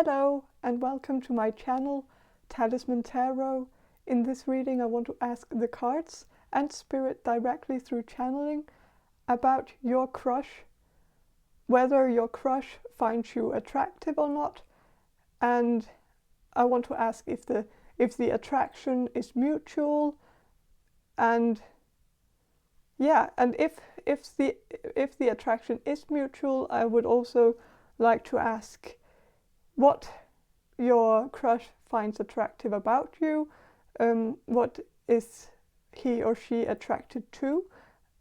Hello and welcome to my channel, Talisman Tarot. In this reading I want to ask the cards and spirit directly through channeling about your crush, whether your crush finds you attractive or not, and I want to ask if the attraction is mutual, and if the attraction is mutual, I would also like to ask what your crush finds attractive about you, what is he or she attracted to,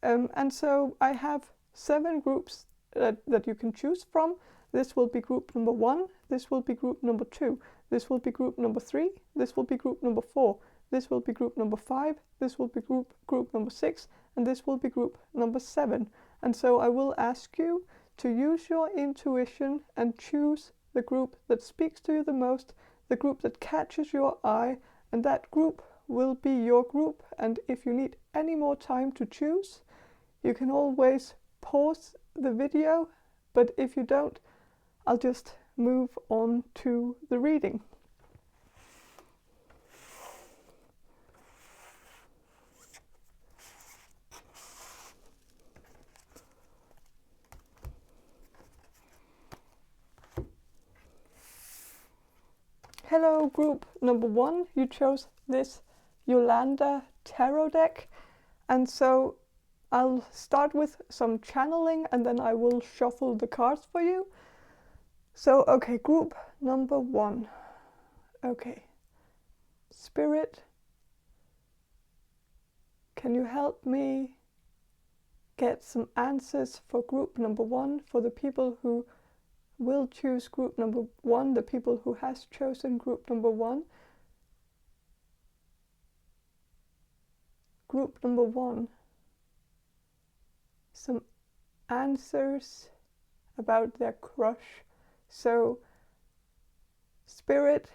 and so I have 7 groups that you can choose from. This will be group number 1, this will be group number 2, this will be group number 3, this will be group number 4, this will be group number 5, this will be group number 6, and this will be group number 7. And so I will ask you to use your intuition and choose the group that speaks to you the most, the group that catches your eye, and that group will be your group. And if you need any more time to choose, you can always pause the video, but if you don't, I'll just move on to the reading. Hello, group number 1. You chose this Yolanda tarot deck, and so I'll start with some channeling and then I will shuffle the cards for you. So, okay, group number 1. Okay. Spirit, can you help me get some answers for group number 1, for the people who will choose group number 1, the people who has chosen group number 1. Group number 1. Some answers about their crush. So, Spirit,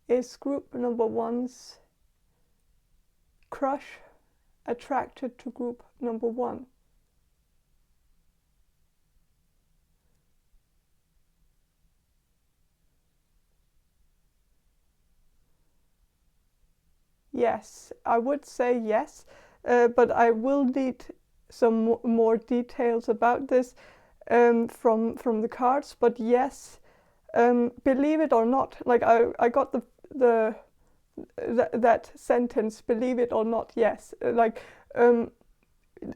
is group number 1's crush attracted to group number 1? Yes, I would say yes, but I will need some more details about this from the cards. But yes, believe it or not, like I got that sentence, believe it or not, yes.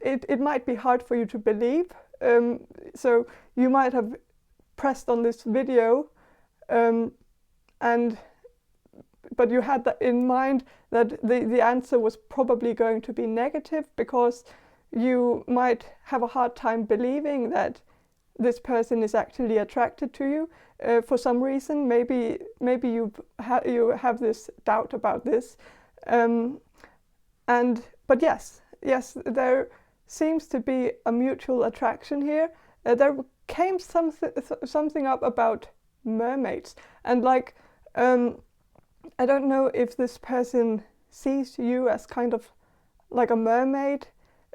It might be hard for you to believe, so you might have pressed on this video, but you had that in mind, that the answer was probably going to be negative, because you might have a hard time believing that this person is actually attracted to you for some reason. Maybe you have this doubt about this, but yes, there seems to be a mutual attraction here. There came something up about mermaids, and I don't know if this person sees you as kind of like a mermaid.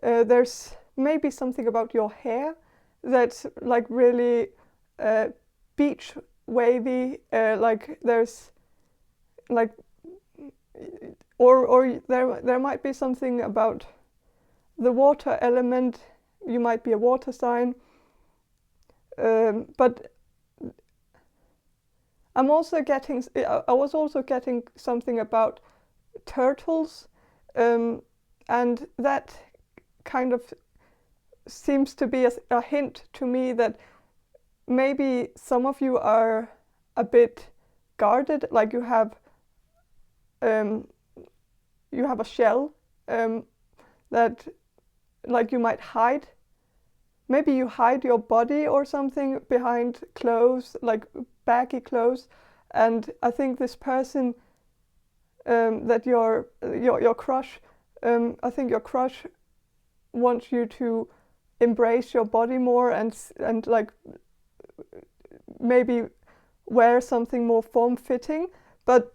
There's maybe something about your hair that's like really beach wavy, like there's like, or there might be something about the water element. You might be a water sign, but I was also getting something about turtles, and that kind of seems to be a hint to me that maybe some of you are a bit guarded, like you have a shell that like you might hide. Maybe you hide your body or something behind clothes, like baggy clothes, and I think this person that your crush, I think your crush wants you to embrace your body more and like maybe wear something more form-fitting, but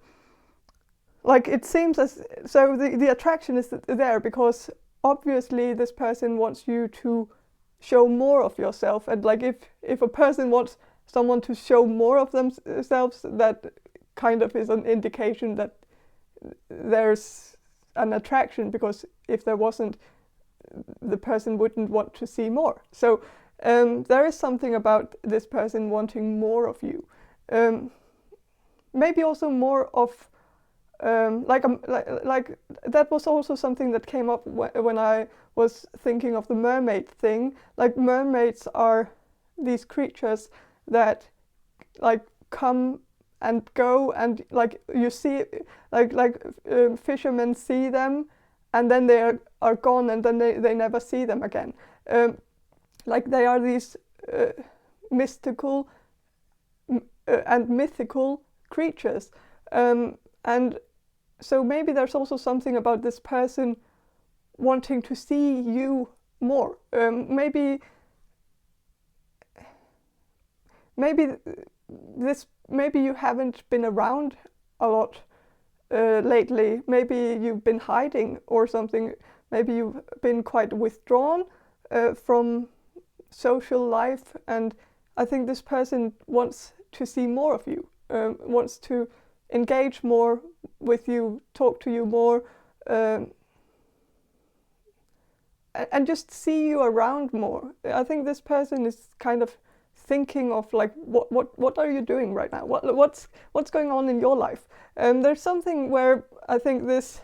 like it seems as so the attraction is there because obviously this person wants you to show more of yourself, and like if a person wants someone to show more of themselves, that kind of is an indication that there's an attraction, because if there wasn't, the person wouldn't want to see more. So there is something about this person wanting more of you. Maybe also more of like that was also something that came up when I was thinking of the mermaid thing. Like, mermaids are these creatures that like come and go, and like you see, fishermen see them, and then they are gone, and then they never see them again. Like, they are these mystical and mythical creatures, and so maybe there's also something about this person wanting to see you more. Maybe you haven't been around a lot lately. Maybe you've been hiding or something. Maybe you've been quite withdrawn from social life, and I think this person wants to see more of you, wants to engage more with you, talk to you more, and just see you around more. I think this person is kind of thinking of like, what are you doing right now? What's going on in your life? There's something where I think this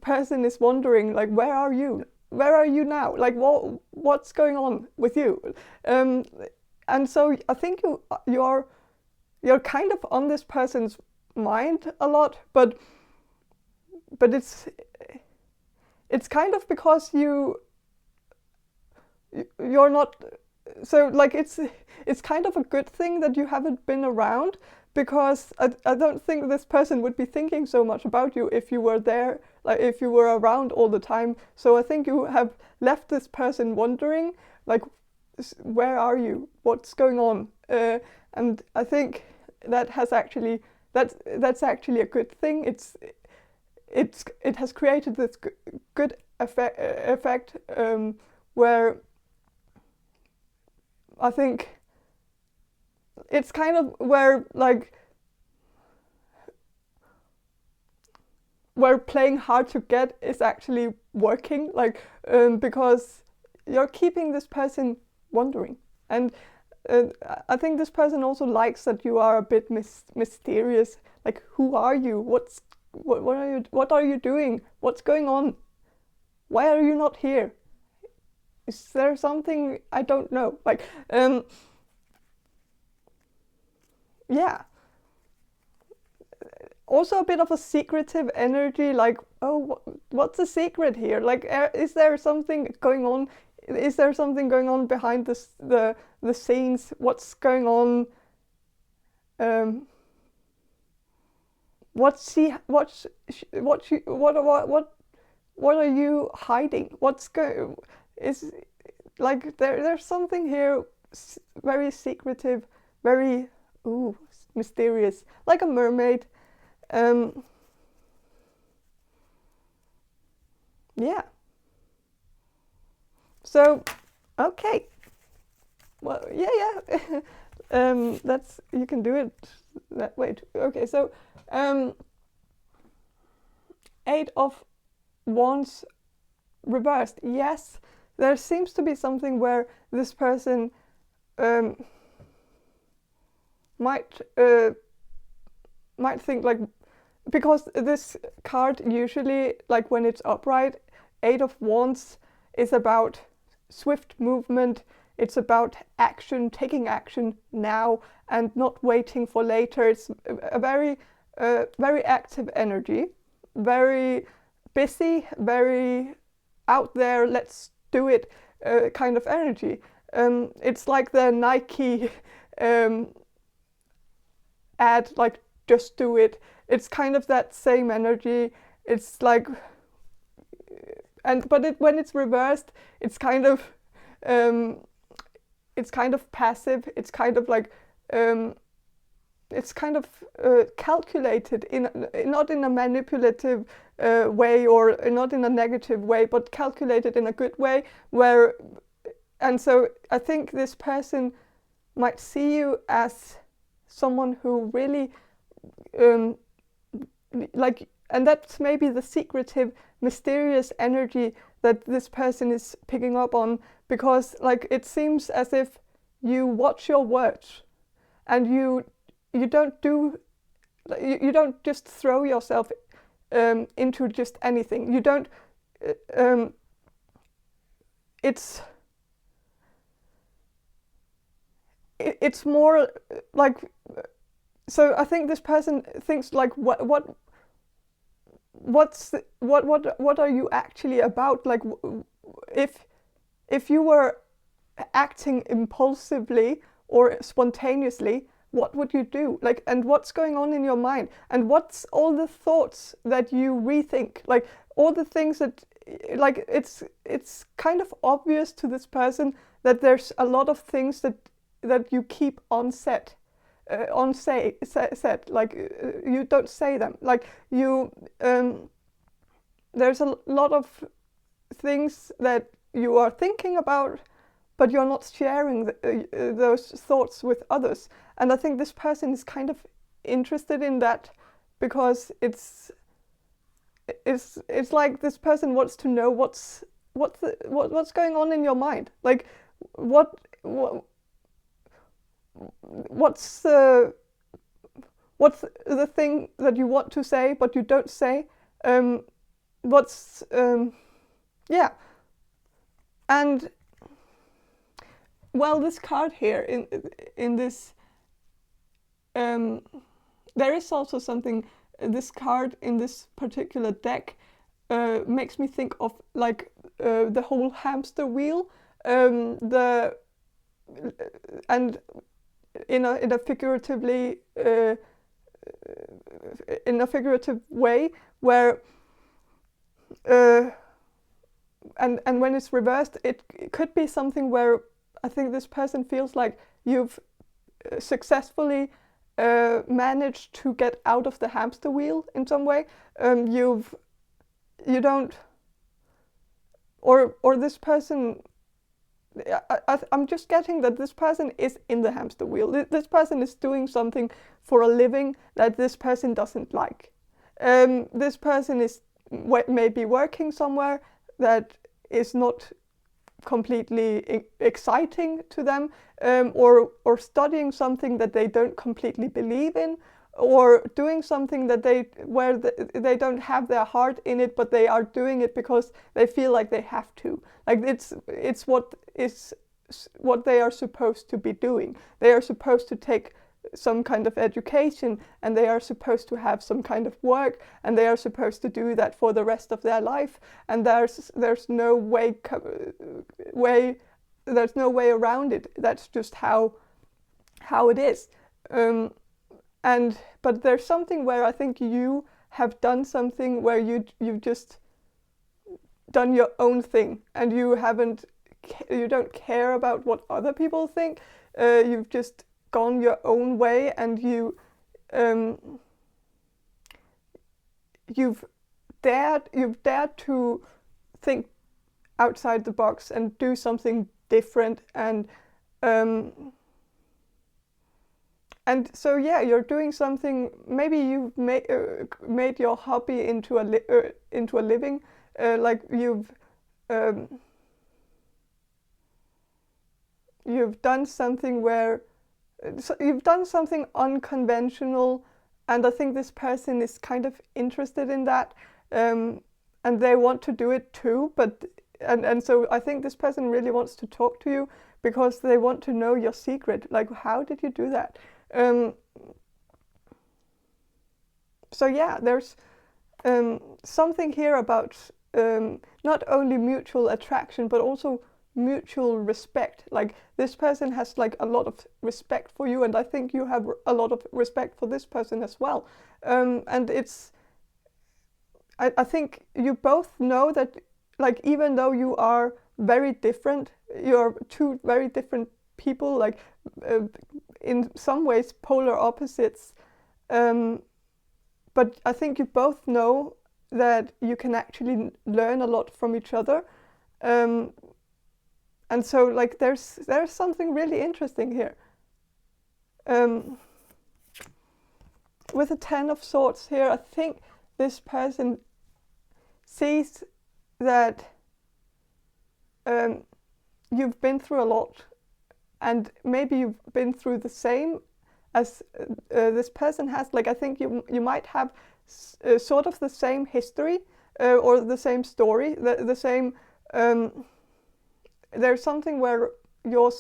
person is wondering, like, where are you? Where are you now? Like, what's going on with you? And so I think you're kind of on this person's mind a lot, but it's kind of because you're not. So like, it's kind of a good thing that you haven't been around, because I don't think this person would be thinking so much about you if you were there, like if you were around all the time. So I think you have left this person wondering, like, where are you? What's going on? And I think that's actually a good thing. It has created this good effect where I think it's kind of where playing hard to get is actually working, like, because you're keeping this person wondering. And I think this person also likes that you are a bit mysterious. Like, who are you? What are you doing? What's going on? Why are you not here? Is there something I don't know? Like, yeah. Also a bit of a secretive energy, like, oh, what's the secret here? Like, is there something going on? Is there something going on behind the scenes? What's going on? What are you hiding? Is like, there's something here very secretive, very mysterious, like a mermaid. Yeah. So, okay. Well, yeah. That's, you can do it that way too. Okay, so 8 of Wands reversed. Yes, there seems to be something where this person might think, like, because this card usually, like, when it's upright, 8 of Wands is about swift movement. It's about action, taking action now and not waiting for later. It's a very active energy, very busy, very out there, let's do it kind of energy. It's like the Nike ad, like, just do it. It's kind of that same energy. It's like, when it's reversed, it's kind of passive. It's kind of like calculated, not in a manipulative way, or not in a negative way, but calculated in a good way. And so I think this person might see you as someone who really like, and that's maybe the secretive, mysterious energy that this person is picking up on, because like it seems as if you watch your words and you don't do, you don't just throw yourself into just anything. You don't it's more like, so I think this person thinks like, what are you actually about? Like, if you were acting impulsively or spontaneously, what would you do? Like, and what's going on in your mind? And what's all the thoughts that you rethink? Like, all the things that, like, it's kind of obvious to this person that there's a lot of things that you keep on set. Set, like you don't say them, like you there's a lot of things that you are thinking about, but you're not sharing those thoughts with others. And I think this person is kind of interested in that, because it's like this person wants to know what's going on in your mind, like what's the thing that you want to say but you don't say, yeah. And well, this card here in this, there is also something, this card in this particular deck makes me think of like the whole hamster wheel, and in a figuratively in a figurative way, where and when it's reversed, it could be something where I think this person feels like you've successfully managed to get out of the hamster wheel in some way. You don't, or this person, I'm just getting that this person is in the hamster wheel. This person is doing something for a living that this person doesn't like. This person is maybe working somewhere that is not completely exciting to them, or studying something that they don't completely believe in, or doing something that they don't have their heart in it, but they are doing it because they feel like they have to. Like it's what they are supposed to be doing. They are supposed to take some kind of education, and they are supposed to have some kind of work, and they are supposed to do that for the rest of their life. And there's no way around it. That's just how it is. But there's something where I think you have done something where you've just done your own thing, and you don't care about what other people think. You've just gone your own way, and you've dared to think outside the box and do something different, and so yeah, you're doing something. Maybe you've made your hobby into a living, like you've done something where you've done something unconventional, and I think this person is kind of interested in that, and they want to do it too. But so I think this person really wants to talk to you because they want to know your secret. Like, how did you do that? So yeah, there's something here about not only mutual attraction, but also mutual respect. Like, this person has like a lot of respect for you, and I think you have a lot of respect for this person as well. And it's, I think you both know that, like, even though you are very different, you're two very different people, like in some ways polar opposites, but I think you both know that you can actually learn a lot from each other. And so like there's something really interesting here. with the Ten of Swords here, I think this person sees that you've been through a lot, and maybe you've been through the same as this person has. Like, I think you might have sort of the same history or the same story, the same. There's something where your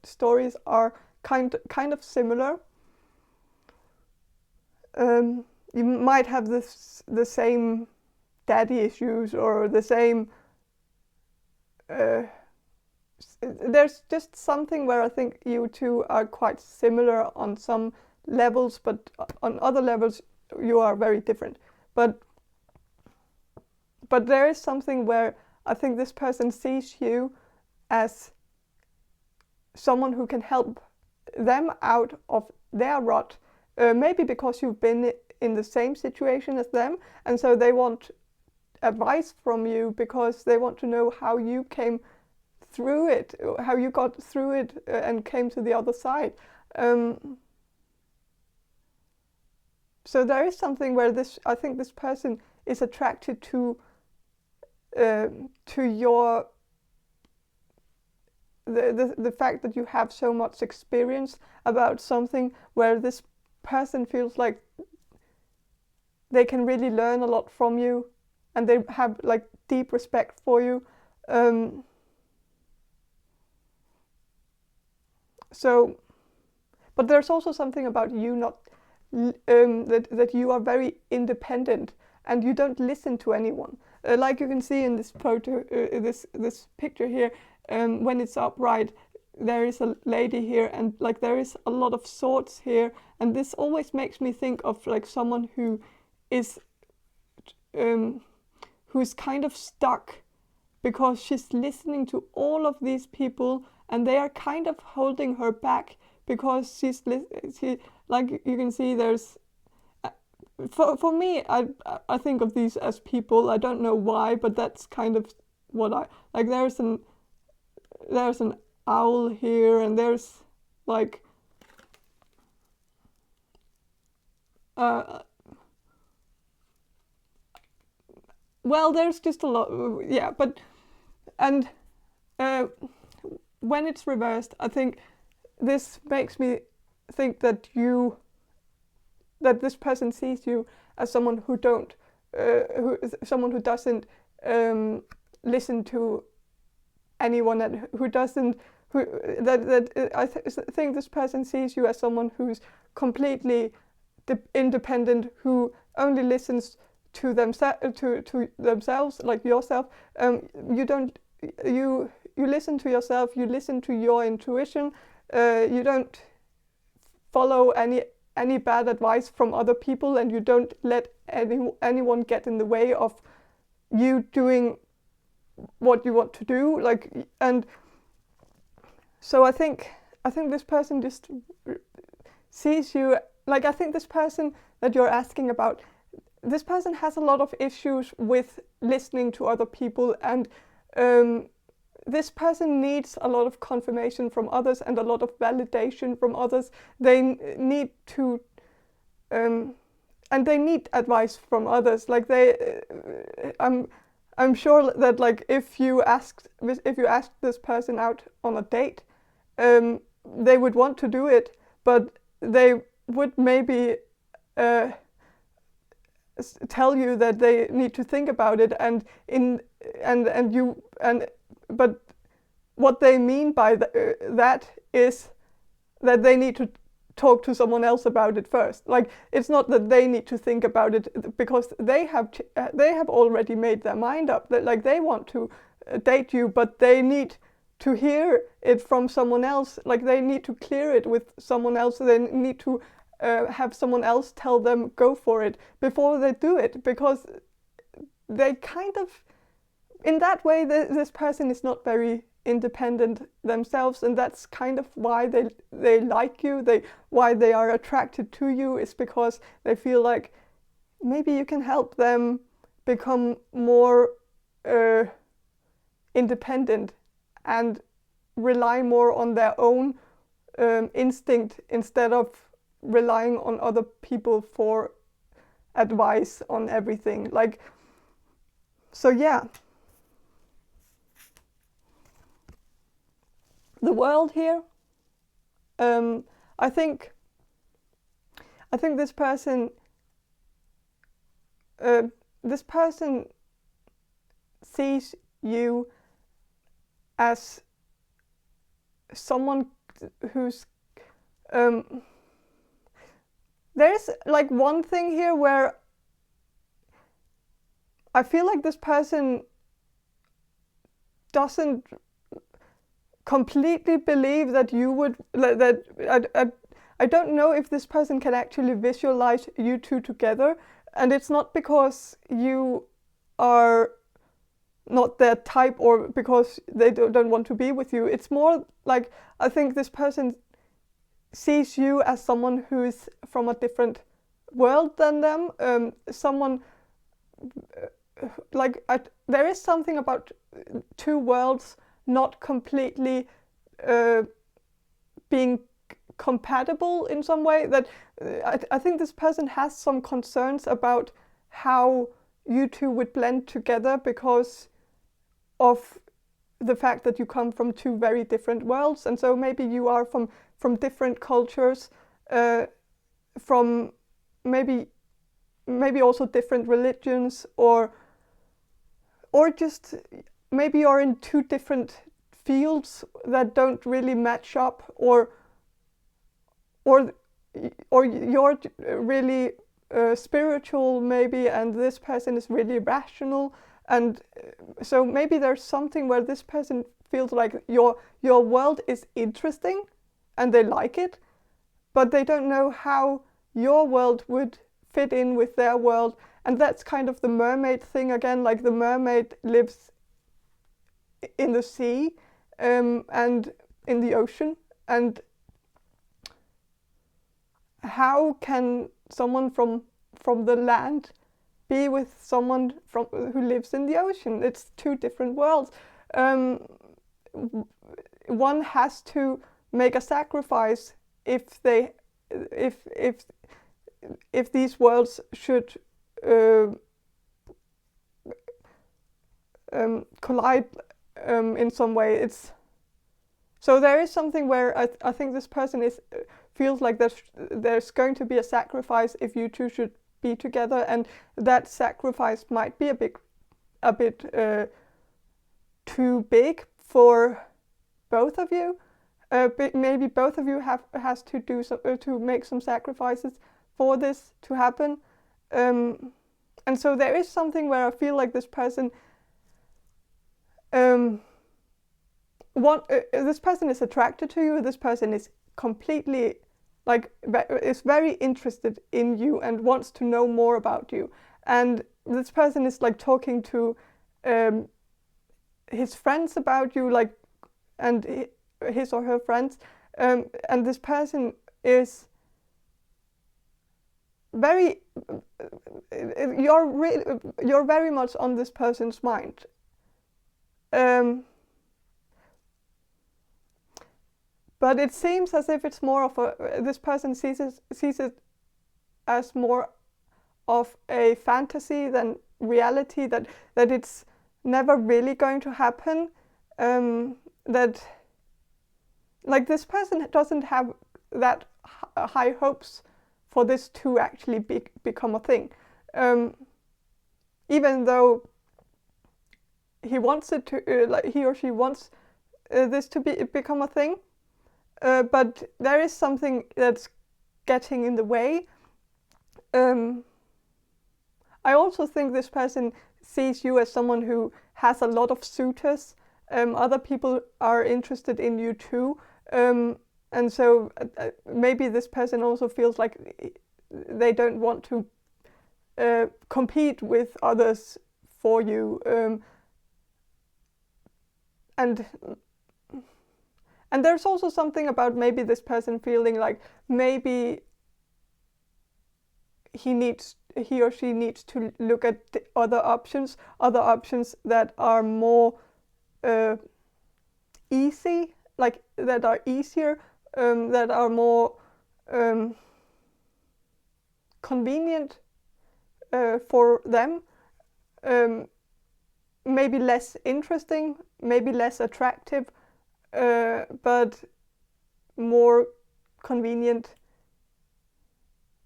stories are kind of similar. You might have the same daddy issues or the same. There's just something where I think you two are quite similar on some levels, but on other levels you are very different. But there is something where I think this person sees you as someone who can help them out of their rut, maybe because you've been in the same situation as them, and so they want advice from you because they want to know how you came through it, how you got through it and came to the other side. So there is something where I think this person is attracted to your the fact that you have so much experience about something, where this person feels like they can really learn a lot from you, and they have like deep respect for you. So, but there's also something about you not that you are very independent and you don't listen to anyone. Like you can see in this photo, this picture here, when it's upright, there is a lady here, and like there is a lot of swords here, and this always makes me think of like someone who is who's kind of stuck because she's listening to all of these people, and they are kind of holding her back because she like you can see there's for me I think of these as people. I don't know why, but that's kind of what I like. There's an owl here, and there's like well, there's just a lot, yeah, but and when it's reversed, I think this makes me think that this person sees you as someone who doesn't listen to anyone, and I think this person sees you as someone who's completely independent, who only listens to themselves, like yourself. You listen to yourself, you listen to your intuition, you don't follow any bad advice from other people, and you don't let anyone get in the way of you doing what you want to do. Like, and so I think this person just sees you like, I think this person that you're asking about, this person has a lot of issues with listening to other people, and this person needs a lot of confirmation from others and a lot of validation from others. They need to, and they need advice from others. Like I'm sure that like if you asked this person out on a date, they would want to do it, but they would maybe tell you that they need to think about it, but what they mean by that is that they need to talk to someone else about it first. Like, it's not that they need to think about it, because they have already made their mind up that like they want to date you, but they need to hear it from someone else. Like, they need to clear it with someone else. They need to have someone else tell them go for it before they do it, because they kind of, in that way, this person is not very independent themselves, and that's kind of why they like you. Why they are attracted to you is because they feel like maybe you can help them become more independent and rely more on their own instinct instead of relying on other people for advice on everything. Like, so yeah. The world here, I think this person sees you as someone who's there's like one thing here where I feel like this person doesn't completely believe that you would, I don't know if this person can actually visualize you two together, and it's not because you are not their type or because they don't want to be with you. It's more like I think this person sees you as someone who is from a different world than them, someone there is something about two worlds not completely being compatible in some way, that I think this person has some concerns about how you two would blend together because of the fact that you come from two very different worlds, and so maybe you are from different cultures, from maybe also different religions, or just maybe you're in two different fields that don't really match up, or you're really spiritual maybe, and this person is really rational, and so maybe there's something where this person feels like your world is interesting and they like it, but they don't know how your world would fit in with their world. And that's kind of the mermaid thing again, like the mermaid lives in the sea and in the ocean, and how can someone from the land be with someone who lives in the ocean? It's two different worlds. One has to make a sacrifice if these worlds should collide in some way. So there is something where I think this person feels like there's going to be a sacrifice if you two should be together, and that sacrifice might be a bit too big for both of you. Maybe both of you has to do to make some sacrifices for this to happen, and so there is something where I feel like this person this person is attracted to you. This person is completely is very interested in you and wants to know more about you, and this person is like talking to his friends about you, like, and his or her friends, and this person is very you're very much on this person's mind, but it seems as if it's more of this person sees it as more of a fantasy than reality, that it's never really going to happen, that like this person doesn't have that high hopes for this to actually become a thing, even though he wants it to like he or she wants this to become a thing, but there is something that's getting in the way. I also think this person sees you as someone who has a lot of suitors. Other people are interested in you too, and so maybe this person also feels like they don't want to compete with others for you, and there's also something about maybe this person feeling like maybe he or she needs to look at the other options that are more easy, like that are easier that are more convenient for them, maybe less interesting, maybe less attractive, but more convenient.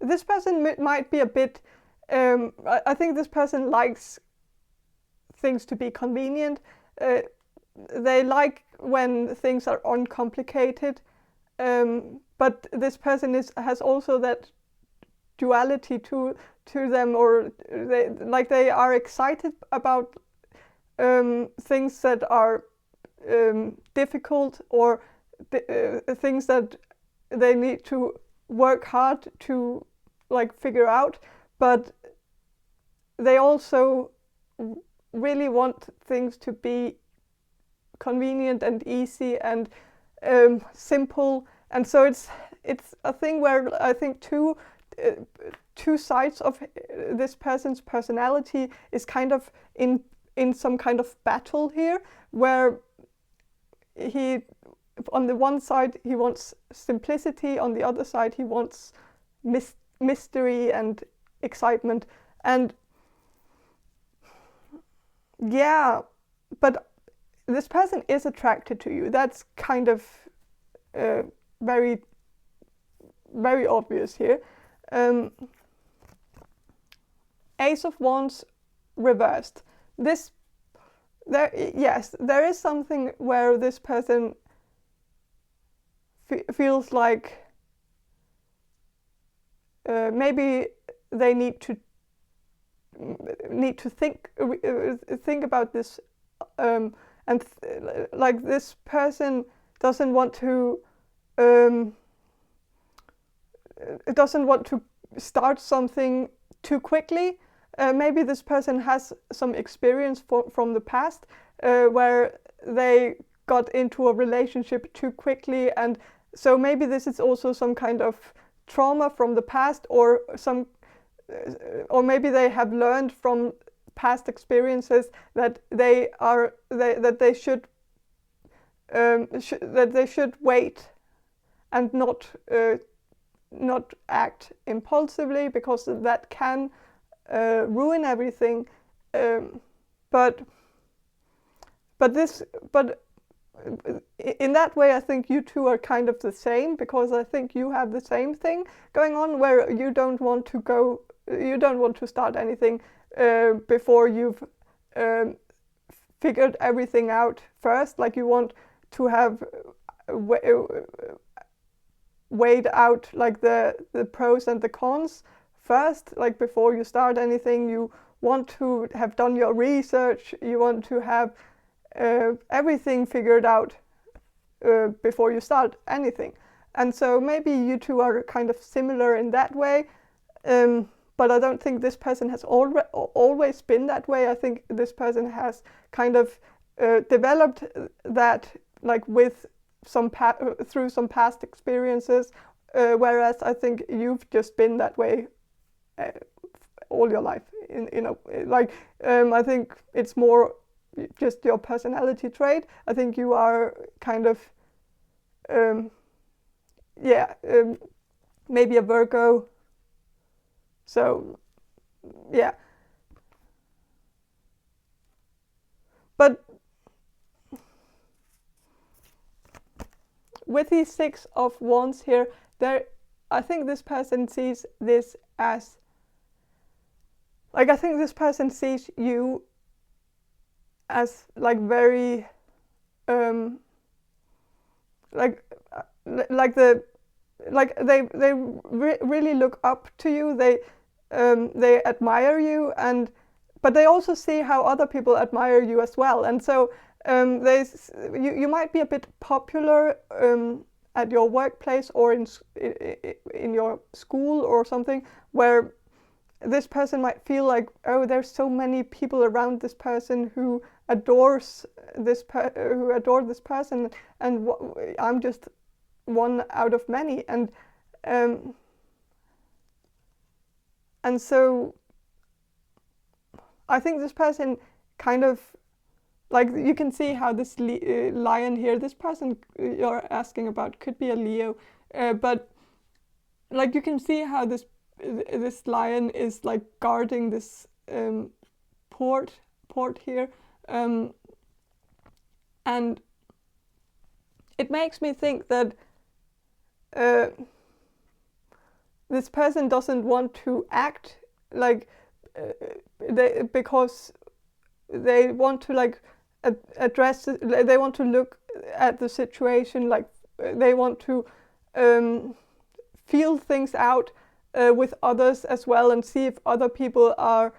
This person might be a bit, I think this person likes things to be convenient. They like when things are uncomplicated, but this person has also that duality to them, or they are excited about things that are difficult, or things that they need to work hard to like figure out, but they also really want things to be convenient and easy and simple. And so it's a thing where I think two sides of this person's personality is kind of in some kind of battle here, where he, on the one side he wants simplicity, on the other side he wants mystery and excitement. And yeah, but this person is attracted to you. That's kind of very, very obvious here. Ace of Wands reversed. There is something where this person feels like maybe they need to think about this, and like this person doesn't want to start something too quickly. Maybe this person has some experience from the past where they got into a relationship too quickly, and so maybe this is also some kind of trauma from the past, or maybe they have learned from past experiences that they should wait and not act impulsively, because that can ruin everything. But in that way, I think you two are kind of the same, because I think you have the same thing going on, where you don't want to start anything before you've figured everything out first. Like you want to have weighed out like the pros and the cons first, like before you start anything. You want to have done your research, you want to have everything figured out before you start anything. And so maybe you two are kind of similar in that way, but I don't think this person has always been that way. I think this person has kind of developed that, like with through some past experiences, whereas I think you've just been that way all your life. I think it's more just your personality trait. I think you are kind of maybe a Virgo. So yeah, but with these Six of Wands here, I think this person sees this as, like, I think this person sees you as like very they really look up to you. They admire you, but they also see how other people admire you as well. And so you might be a bit popular at your workplace, or in your school or something, where this person might feel like, oh, there's so many people around this person who adore this person, and I'm just one out of many. And so I think this person kind of like you can see how this lion here, this person you're asking about could be a Leo, but like you can see how this lion is like guarding this port here, and it makes me think that this person doesn't want to act like because they want to like address it, they want to look at the situation, like they want to feel things out with others as well, and see if other people are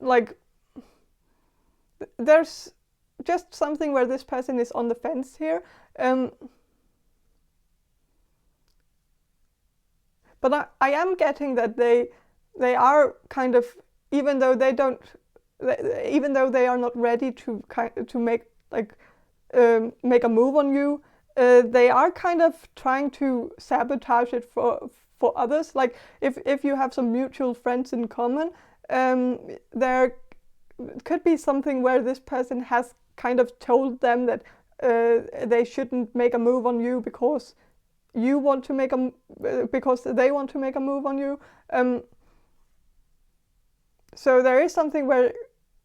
like, there's just something where this person is on the fence here, but I am getting that they are kind of, even though they are not ready to make like make a move on you, they are kind of trying to sabotage it for others. Like if you have some mutual friends in common, there could be something where this person has kind of told them that they shouldn't make a move on you because you want to make because they want to make a move on you. So there is something where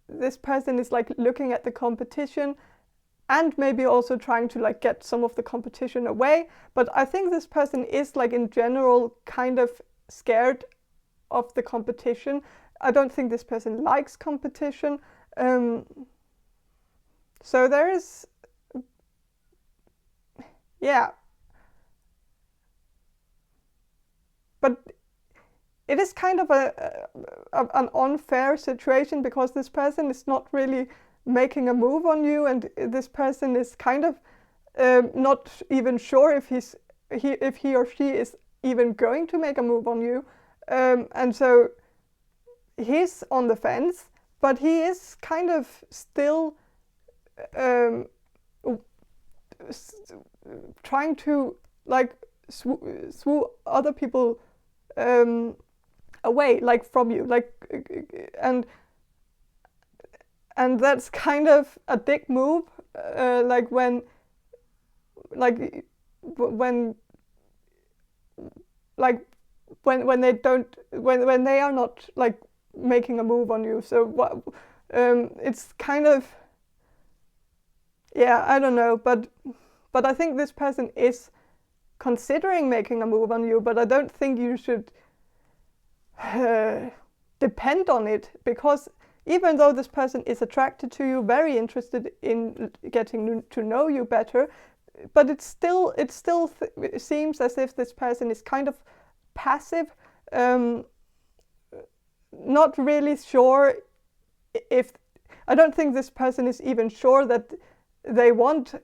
this person is like looking at the competition and maybe also trying to like get some of the competition away. But I think this person is like in general kind of scared of the competition. I don't think this person likes competition. So there is, yeah. But it is kind of an unfair situation, because this person is not really making a move on you, and this person is kind of not even sure if he or she is even going to make a move on you, and so he's on the fence, but he is kind of still trying to like swoo other people away, like from you, like and that's kind of a dick move, like when they don't, when they are not like making a move on you. So what, it's kind of, yeah, I don't know, but I think this person is considering making a move on you, but I don't think you should depend on it, because even though this person is attracted to you, very interested in getting to know you better, but it still seems as if this person is kind of passive, not really sure if, I don't think this person is even sure that they want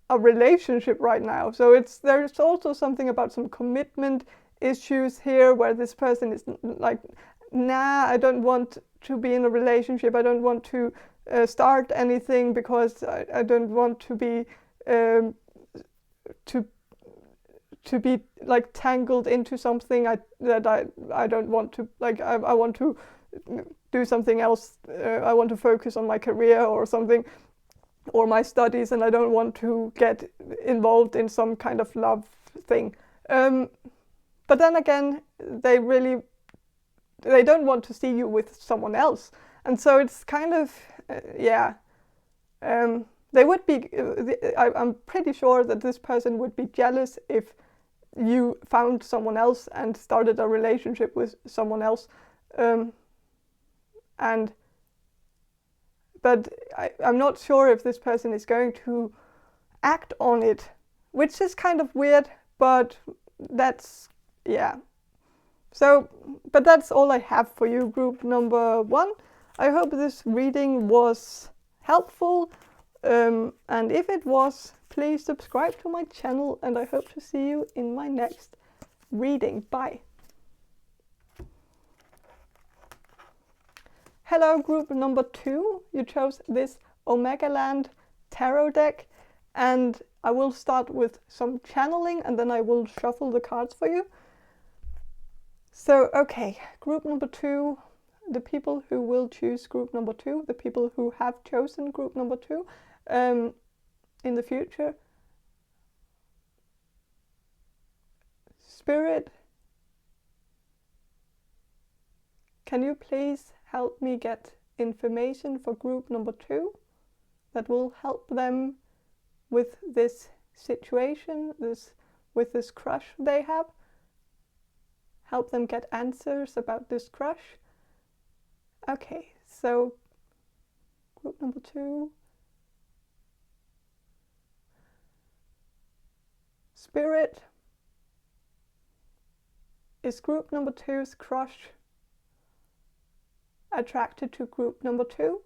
a relationship right now. So there's also something about some commitment issues here, where this person is like, nah, I don't want to be in a relationship, I don't want to start anything, because I don't want to be to be like tangled into something that I don't want to, like I want to do something else, I want to focus on my career or something, or my studies, and I don't want to get involved in some kind of love thing. But then again, they don't want to see you with someone else, and so it's kind of yeah. They would be. I'm pretty sure that this person would be jealous if you found someone else and started a relationship with someone else, but I'm not sure if this person is going to act on it, which is kind of weird, but that's, yeah. So, but that's all I have for you, group number 1. I hope this reading was helpful, and if it was, please subscribe to my channel, and I hope to see you in my next reading. Bye. Hello, group number 2. You chose this Omega Land tarot deck, and I will start with some channeling, and then I will shuffle the cards for you. So, okay, group number 2, the people who will choose group number 2, the people who have chosen group number 2 in the future. Spirit, can you please help me get information for group number 2 that will help them with this situation, with this crush they have? Help them get answers about this crush. Okay, so group number 2. Spirit, is group number 2's crush attracted to group number 2?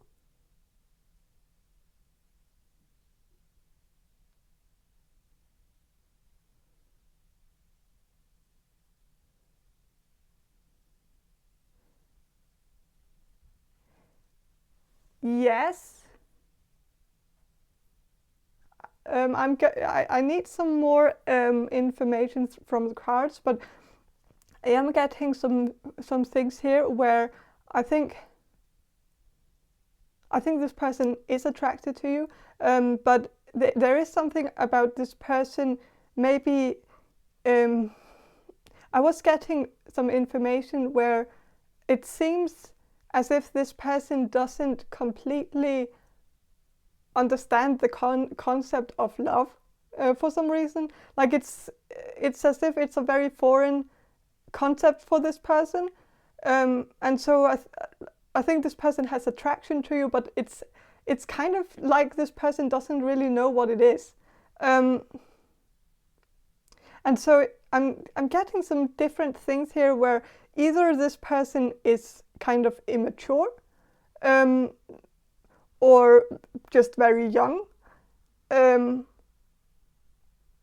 Yes. I need some more information from the cards, but I am getting some things here where I think this person is attracted to you, but there is something about this person. Maybe I was getting some information where it seems as if this person doesn't completely understand the concept of love for some reason. Like it's as if it's a very foreign concept for this person, and so I think this person has attraction to you, but it's kind of like this person doesn't really know what it is, and so I'm getting some different things here where either this person is kind of immature, or just very young,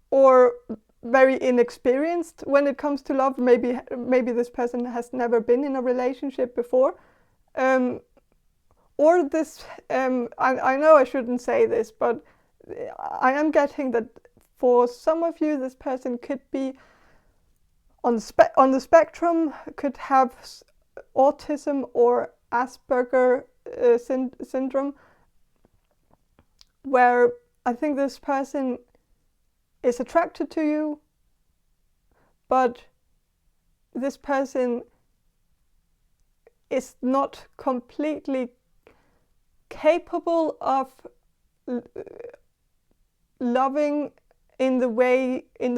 or very inexperienced when it comes to love. Maybe this person has never been in a relationship before, or this. I know I shouldn't say this, but I am getting that for some of you, this person could be on the spectrum, could have autism or Asperger syndrome, where I think this person is attracted to you, but this person is not completely capable of loving in the way, in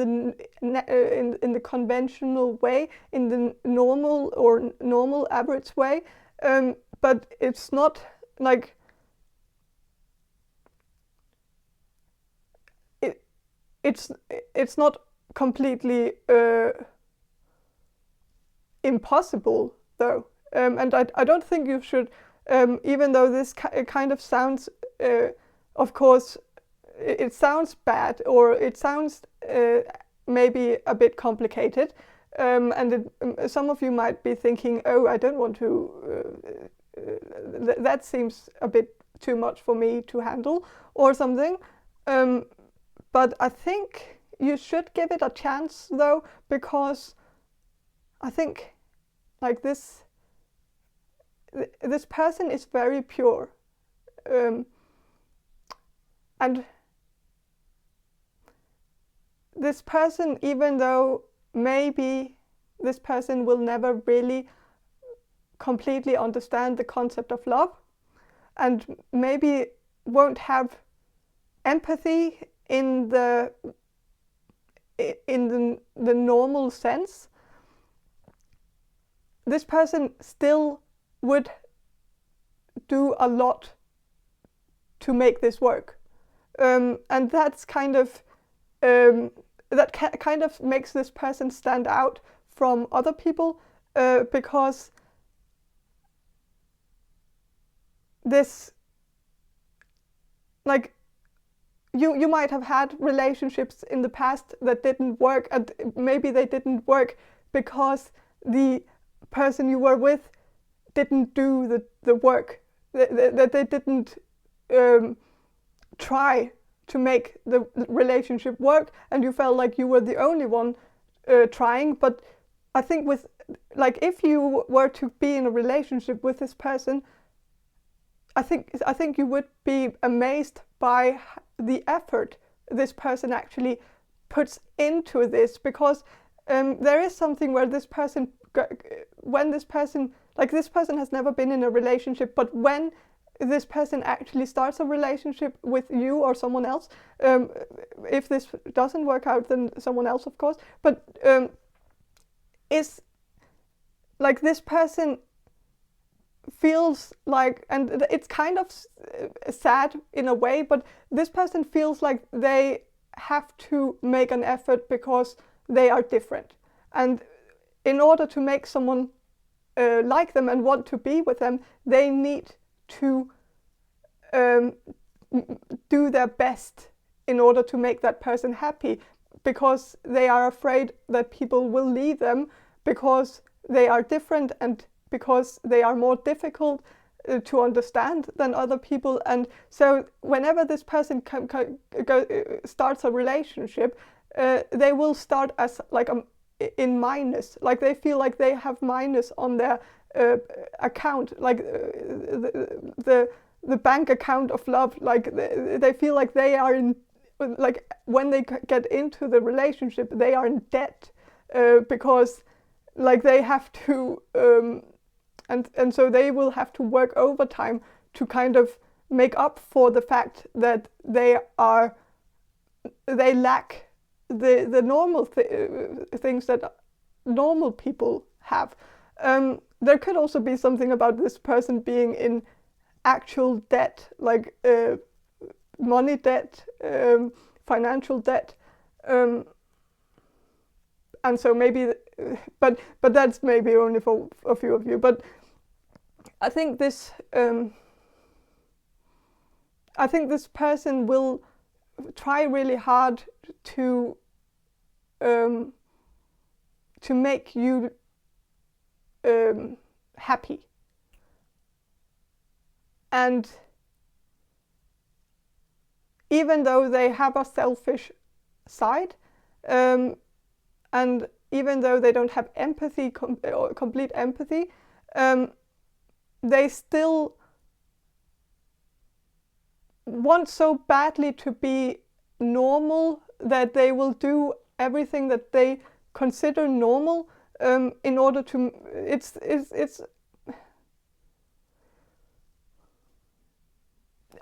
the conventional way, in the normal average way, but it's not like it's not completely impossible though, and I don't think you should, even though this kind of sounds, of course, it sounds bad, or it sounds maybe a bit complicated, and some of you might be thinking, oh, I don't want to, that seems a bit too much for me to handle or something, but I think you should give it a chance though, because I think like this person is very pure, and this person, even though maybe this person will never really completely understand the concept of love, and maybe won't have empathy in the normal sense, this person still would do a lot to make this work, and that's kind of kind of makes this person stand out from other people, because this, like, you might have had relationships in the past that didn't work, and maybe they didn't work because the person you were with didn't do the work, that they didn't try to make the relationship work, and you felt like you were the only one trying. But I think with like if you were to be in a relationship with this person, I think you would be amazed by the effort this person actually puts into this, because there is something where this person, when this person, like this person has never been in a relationship, but when this person actually starts a relationship with you or someone else, if this doesn't work out, then someone else, of course, but is like this person feels like, and it's kind of sad in a way, but this person feels like they have to make an effort because they are different, and in order to make someone like them and want to be with them, they need to do their best in order to make that person happy, because they are afraid that people will leave them because they are different and because they are more difficult to understand than other people. And so whenever this person starts a relationship, they will start as like in minus, like they feel like they have minus on their account, like the bank account of love, like they feel like they are in, like when they get into the relationship, they are in debt, because like they have to and so they will have to work overtime to kind of make up for the fact that they lack the normal things that normal people have. There could also be something about this person being in actual debt, like money debt, financial debt, and so maybe, but that's maybe only for a few of you. But I think this person will try really hard to make you happy, and even though they have a selfish side, and even though they don't have empathy, complete empathy, they still want so badly to be normal that they will do everything that they consider normal in order to. It's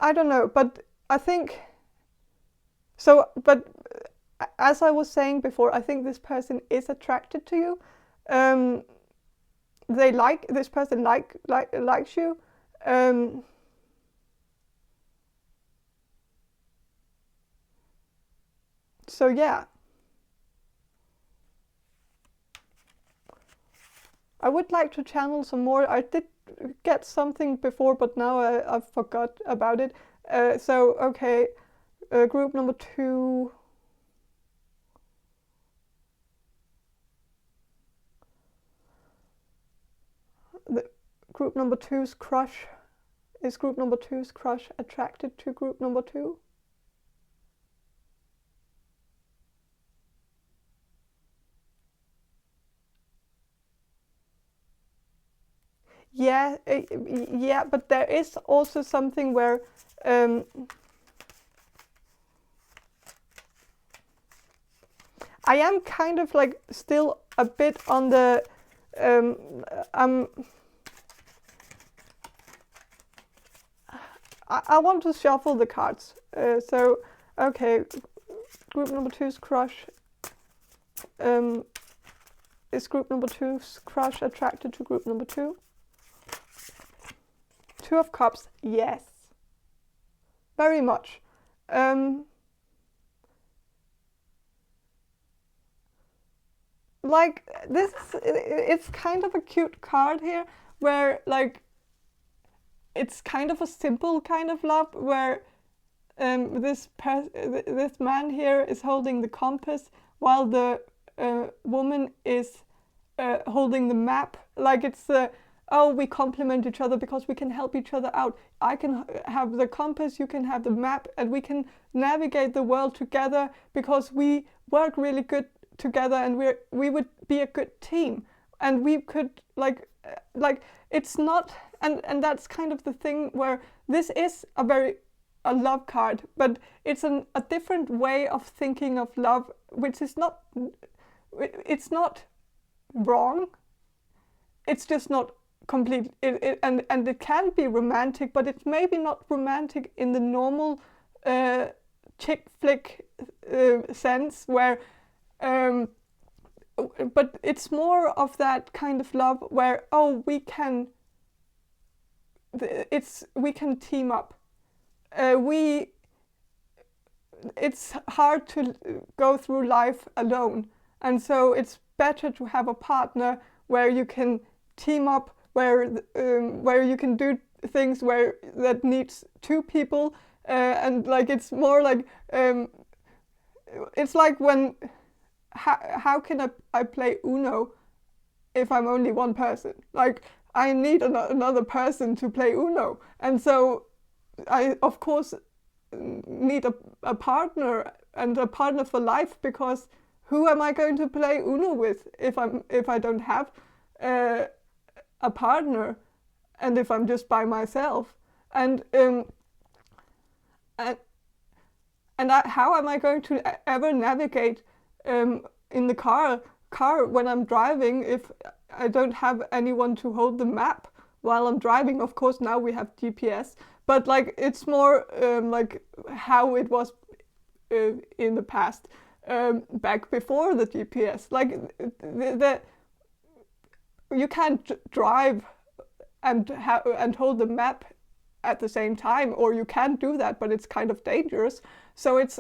I don't know, but I think so. But as I was saying before, I think this person is attracted to you. This person likes you. So yeah, I would like to channel some more. I did get something before, but now I forgot about it. So okay, group number 2. Group number 2's crush. Is group number 2's crush attracted to group number 2? Yeah, yeah, but there is also something where I am kind of like still a bit on the I want to shuffle the cards. So okay, group number 2's crush. Is group number 2's crush attracted to group number 2? 2 of Cups, yes. Very much. Like this, it's kind of a cute card here, where like it's kind of a simple kind of love, where this man here is holding the compass while the woman is holding the map. Like it's oh, we complement each other because we can help each other out. I can have the compass, you can have the map, and we can navigate the world together because we work really good together, and we would be a good team. and we could like it's not, and that's kind of the thing where this is a love card, but it's a different way of thinking of love, which is not, it's not wrong, it's just not complete, and it can be romantic, but it's maybe not romantic in the normal chick flick sense, where but it's more of that kind of love where, oh, we can team up. It's hard to go through life alone, and so it's better to have a partner where you can team up, where you can do things that needs two people, and like it's more like it's like when how can I play Uno if I'm only one person? Like, I need another person to play Uno, and so I of course need a partner, and a partner for life, because who am I going to play Uno with if I don't have a partner, and if I'm just by myself, and how am I going to ever navigate in the car when I'm driving if I don't have anyone to hold the map while I'm driving? Of course, now we have GPS, but like it's more like how it was in the past, back before the GPS. Like you can't drive and hold the map at the same time, or you can do that, but it's kind of dangerous. So it's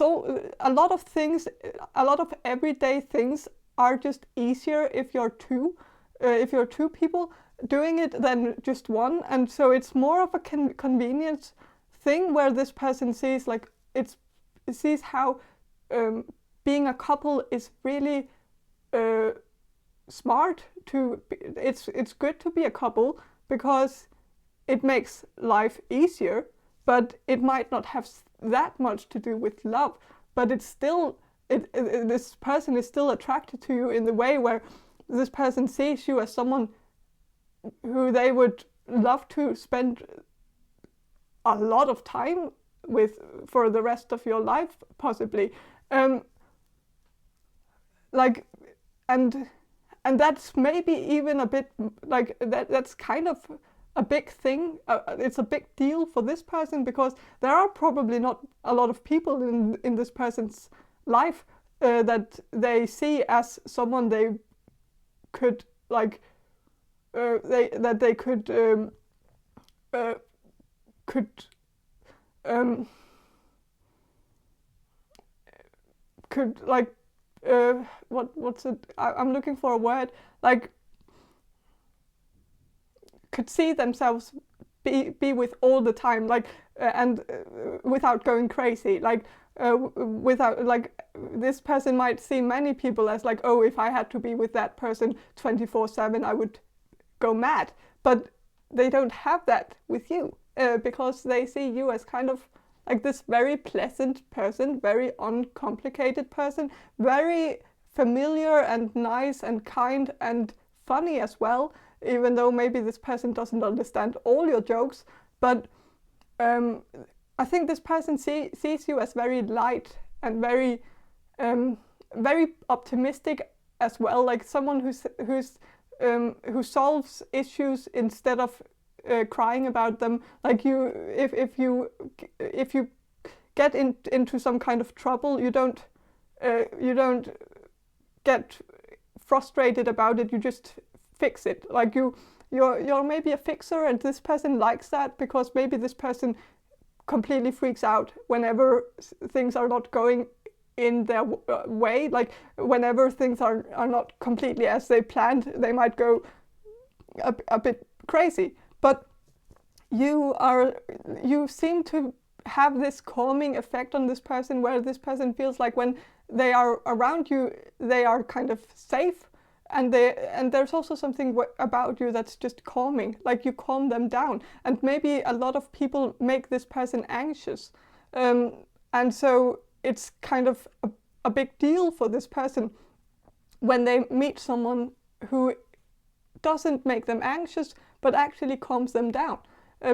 all, a lot of things, a lot of everyday things are just easier if you're two people doing it than just one, and so it's more of a convenience thing where this person sees like sees how being a couple is really smart. It's good to be a couple because it makes life easier, but it might not have that much to do with love, but it's still this person is still attracted to you in the way where this person sees you as someone who they would love to spend a lot of time with for the rest of your life, possibly. Like, and that's maybe even a bit like that's kind of a big thing. It's a big deal for this person, because there are probably not a lot of people in this person's life that they see as someone they could like could like what's it? I'm looking for a word, like could see themselves be with all the time, like and without going crazy, like without, like, this person might see many people as like, oh, if I had to be with that person 24/7 I would go mad, but they don't have that with you, because they see you as kind of like this very pleasant person, very uncomplicated person, very familiar and nice and kind and funny as well, even though maybe this person doesn't understand all your jokes. But I think this person sees you as very light and very optimistic as well, like someone who solves issues instead of crying about them. Like if you get into some kind of trouble, you don't get frustrated about it. You just fix it. Like you're maybe a fixer, and this person likes that, because maybe this person completely freaks out whenever things are not going in their way. Like whenever things are not completely as they planned, they might go a bit crazy. But you seem to have this calming effect on this person, where this person feels like when they are around you, they are kind of safe, and there's also something about you that's just calming, like you calm them down. And maybe a lot of people make this person anxious, and so it's kind of a big deal for this person when they meet someone who doesn't make them anxious, but actually calms them down,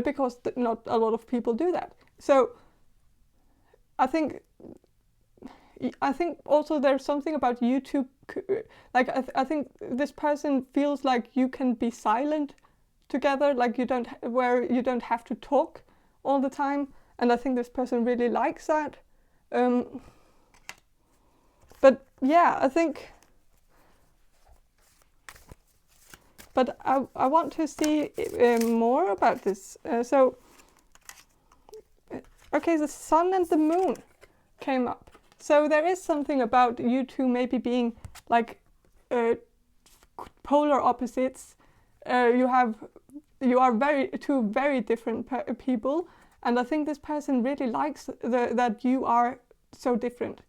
because not a lot of people do that. So I think also there's something about YouTube, like I think this person feels like you can be silent together, like you don't have to talk all the time, and I think this person really likes that. But yeah, I think. But I want to see more about this. Okay, the sun and the moon came up. So there is something about you two maybe being like polar opposites. You are two very different people, and I think this person really likes that you are so different.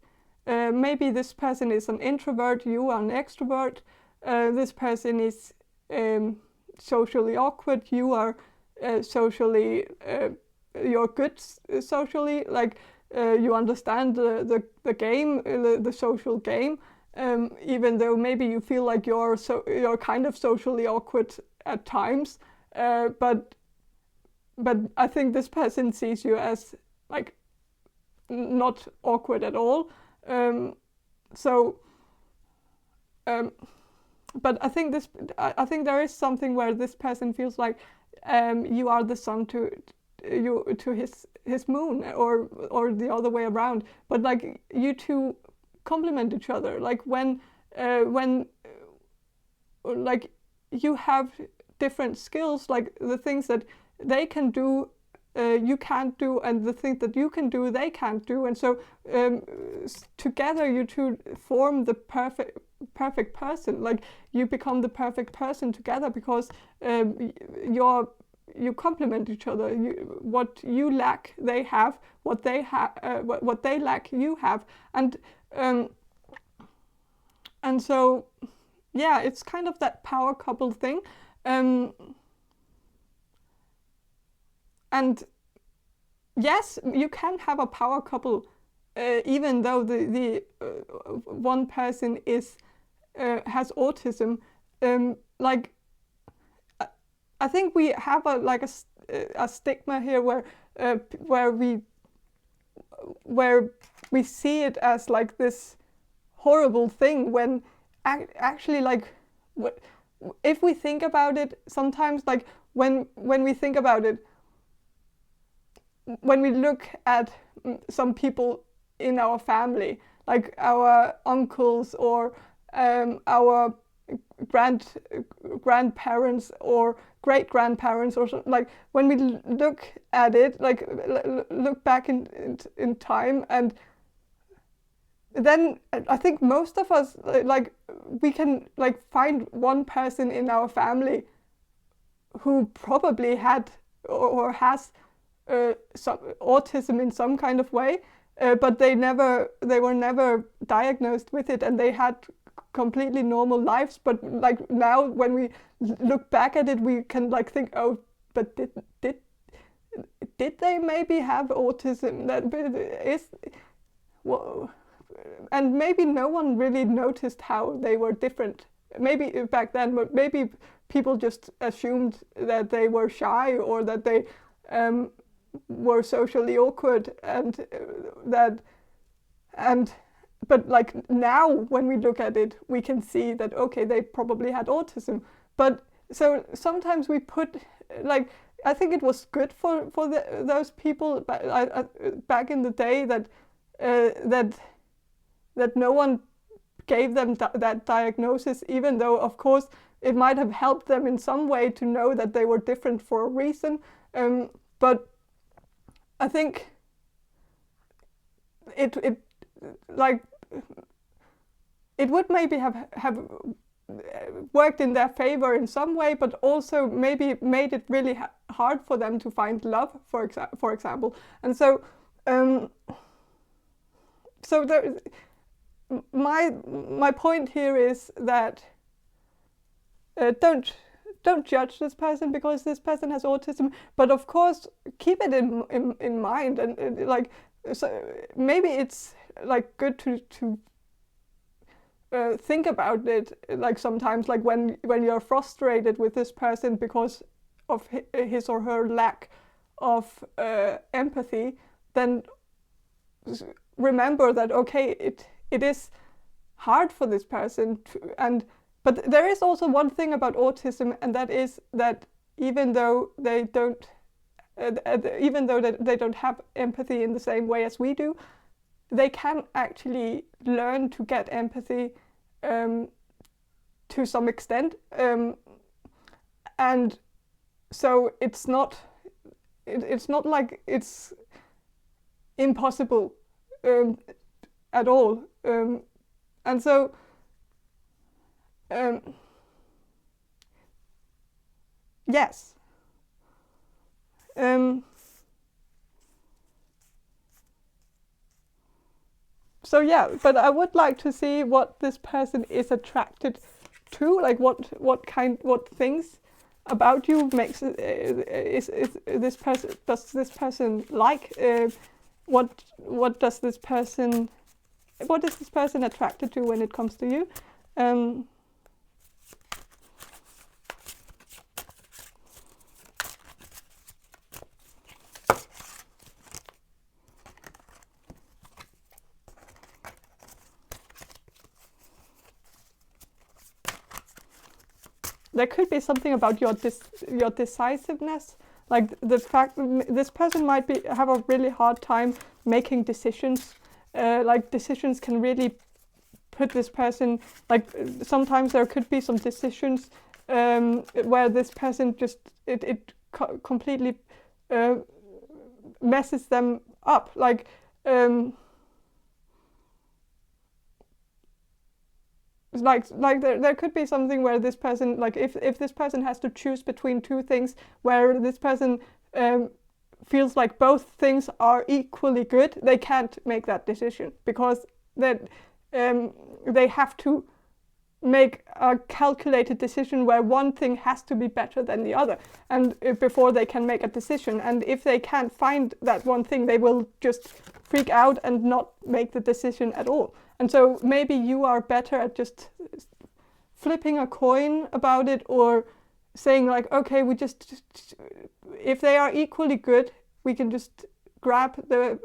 Maybe this person is an introvert, you are an extrovert. This person is socially awkward, you are socially you're good socially, like you understand the game, the social game, even though maybe you feel like you're kind of socially awkward at times, but I think this person sees you as like not awkward at all. But I think there is something where this person feels like you are the sun to his moon, or the other way around. But like you two complement each other. Like when like you have different skills, like the things that they can do, you can't do, and the things that you can do, they can't do, and so together you two form the perfect person. Like you become the perfect person together because you complement each other. What you lack, they have. What they lack, you have. And so, yeah, it's kind of that power couple thing. And yes, you can have a power couple, even though the one person has autism. Like I think we have a stigma here where we see it as like this horrible thing, when actually, like, if we think about it, sometimes, like when we think about it, when we look at some people in our family, like our uncles or our grandparents or great-grandparents, or like when we look at it, like look back in time, and then I think most of us, like, we can like find one person in our family who probably had or has some autism in some kind of way, but they were never diagnosed with it, and they had completely normal lives. But like now, when we look back at it, we can like think, oh, but did they maybe have autism? That is, well, and maybe no one really noticed how they were different. Maybe back then, but maybe people just assumed that they were shy, or that they were socially awkward, but like now when we look at it, we can see that okay, they probably had autism. But so sometimes we put, like, I think it was good for those people back in the day that no one gave them that diagnosis, even though of course it might have helped them in some way to know that they were different for a reason. But I think it like it would maybe have worked in their favor in some way, but also maybe made it really hard for them to find love, for example. And so so there, my point here is that don't judge this person because this person has autism, but of course keep it in mind, and like, so maybe it's like good to think about it, like sometimes, like when you're frustrated with this person because of his or her lack of empathy, then remember that, okay, it is hard for this person but there is also one thing about autism, and that is that even though they don't have empathy in the same way as we do, they can actually learn to get empathy to some extent, and so it's not like it's impossible at all, and so yes. So yeah, but I would like to see what this person is attracted to, like what things about you makes is this person, does this person like, what is this person attracted to when it comes to you? There could be something about your decisiveness, like the fact this person might have a really hard time making decisions. Like decisions can really put this person, like sometimes there could be some decisions where this person just completely messes them up. Like there could be something where this person, like if this person has to choose between two things, where this person feels like both things are equally good, they can't make that decision, because then they have to make a calculated decision where one thing has to be better than the other, and before they can make a decision. And if they can't find that one thing, they will just freak out and not make the decision at all. And so maybe you are better at just flipping a coin about it, or saying like, okay, we just, if they are equally good, we can just grab the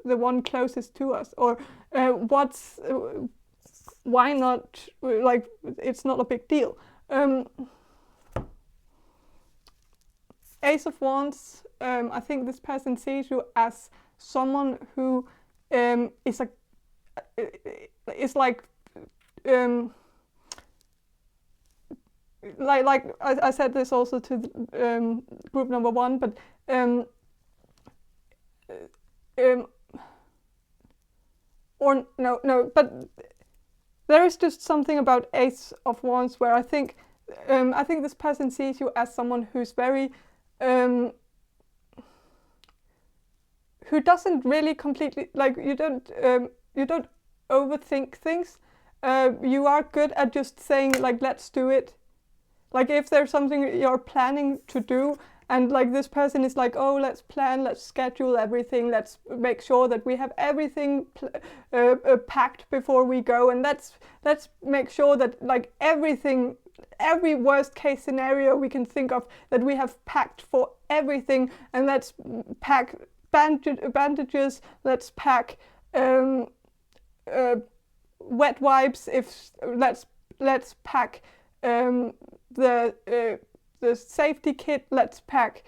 one closest to us, or why not, like it's not a big deal. Ace of Wands, I think this person sees you as someone who is like I said this also to group number 1, but or no, but there is just something about Ace of Wands where I think this person sees you as someone who's very who doesn't really completely, like, you don't overthink things. You are good at just saying like, let's do it. Like if there's something you're planning to do, and like this person is like, oh, let's plan, let's schedule everything, let's make sure that we have everything packed before we go, and let's make sure that like everything, every worst case scenario we can think of, that we have packed for everything, and let's pack bandages, let's pack wet wipes, let's pack the safety kit, let's pack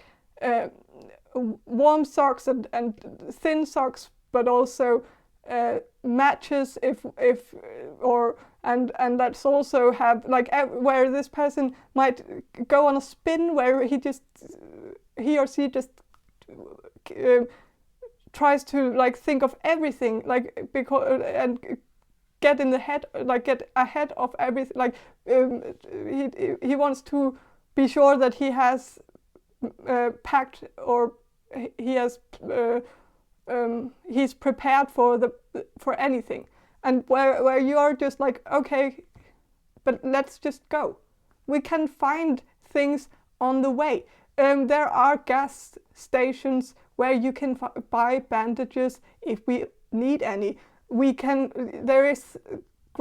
warm socks and thin socks, but also matches and let's also have like where this person might go on a spin where he or she just tries to like think of everything, like and get in the head, like get ahead of everything, like he wants to be sure that he has packed, or he has he's prepared for anything, and where you are just like, okay, but let's just go. We can find things on the way. There are gas stations where you can buy bandages if we need any. There is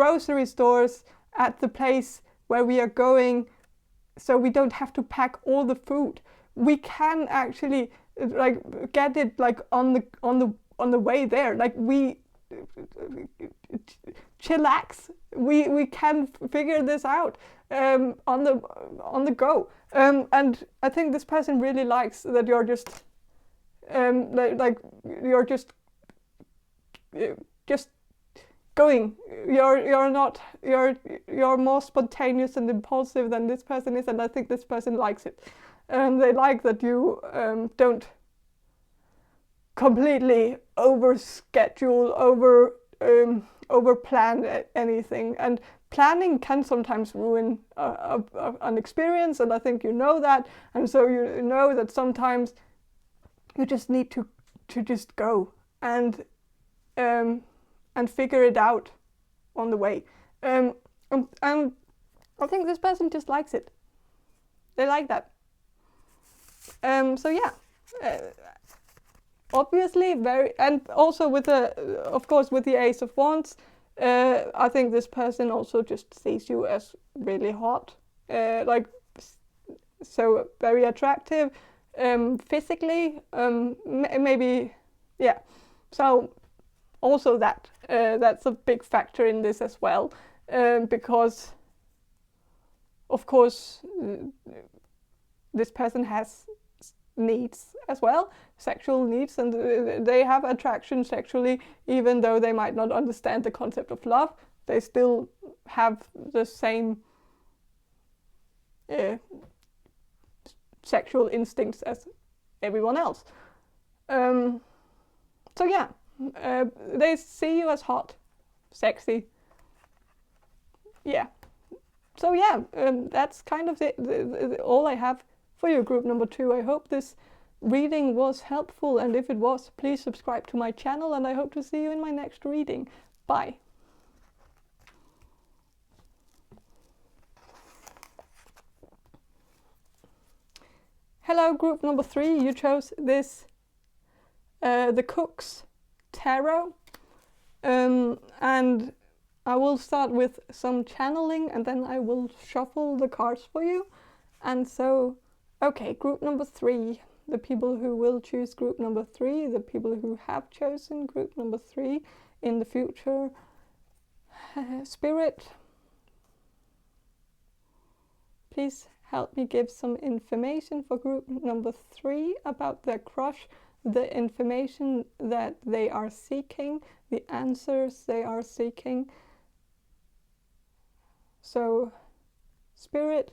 grocery stores at the place where we are going, so we don't have to pack all the food. We can actually like get it like on the way there. Like we chillax. We can figure this out on the go. And I think this person really likes that you're just like you're just going. You're more spontaneous and impulsive than this person is, and I think this person likes it. They like that you don't completely over schedule, over plan anything. And planning can sometimes ruin an experience, and I think you know that. And so you know that sometimes you just need to just go and figure it out on the way. And I think this person just likes it. They like that. So yeah, obviously very, and also with of course with the Ace of Wands, I think this person also just sees you as really hot, like so very attractive, physically, maybe, yeah. So also that's a big factor in this as well, because of course this person has needs as well, sexual needs, and they have attraction sexually, even though they might not understand the concept of love. They still have the same sexual instincts as everyone else. So yeah, they see you as hot, sexy. Yeah. So yeah, that's kind of all I have for you, group number 2. I hope this reading was helpful, and if it was, please subscribe to my channel, and I hope to see you in my next reading. Bye. Hello, group number 3. You chose this, the Cook's Tarot, and I will start with some channeling, and then I will shuffle the cards for you. And so, okay, group number 3, the people who will choose group number 3, the people who have chosen group number 3 in the future. Spirit, please help me give some information for group number 3 about their crush, the information that they are seeking, the answers they are seeking. So, Spirit,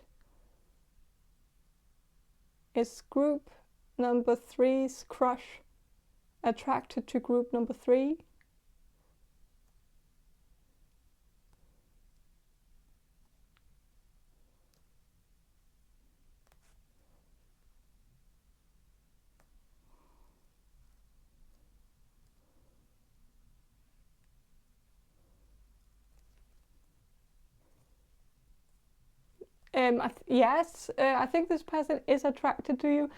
is group number 3's crush attracted to group number 3? Yes, I think this person is attracted to you.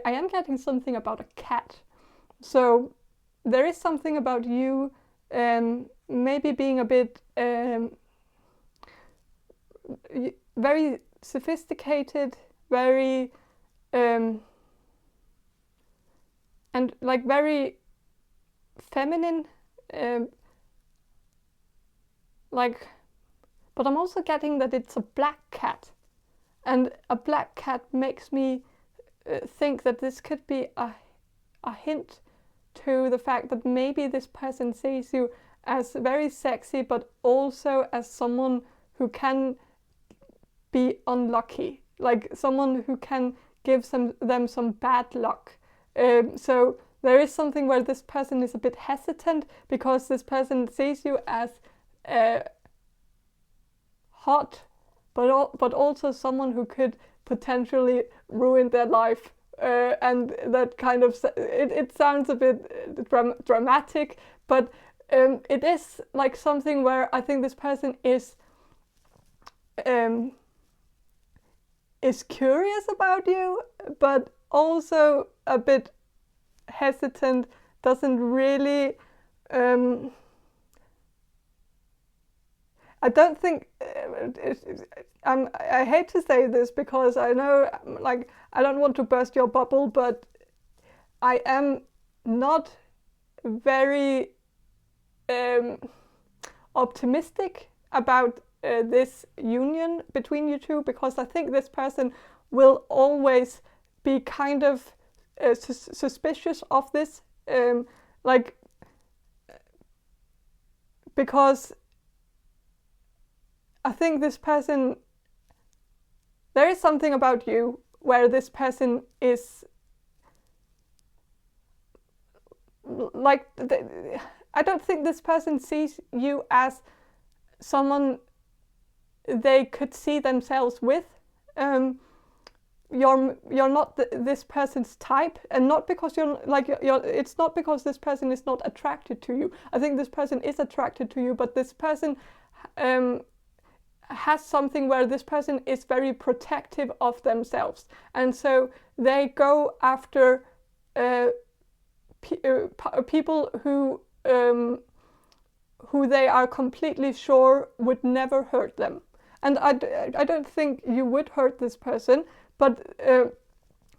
I am getting something about a cat. So there is something about you maybe being a bit very sophisticated, very and like very feminine, like, but I'm also getting that it's a black cat. And a black cat makes me think that this could be a hint to the fact that maybe this person sees you as very sexy, but also as someone who can be unlucky, like someone who can give them some bad luck. So there is something where this person is a bit hesitant because this person sees you as hot, but also someone who could potentially ruin their life, and that kind of it sounds a bit dramatic, but it is like something where I think this person is curious about you, but also a bit hesitant, doesn't really I don't think I hate to say this because I know, like, I don't want to burst your bubble, but I am not very optimistic about this union between you two, because I think this person will always be kind of suspicious of this, like, because I think this person, there is something about you where this person is like, I don't think this person sees you as someone they could see themselves with. You're not this person's type, and not because it's not because this person is not attracted to you. I think this person is attracted to you, but this person has something where this person is very protective of themselves, and so they go after people who they are completely sure would never hurt them. And I don't think you would hurt this person, but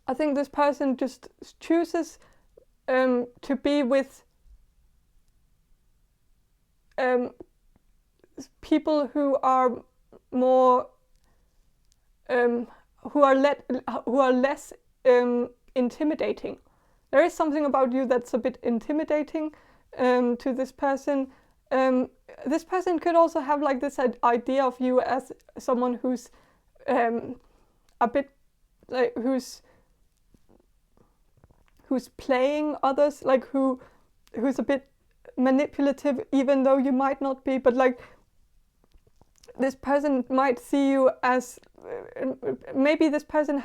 I think this person just chooses to be with people who are more who are less intimidating. There is something about you that's a bit intimidating to this person. This person could also have like this idea of you as someone who's a bit like who's playing others, like who's a bit manipulative, even though you might not be. But like, this person might see you as maybe this person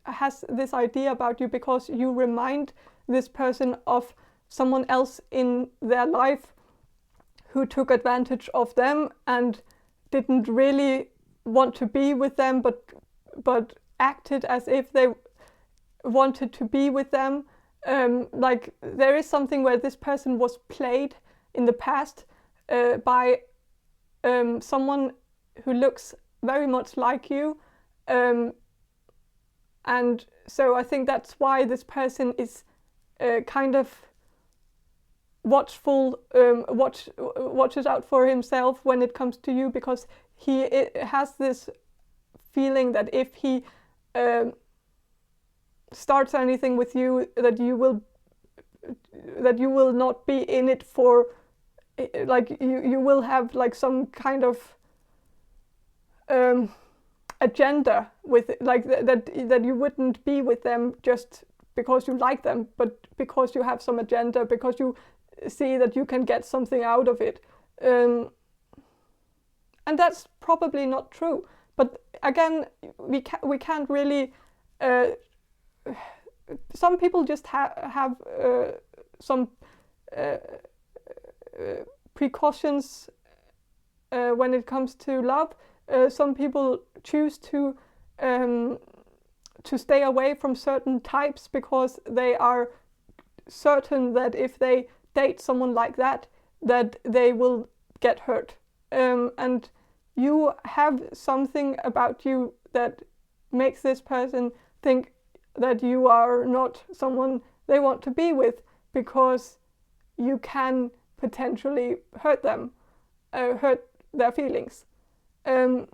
has this idea about you because you remind this person of someone else in their life who took advantage of them and didn't really want to be with them, but acted as if they wanted to be with them. Like, there is something where this person was played in the past by someone who looks very much like you, and so I think that's why this person is kind of watchful, watches out for himself when it comes to you, because he has this feeling that if he starts anything with you, that you will not be in it for, like, you will have like some kind of agenda with it, like that you wouldn't be with them just because you like them, but because you have some agenda, because you see that you can get something out of it, and that's probably not true. But again, we can't really. Some people just have some precautions when it comes to love. Some people choose to stay away from certain types because they are certain that if they date someone like that they will get hurt. And you have something about you that makes this person think that you are not someone they want to be with, because you can potentially hurt them, hurt their feelings. And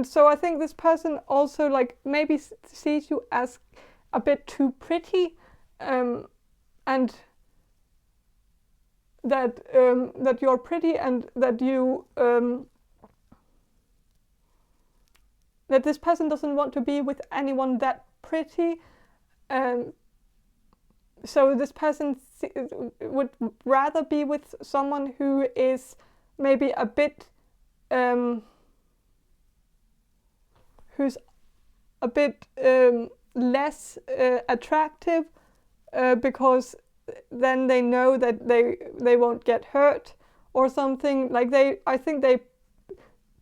so I think this person also like maybe sees you as a bit too pretty, and that you're pretty, and that you that this person doesn't want to be with anyone that pretty. So this person would rather be with someone who is maybe a bit who's a bit less attractive, because then they know that they won't get hurt or something. Like, I think they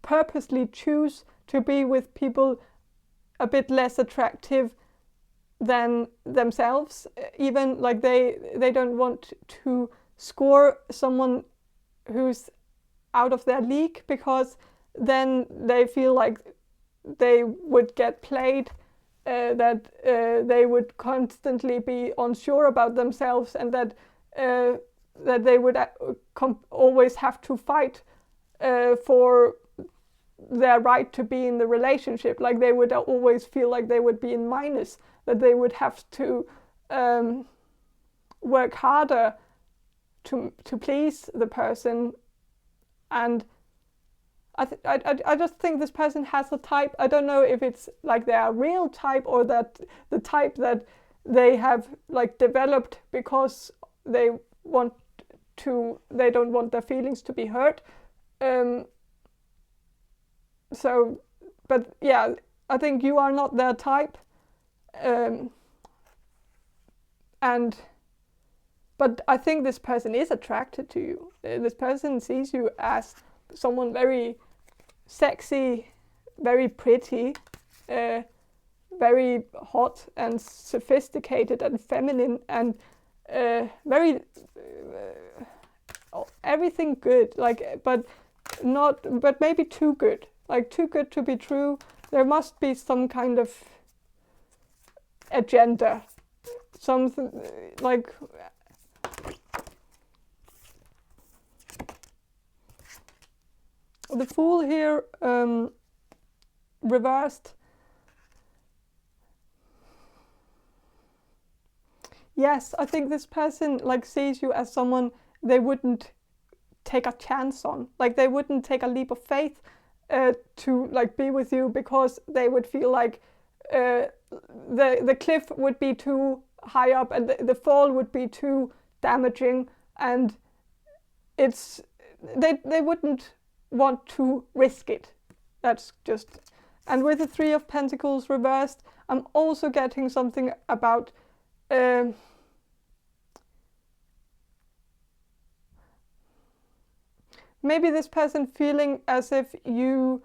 purposely choose to be with people a bit less attractive than themselves. Even like they don't want to score someone who's out of their league, because then they feel like they would get played, that they would constantly be unsure about themselves, and that they would always have to fight for their right to be in the relationship. Like they would always feel like they would be in minus, that they would have to work harder to please the person. And I just think this person has a type. I don't know if it's like their real type, or that the type that they have like developed because they don't want their feelings to be hurt. So, but yeah, I think you are not their type. But I think this person is attracted to you. This person sees you as someone very sexy, very pretty, very hot and sophisticated and feminine, and very everything good. Like, but maybe too good. Like too good to be true. There must be some kind of agenda, something like. The Fool here, reversed. Yes, I think this person like sees you as someone they wouldn't take a chance on. Like they wouldn't take a leap of faith to like be with you, because they would feel like the cliff would be too high up, and the fall would be too damaging, and they wouldn't want to risk it. That's just. And with the Three of Pentacles reversed, I'm also getting something about maybe this person feeling as if you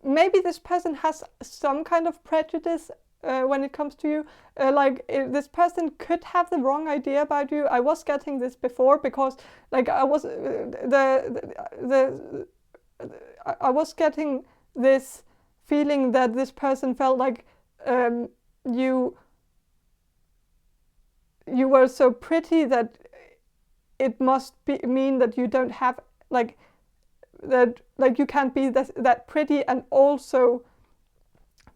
maybe this person has some kind of prejudice when it comes to you. This person could have the wrong idea about you. I was getting this before, because like I was I was getting this feeling that this person felt like you were so pretty that it must mean that you don't have like that, like you can't be that pretty and also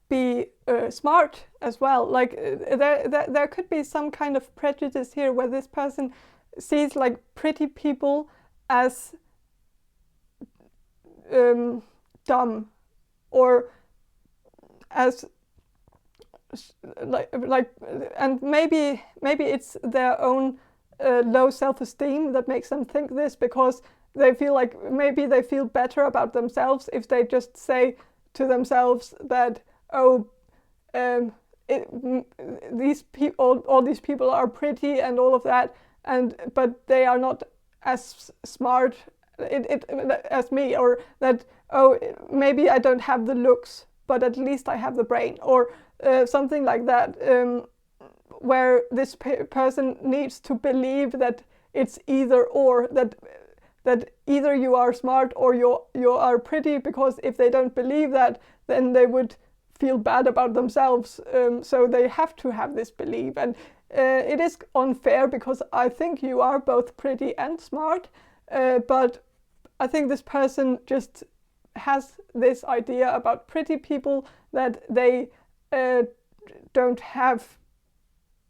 be smart as well. Like there could be some kind of prejudice here, where this person sees like pretty people as dumb, or as and maybe it's their own low self-esteem that makes them think this, because they feel like maybe they feel better about themselves if they just say to themselves that, oh, all these people are pretty and all of that, but they are not as smart as me, or that, oh, maybe I don't have the looks, but at least I have the brain, or something like that, where this person needs to believe that it's either or, that either you are smart or you are pretty, because if they don't believe that, then they would feel bad about themselves. So they have to have this belief, and it is unfair, because I think you are both pretty and smart, but I think this person just has this idea about pretty people, that they don't have,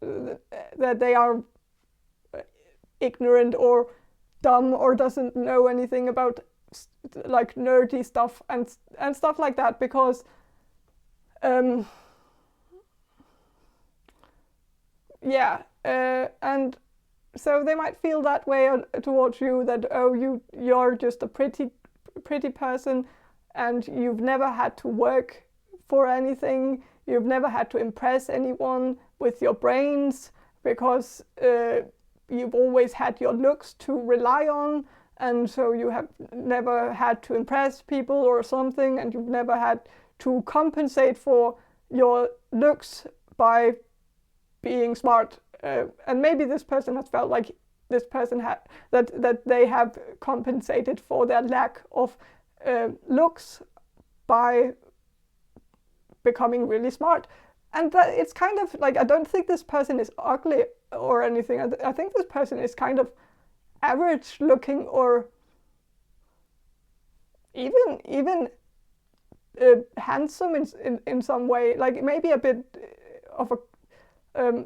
that they are ignorant or dumb, or doesn't know anything about like nerdy stuff and stuff like that, because and so they might feel that way towards you, that, oh, you're just a pretty person, and you've never had to work for anything, you've never had to impress anyone with your brains, because you've always had your looks to rely on, and so you have never had to impress people or something, and you've never had to compensate for your looks by being smart. And maybe this person has felt like this person had that they have compensated for their lack of looks by becoming really smart. And that it's kind of like, I don't think this person is ugly or anything. I think this person is kind of average looking, or even handsome in some way, like maybe a bit of a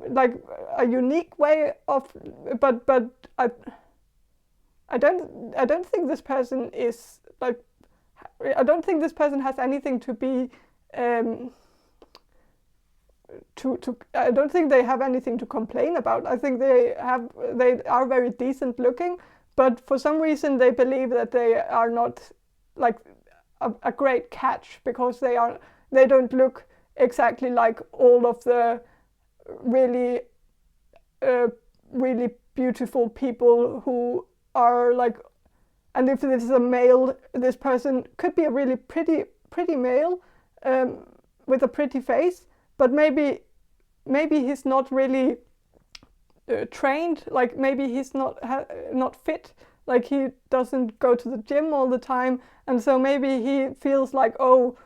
like a unique way of, but I don't think this person is like, I don't think this person has anything to be I don't think they have anything to complain about. I think they are very decent looking, but for some reason they believe that they are not like a great catch, because they don't look exactly like all of the really really beautiful people who are like, and if this is a male, this person could be a really pretty male with a pretty face, but maybe he's not really trained, like maybe he's not fit, like he doesn't go to the gym all the time, and so maybe he feels like, oh,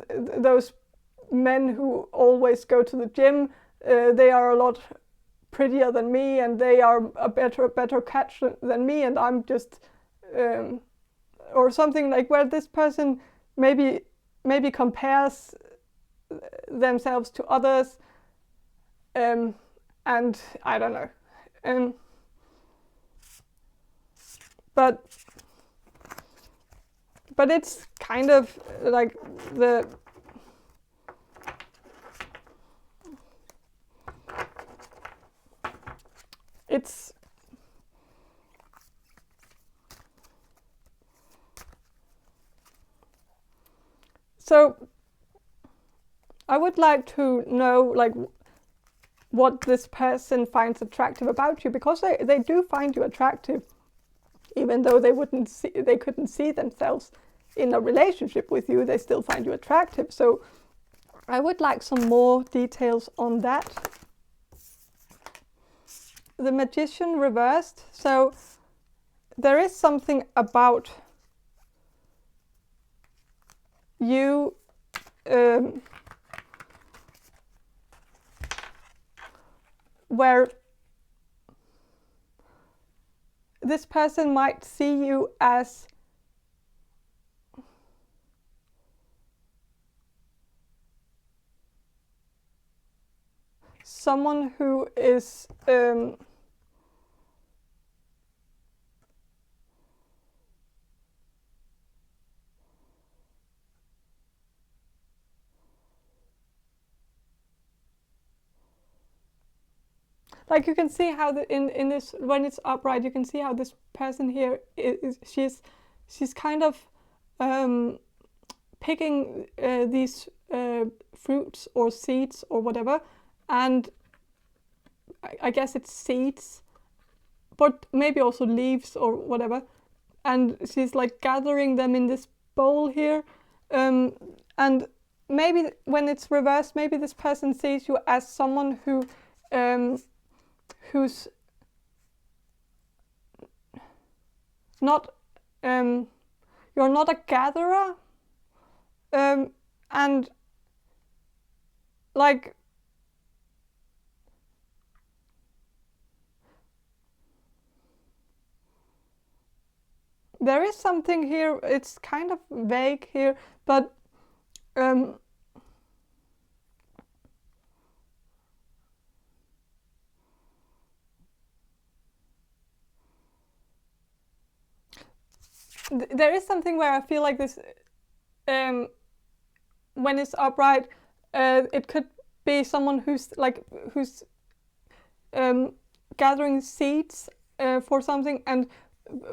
those men who always go to the gym, they are a lot prettier than me, and they are a better catch than me, and I'm just or something, like where this person maybe compares themselves to others, and I don't know, but it's kind of like it's so I would like to know like what this person finds attractive about you, because they do find you attractive, even though they couldn't see themselves in a relationship with you, they still find you attractive. So I would like some more details on that. The Magician reversed. So there is something about you where this person might see you as someone who is like, you can see how in this, when it's upright, you can see how this person here she's kind of picking these fruits or seeds or whatever, and I guess it's seeds, but maybe also leaves or whatever, and she's like gathering them in this bowl here, and maybe when it's reversed, maybe this person sees you as someone who's not you're not a gatherer, and like there is something here, it's kind of vague here, but there is something where I feel like this, when it's upright, it could be someone who's gathering seeds for something, and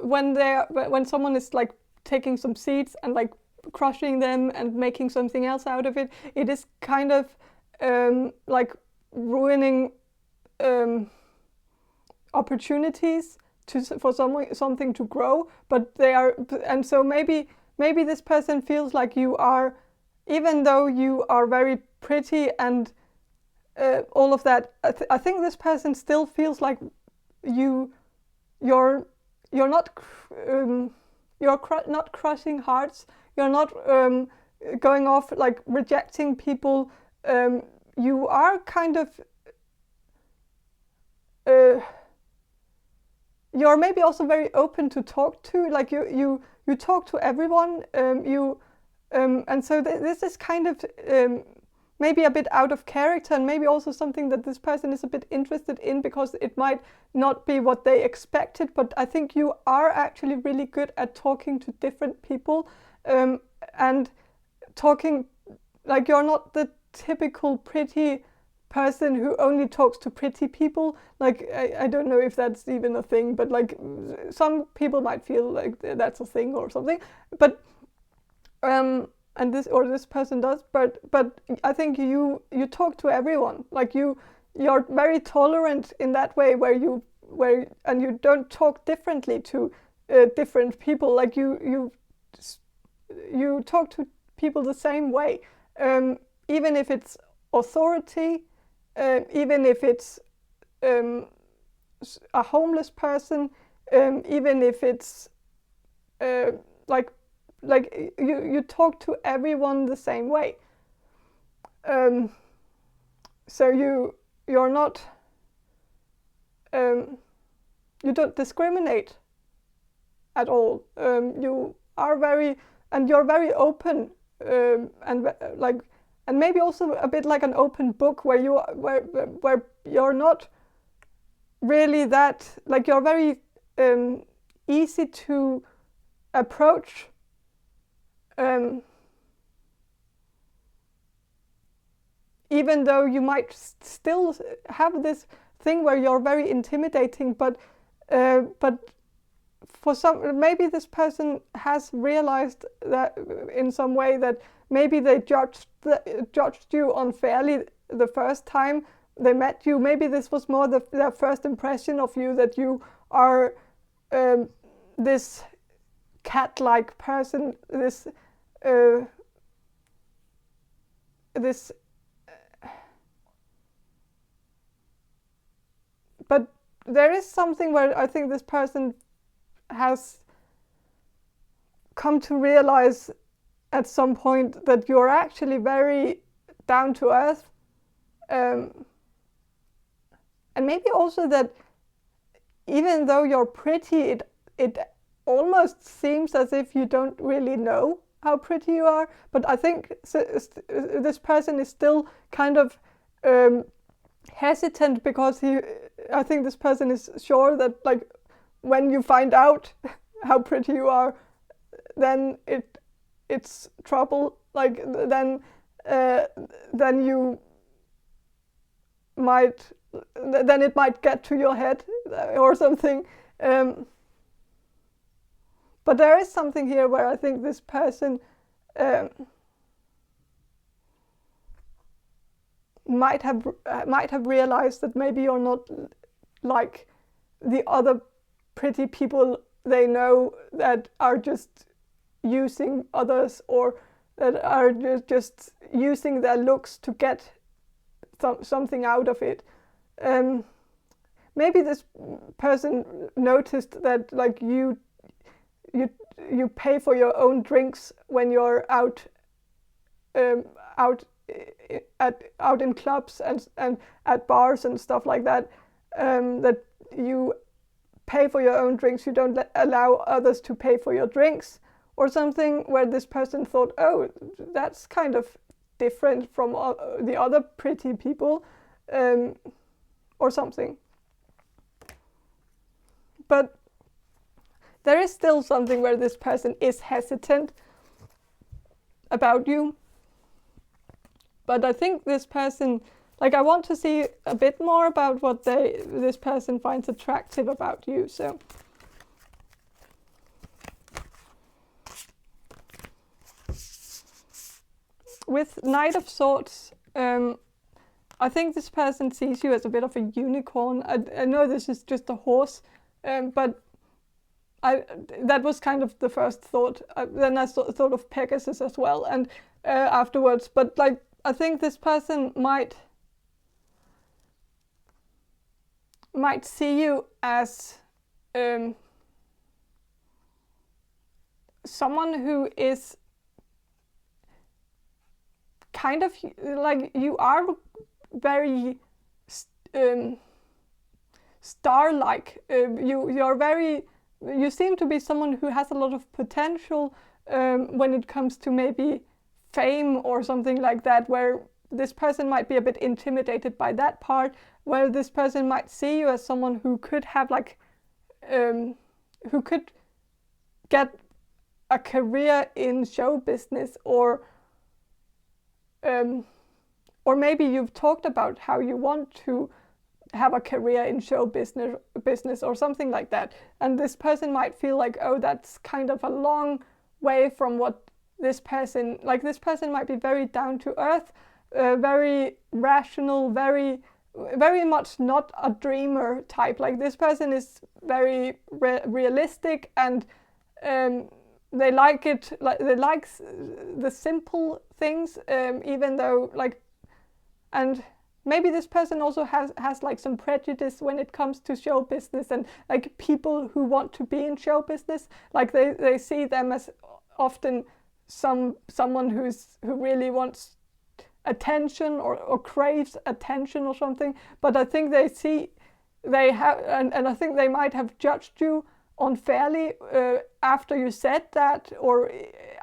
when someone is like taking some seeds and like crushing them and making something else out of it, it is kind of like ruining opportunities for something to grow, but they are, and so maybe this person feels like you are, even though you are very pretty and all of that. I think this person still feels like you're not not crushing hearts. You're not going off like rejecting people. You are kind of. You're maybe also very open to talk to. Like you talk to everyone. And so this is kind of maybe a bit out of character, and maybe also something that this person is a bit interested in, because it might not be what they expected. But I think you are actually really good at talking to different people, and talking, like, you're not the typical pretty person who only talks to pretty people. Like, I don't know if that's even a thing, but like some people might feel like that's a thing or something. But and this person does, but I think you talk to everyone. Like you're very tolerant in that way, and you don't talk differently to different people. Like you talk to people the same way, even if it's authority, even if it's a homeless person, even if it's like you talk to everyone the same way. So you're not you don't discriminate at all. You are you're very open, and maybe also a bit like an open book, where you're not really that, like, you're very easy to approach. Even though you might still have this thing where you're very intimidating, but for maybe this person has realized that in some way that maybe they judged you unfairly the first time they met you. Maybe this was more their first impression of you, that you are this cat-like person, this but there is something where I think this person has come to realize at some point that you're actually very down to earth, and maybe also that even though you're pretty, it almost seems as if you don't really know how pretty you are. But I think this person is still kind of hesitant, because I think this person is sure that, like, when you find out how pretty you are, then it's trouble. Like then you might, then it might get to your head or something. But there is something here where I think this person might have realized that maybe you're not like the other pretty people they know, that are just using others, or that are just using their looks to get something out of it. Maybe this person noticed that, like, you pay for your own drinks when you're out in clubs and at bars and stuff like that. That you pay for your own drinks. You don't allow others to pay for your drinks, or something, where this person thought, oh, that's kind of different from the other pretty people, or something. But there is still something where this person is hesitant about you. But I think this person, like, I want to see a bit more about what this person finds attractive about you. So with Knight of Swords, I think this person sees you as a bit of a unicorn. I know this is just a horse, But that was kind of the first thought. Then I thought of Pegasus as well, and afterwards. But like, I think this person might see you as someone who is kind of like, you are very star-like. You seem to be someone who has a lot of potential when it comes to maybe fame or something like that, where this person might be a bit intimidated by that part, where this person might see you as someone who could have like who could get a career in show business, or maybe you've talked about how you want to have a career in show business or something like that, and this person might feel like, oh, that's kind of a long way from what this person, like, this person might be very down to earth, very rational, very much not a dreamer type. Like, this person is very realistic, and they like it, like they like the simple things, even though, like, and maybe this person also has like some prejudice when it comes to show business and like people who want to be in show business. Like, they see them as often someone who really wants attention or craves attention or something. But I think they have, and I think they might have judged you unfairly after you said that, or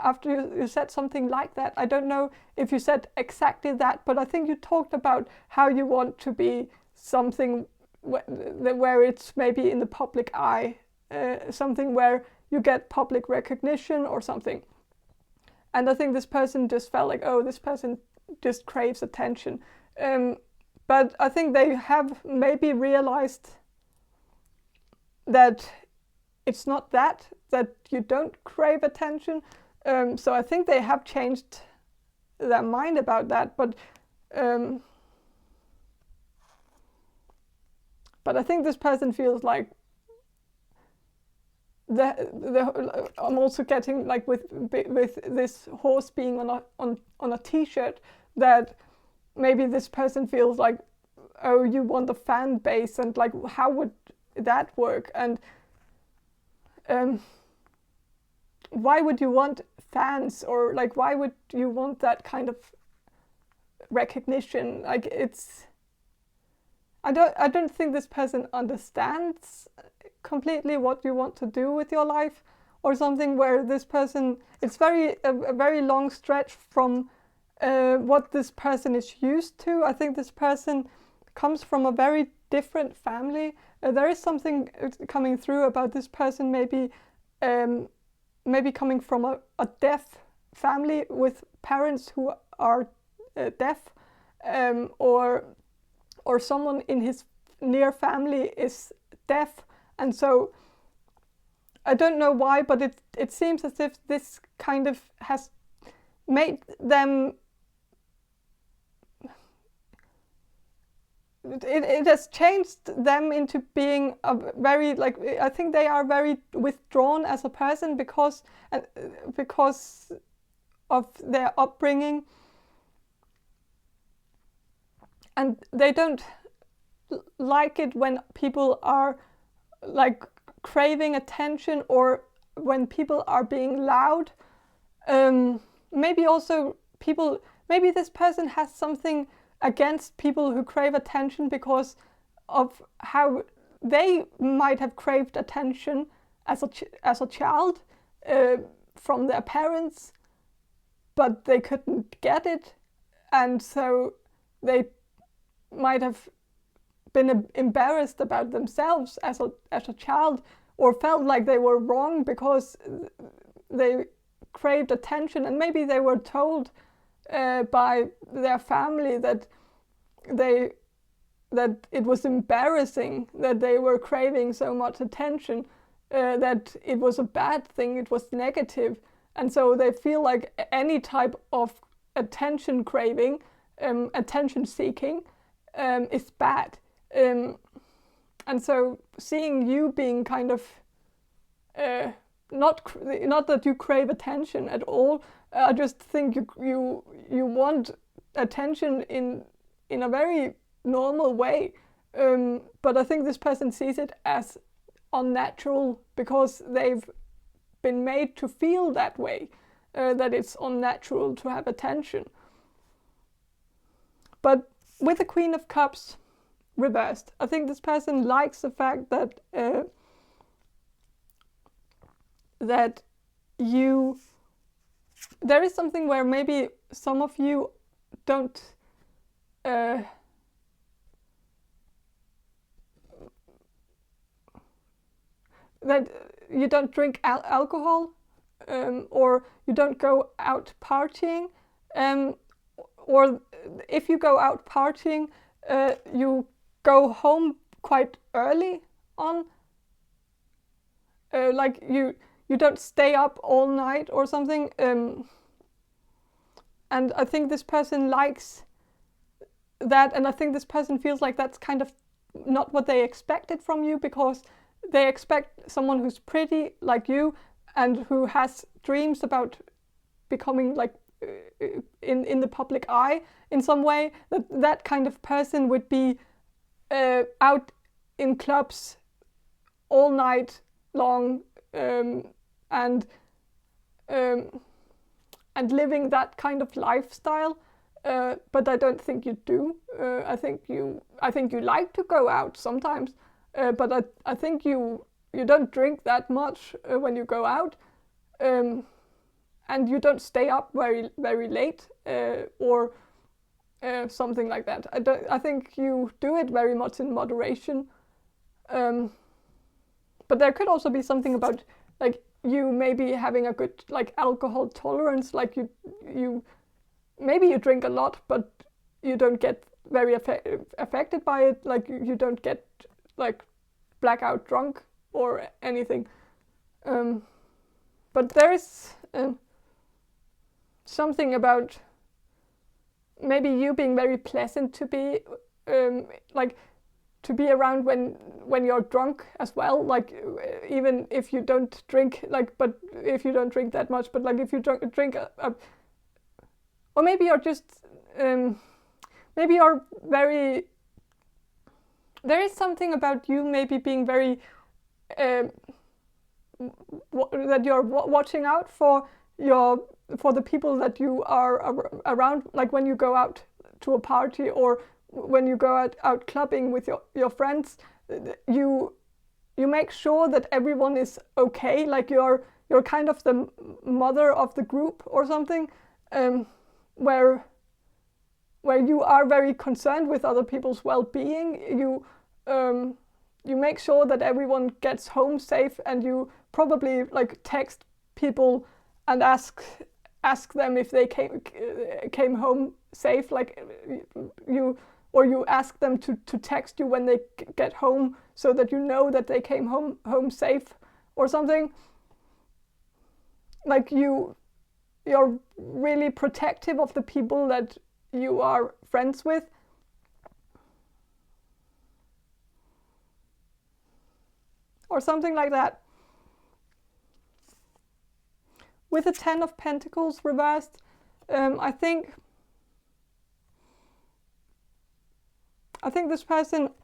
after you said something like that. I don't know if you said exactly that, but I think you talked about how you want to be something where it's maybe in the public eye, something where you get public recognition or something. And I think this person just felt like, oh, this person just craves attention. But I think they have maybe realized that it's not that you don't crave attention. So I think they have changed their mind about that. But I think this person feels like I'm also getting, like, with this horse being on a t-shirt, that maybe this person feels like, oh, you want a fan base, and like, how would that work? And why would you want fans, or like, why would you want that kind of recognition? Like, I don't think this person understands completely what you want to do with your life, or something, where this person, it's a very long stretch from what this person is used to. I think this person comes from a very different family. There is something coming through about this person, maybe coming from a deaf family with parents who are deaf, or someone in his near family is deaf. And so I don't know why, but it seems as if this kind of has made them, it has changed them into being a very, like, I think they are very withdrawn as a person because of their upbringing, and they don't like it when people are like craving attention, or when people are being loud. Maybe this person has something against people who crave attention because of how they might have craved attention as a child from their parents, but they couldn't get it, and so they might have been embarrassed about themselves as a child, or felt like they were wrong because they craved attention, and maybe they were told by their family that it was embarrassing that they were craving so much attention, that it was a bad thing, it was negative, and so they feel like any type of attention craving, attention seeking, is bad. and so seeing you being kind of not that you crave attention at all. I just think you want attention in a very normal way. But I think this person sees it as unnatural because they've been made to feel that way, that it's unnatural to have attention. But with the Queen of Cups reversed, I think this person likes the fact that that there is something where maybe some of you don't that you don't drink alcohol, or you don't go out partying, or if you go out partying, you go home quite early on, like you don't stay up all night or something, and I think this person likes that, and I think this person feels like that's kind of not what they expected from you, because they expect someone who's pretty like you and who has dreams about becoming like in the public eye in some way, that kind of person would be out in clubs all night long, and living that kind of lifestyle. But I don't think you do. I think you like to go out sometimes, but I think you don't drink that much when you go out, and you don't stay up very very late, or something like that. I think you do it very much in moderation. But there could also be something about like you maybe having a good like alcohol tolerance, like you maybe you drink a lot, but you don't get very affected by it. Like you don't get like blackout drunk or anything. But there is something about maybe you being very pleasant to be like to be around when you're drunk as well. Like even if you don't drink, like, but if you don't drink that much, but like if you drink or maybe you're just maybe you're very, there is something about you maybe being very that you're watching out for the people that you are around, like when you go out to a party or when you go out clubbing with your friends, you make sure that everyone is okay, like you're kind of the mother of the group or something, where you are very concerned with other people's well-being. You make sure that everyone gets home safe, and you probably like text people and ask them if they came home safe, like you ask them to text you when they get home, so that you know that they came home safe or something. Like you're really protective of the people that you are friends with. Or something like that. With the Ten of Pentacles reversed, I think this person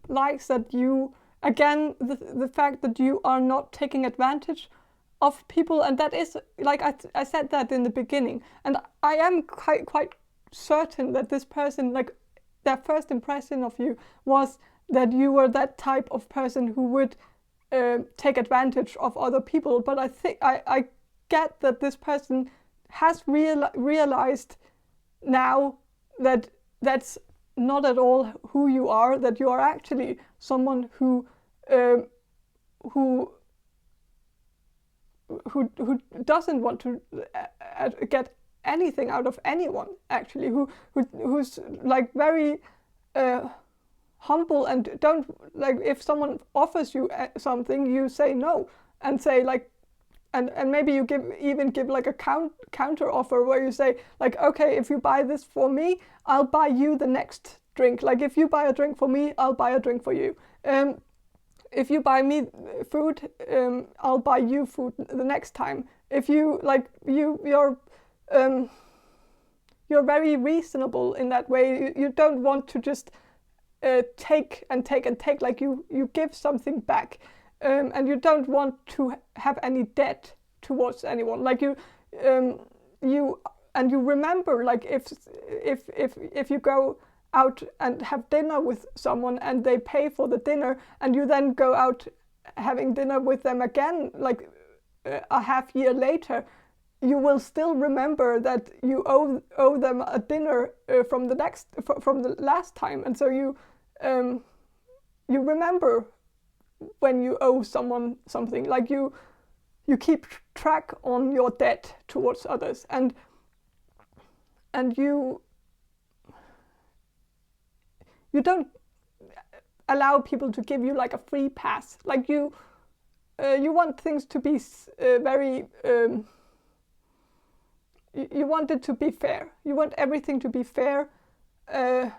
likes that you, again, the fact that you are not taking advantage of people, and that is, like I said that in the beginning, and I am quite certain that this person, like their first impression of you was that you were that type of person who would take advantage of other people. But I think I get that this person has realized now that that's not at all who you are, that you are actually someone who doesn't want to get anything out of anyone, actually, who's like very humble, and don't, like, if someone offers you something, you say no, and say like, and maybe you even give like a counter offer where you say like, okay, if you buy this for me, I'll buy you the next drink. Like if you buy a drink for me, I'll buy a drink for you. If you buy me food, I'll buy you food the next time. If you like, you're very reasonable in that way. You don't want to just take and take and take. Like you give something back, and you don't want to have any debt towards anyone. Like you remember, like if you go out and have dinner with someone and they pay for the dinner, and you then go out having dinner with them again, like a half year later, you will still remember that you owe them a dinner from the last time, and so you remember when you owe someone something. Like you keep track on your debt towards others, and you don't allow people to give you like a free pass. Like you want things to be very. You want it to be fair. You want everything to be fair, and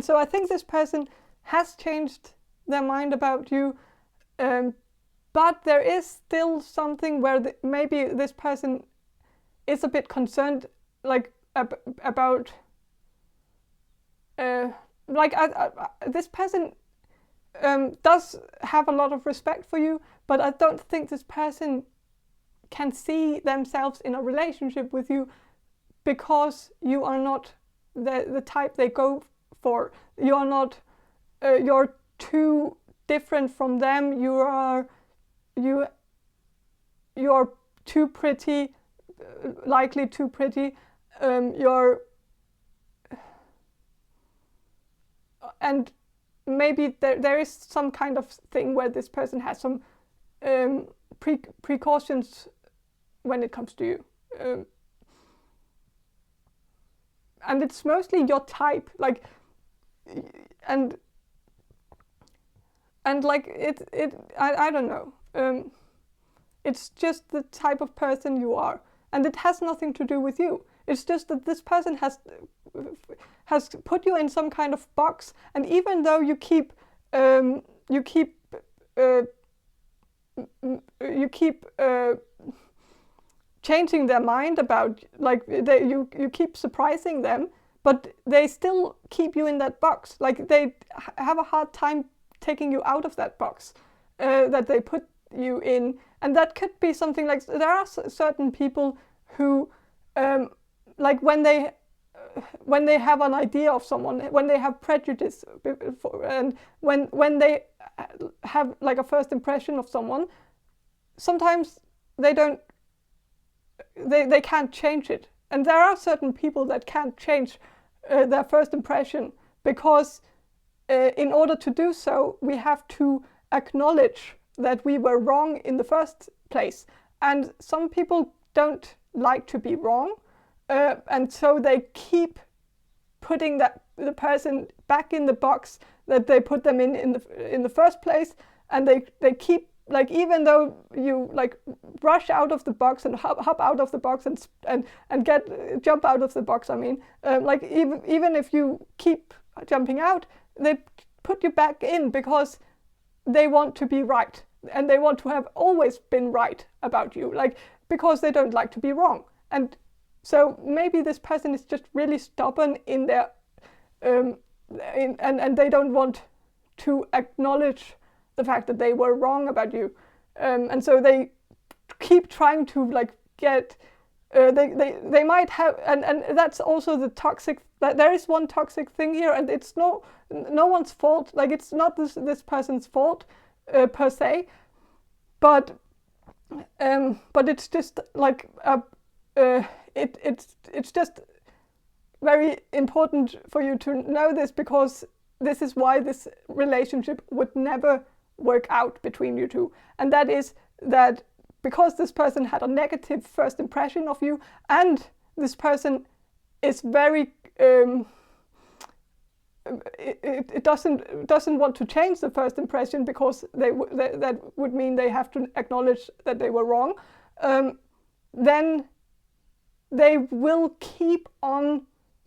so I think this person has changed their mind about you, but there is still something where maybe this person is a bit concerned, like about. This person does have a lot of respect for you, but I don't think this person can see themselves in a relationship with you because you are not the type they go for. You are not. You're too different from them. You're too pretty, likely too pretty. And maybe there is some kind of thing where this person has some precautions when it comes to you, and it's mostly your type, like, and like I don't know. It's just the type of person you are, and it has nothing to do with you. It's just that this person has put you in some kind of box, and even though you keep changing their mind about, like, you keep surprising them, but they still keep you in that box. Like they have a hard time taking you out of that box that they put you in, and that could be something like, there are certain people who like when they have an idea of someone, when they have prejudice, and when they have like a first impression of someone, sometimes they can't change it. And there are certain people that can't change their first impression, because in order to do so, we have to acknowledge that we were wrong in the first place. And some people don't like to be wrong, and so they keep putting the person back in the box that they put them in the first place, and they keep, like, even though you like rush out of the box and hop out of the box and jump out of the box. I mean, like even if you keep jumping out, they put you back in because they want to be right, and they want to have always been right about you, like, because they don't like to be wrong. And so maybe this person is just really stubborn in their and they don't want to acknowledge the fact that they were wrong about you, and so they keep trying to, like, get they might have, and that's also the toxic, that there is one toxic thing here, and it's no one's fault. Like, it's not this person's fault per se, but it's just like it's just very important for you to know this, because this is why this relationship would never work out between you two. And that is that because this person had a negative first impression of you, and this person is very it doesn't want to change the first impression because that would mean they have to acknowledge that they were wrong, then they will keep on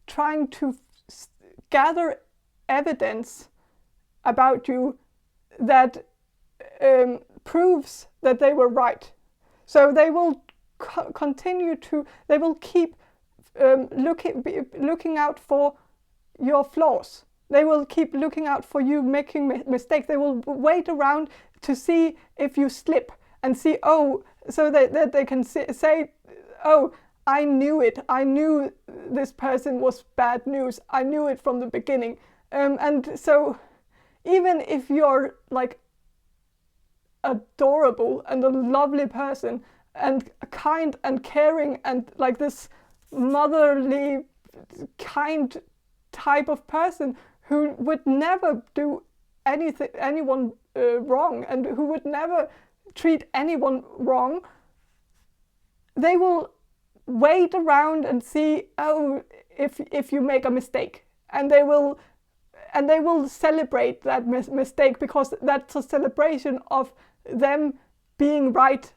trying to gather evidence about you that proves that they were right. So they will continue to, they will keep looking out for your flaws. They will keep looking out for you making mistakes. They will wait around to see if you slip and see, oh, so that they can say, oh, I knew it. I knew this person was bad news. I knew it from the beginning. And so even if you're like adorable and a lovely person and kind and caring and like this motherly, kind type of person who would never do anyone wrong and who would never treat anyone wrong, they will wait around and see, oh, if you make a mistake, and they will celebrate that mistake because that's a celebration of them being right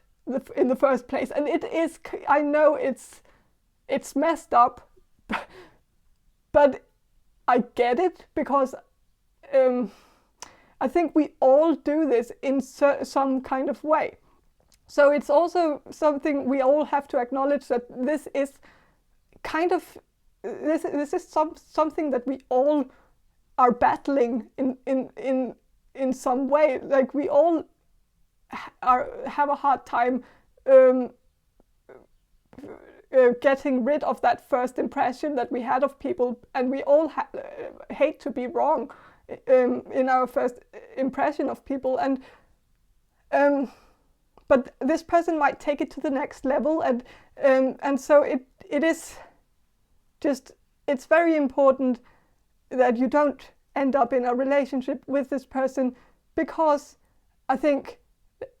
in the first place. And it is, I know it's messed up, but I get it because I think we all do this in some kind of way. So it's also something we all have to acknowledge, that this is kind of this is something that we all are battling in some way. Like we all have a hard time getting rid of that first impression that we had of people, and we all hate to be wrong in our first impression of people. And but this person might take it to the next level, and so it is just, it's very important that you don't end up in a relationship with this person, because I think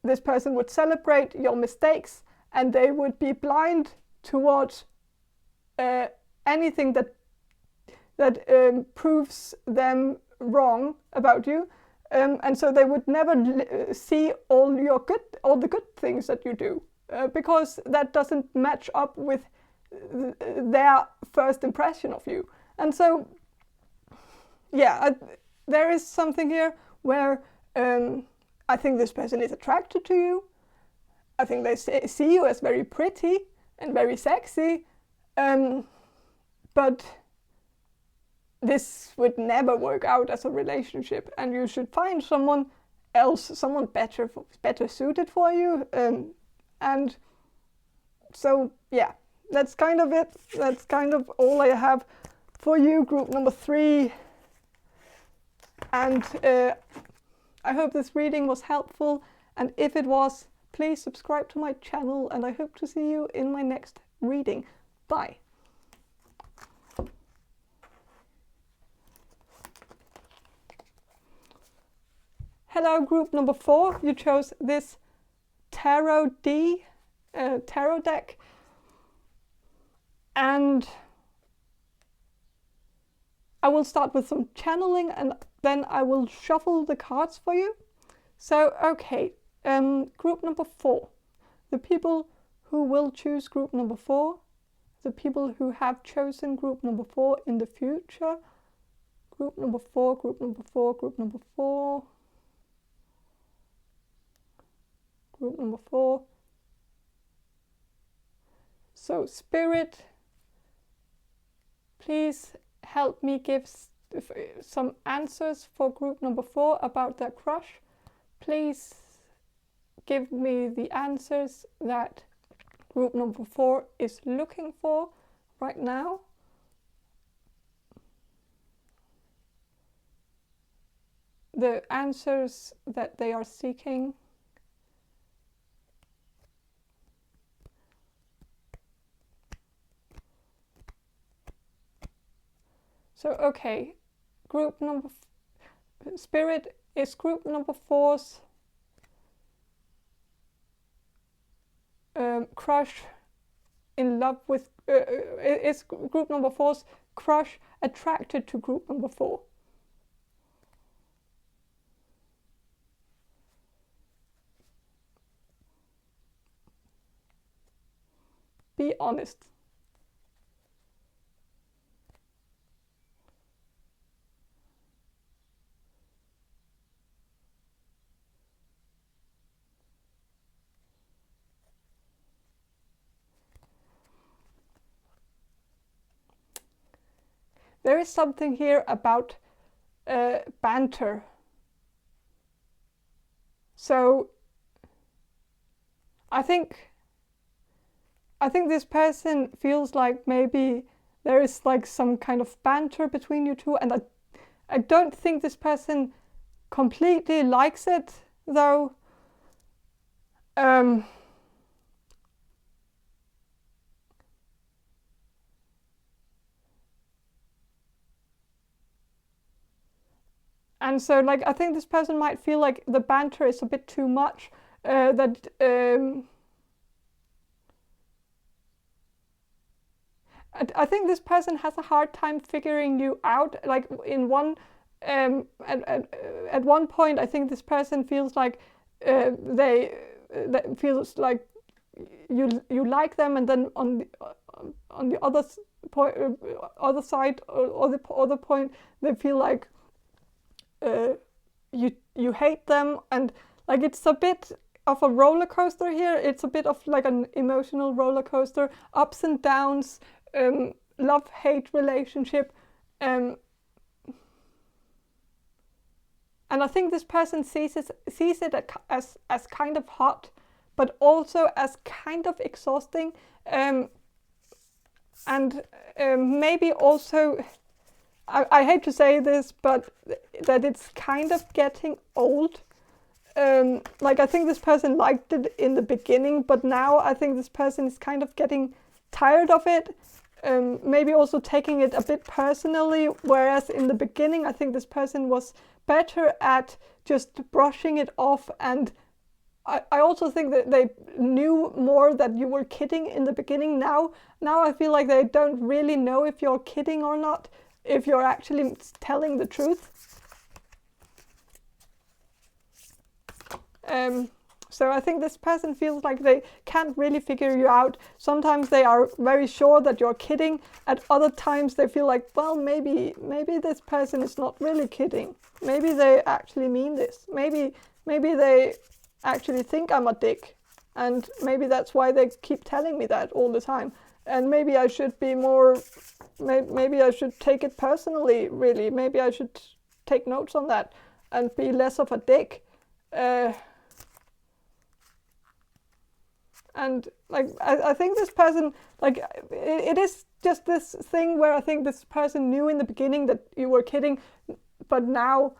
this person would celebrate your mistakes and they would be blind towards anything that proves them wrong about you. And so they would never see all the good things that you do, because that doesn't match up with their first impression of you. And so, yeah, there is something here where I think this person is attracted to you. I think they see you as very pretty and very sexy, but this would never work out as a relationship, and you should find someone else, someone better suited for you. And so, yeah, that's kind of it. That's kind of all I have for you, group number 3. And I hope this reading was helpful, and if it was, please subscribe to my channel, and I hope to see you in my next reading. Bye. Hello, group number 4. You chose this tarot deck, and I will start with some channeling, and then I will shuffle the cards for you. So, okay, group number 4. The people who will choose group number 4, the people who have chosen group number 4 in the future. Group number 4, group number 4, group number 4. Group number 4. So, Spirit, please help me give some answers for group number 4 about their crush. Please give me the answers that group number 4 is looking for right now. The answers that they are seeking. So, okay, group number Spirit, is group number 4's crush in love with, is group number 4's crush attracted to group number 4? be honest. There is something here about banter. So I think this person feels like maybe there is like some kind of banter between you two, and I don't think this person completely likes it though. And so, like, I think this person might feel like the banter is a bit too much. I think this person has a hard time figuring you out. Like in one, at one point, I think this person feels like that feels like you like them, and then on the other point, other side, or the other point, they feel like you hate them, and like it's a bit of a roller coaster here. It's a bit of like an emotional roller coaster, ups and downs, love-hate relationship, and I think this person sees it as kind of hot, but also as kind of exhausting, and maybe also, I hate to say this, but that it's kind of getting old. Like I think this person liked it in the beginning, but now I think this person is kind of getting tired of it. Maybe also taking it a bit personally, whereas in the beginning I think this person was better at just brushing it off, and I also think that they knew more that you were kidding in the beginning. Now I feel like they don't really know if you're kidding or not, if you're actually telling the truth. So I think this person feels like they can't really figure you out. Sometimes they are very sure that you're kidding. At other times they feel like, well, maybe this person is not really kidding. Maybe they actually mean this. Maybe they actually think I'm a dick. And maybe that's why they keep telling me that all the time. And maybe I should be more, maybe I should take it personally, really. Maybe I should take notes on that and be less of a dick. And like I think this person, like it is just this thing where I think this person knew in the beginning that you were kidding, but now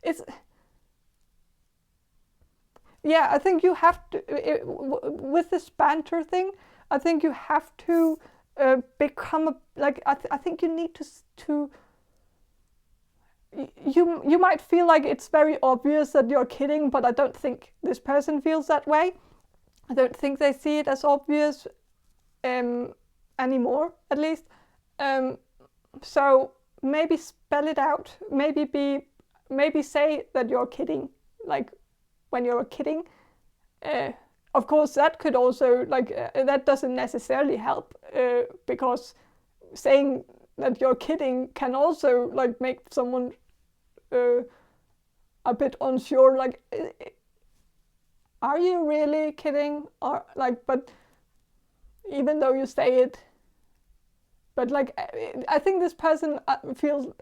it's, yeah, I think you have to, with this banter thing, I think you have to become like, I think you need to you might feel like it's very obvious that you're kidding, but I don't think this person feels that way. I don't think they see it as obvious anymore, at least. So maybe spell it out. Maybe say that you're kidding, like when you're kidding. Of course, that could also that doesn't necessarily help, because saying that you're kidding can also like make someone a bit unsure, like, are you really kidding? Or like, but even though you say it, but like I think this person feels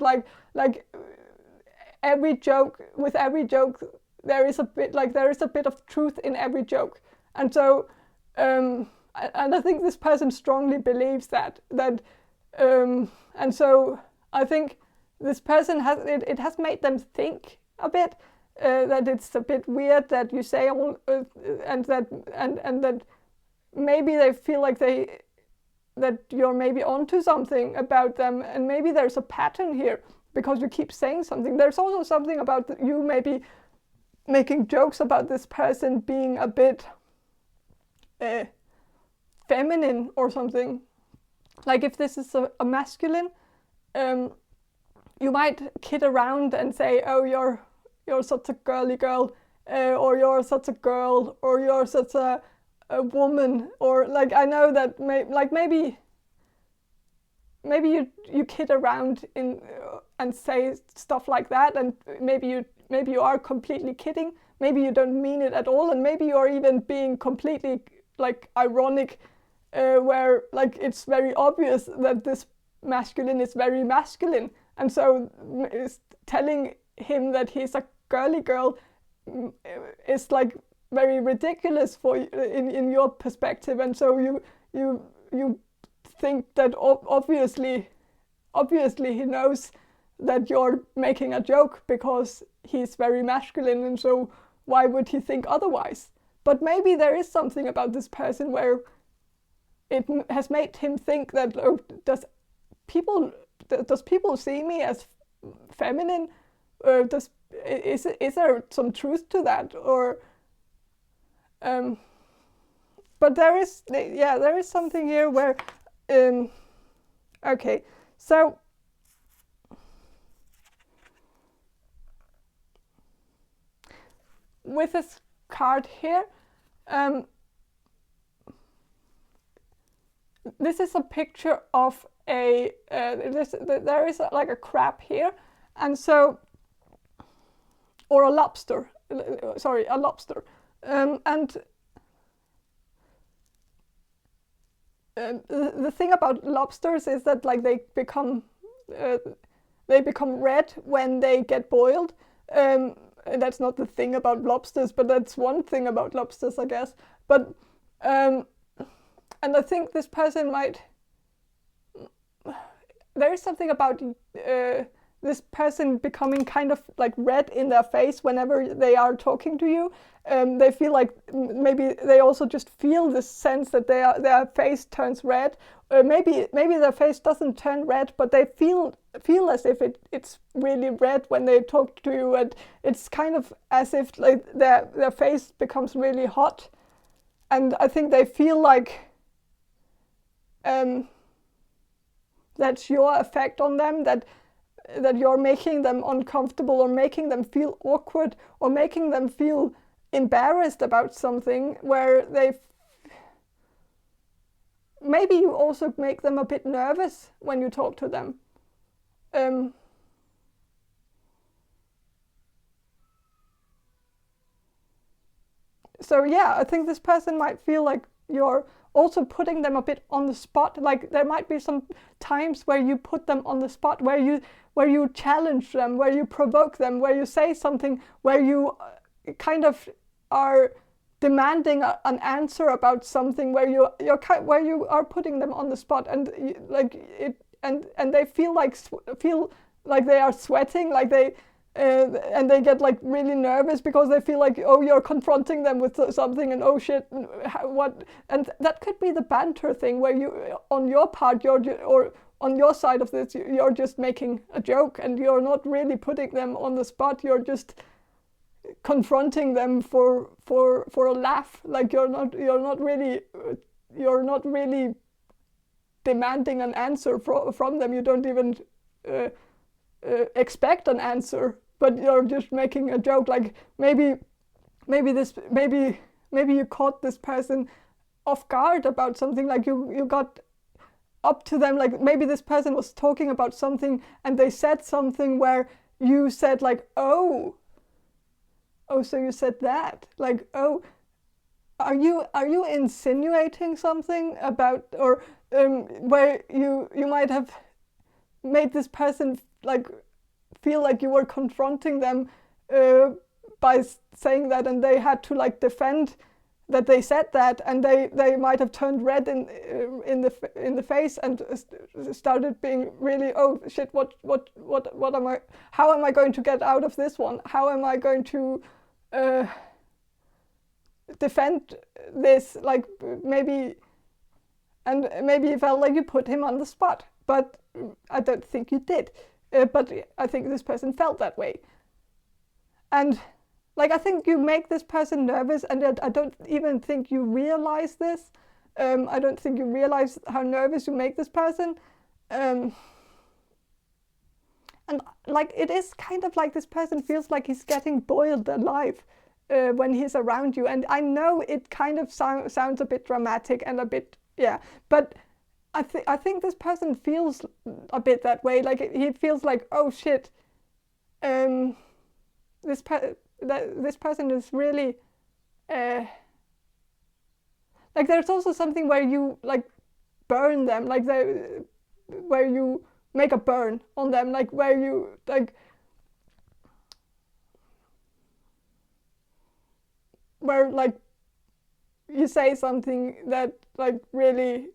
like every joke there is a bit of truth in every joke, and so and I think this person strongly believes that and so I think this person has made them think a bit that it's a bit weird that you say all and that maybe they feel like that you're maybe onto something about them, and maybe there's a pattern here because you keep saying something. There's also something about you maybe making jokes about this person being a bit feminine or something. Like if this is a masculine, you might kid around and say, oh, you're such a girly girl, or you're such a girl, or you're such a woman, or like I know that maybe you kid around and say stuff like that, and maybe you are completely kidding, maybe you don't mean it at all, and maybe you're even being completely like ironic, where like it's very obvious that this masculine is very masculine, and so telling him that he's a girly girl is like very ridiculous for in your perspective, and so you think that obviously he knows that you're making a joke because he's very masculine, and so why would he think otherwise? But maybe there is something about this person where it has made him think that, oh, does people see me as feminine? Is there some truth to that? Or but there is something here where okay, so with this card here, this is a picture of there is like a crab here, and so, or a lobster, sorry, a lobster, and the thing about lobsters is that like they become red when they get boiled. That's not the thing about lobsters, but that's one thing about lobsters, I guess. But and I think this person might. There is something about this person becoming kind of like red in their face whenever they are talking to you. They feel like maybe they also just feel this sense that their face turns red. Maybe their face doesn't turn red, but they feel as if it's really red when they talk to you, and it's kind of as if like their face becomes really hot, and I think they feel like that's your effect on them, that you're making them uncomfortable, or making them feel awkward, or making them feel embarrassed about something, where maybe you also make them a bit nervous when you talk to them. So yeah, I think this person might feel like you're also putting them a bit on the spot. Like there might be some times where you put them on the spot, where you challenge them, where you provoke them, where you say something, where you kind of are demanding an answer about something, where you are putting them on the spot, and they feel like they are sweating, like they and they get like really nervous because they feel like, oh, you're confronting them with something, and oh shit, what? And that could be the banter thing, where you, on your part, or on your side of this, you're just making a joke, and you're not really putting them on the spot. You're just confronting them for a laugh. Like you're not really demanding an answer from them. You don't even expect an answer, but you're just making a joke. Like maybe you caught this person off guard about something. Like you got up to them, like maybe this person was talking about something and they said something where you said like, oh, so you said that, like, oh, are you insinuating something about, or where you might have made this person like feel like you were confronting them by saying that, and they had to like defend that they said that, and they might have turned red in the face and started being really, oh shit, what am I, how am I going to get out of this one? How am I going to defend this? Like maybe you felt like you put him on the spot, but I don't think you did. But I think this person felt that way. And like, I think you make this person nervous, and I don't even think you realize this. I don't think you realize how nervous you make this person. And like, it is kind of like this person feels like he's getting boiled alive. when he's around you. And I know it kind of sounds a bit dramatic and a bit, but I think this person feels a bit that way. Like he feels like, oh shit, this person is really like, there's also something where you like burn them, like where you make a burn on them, like where you like where like you say something that like really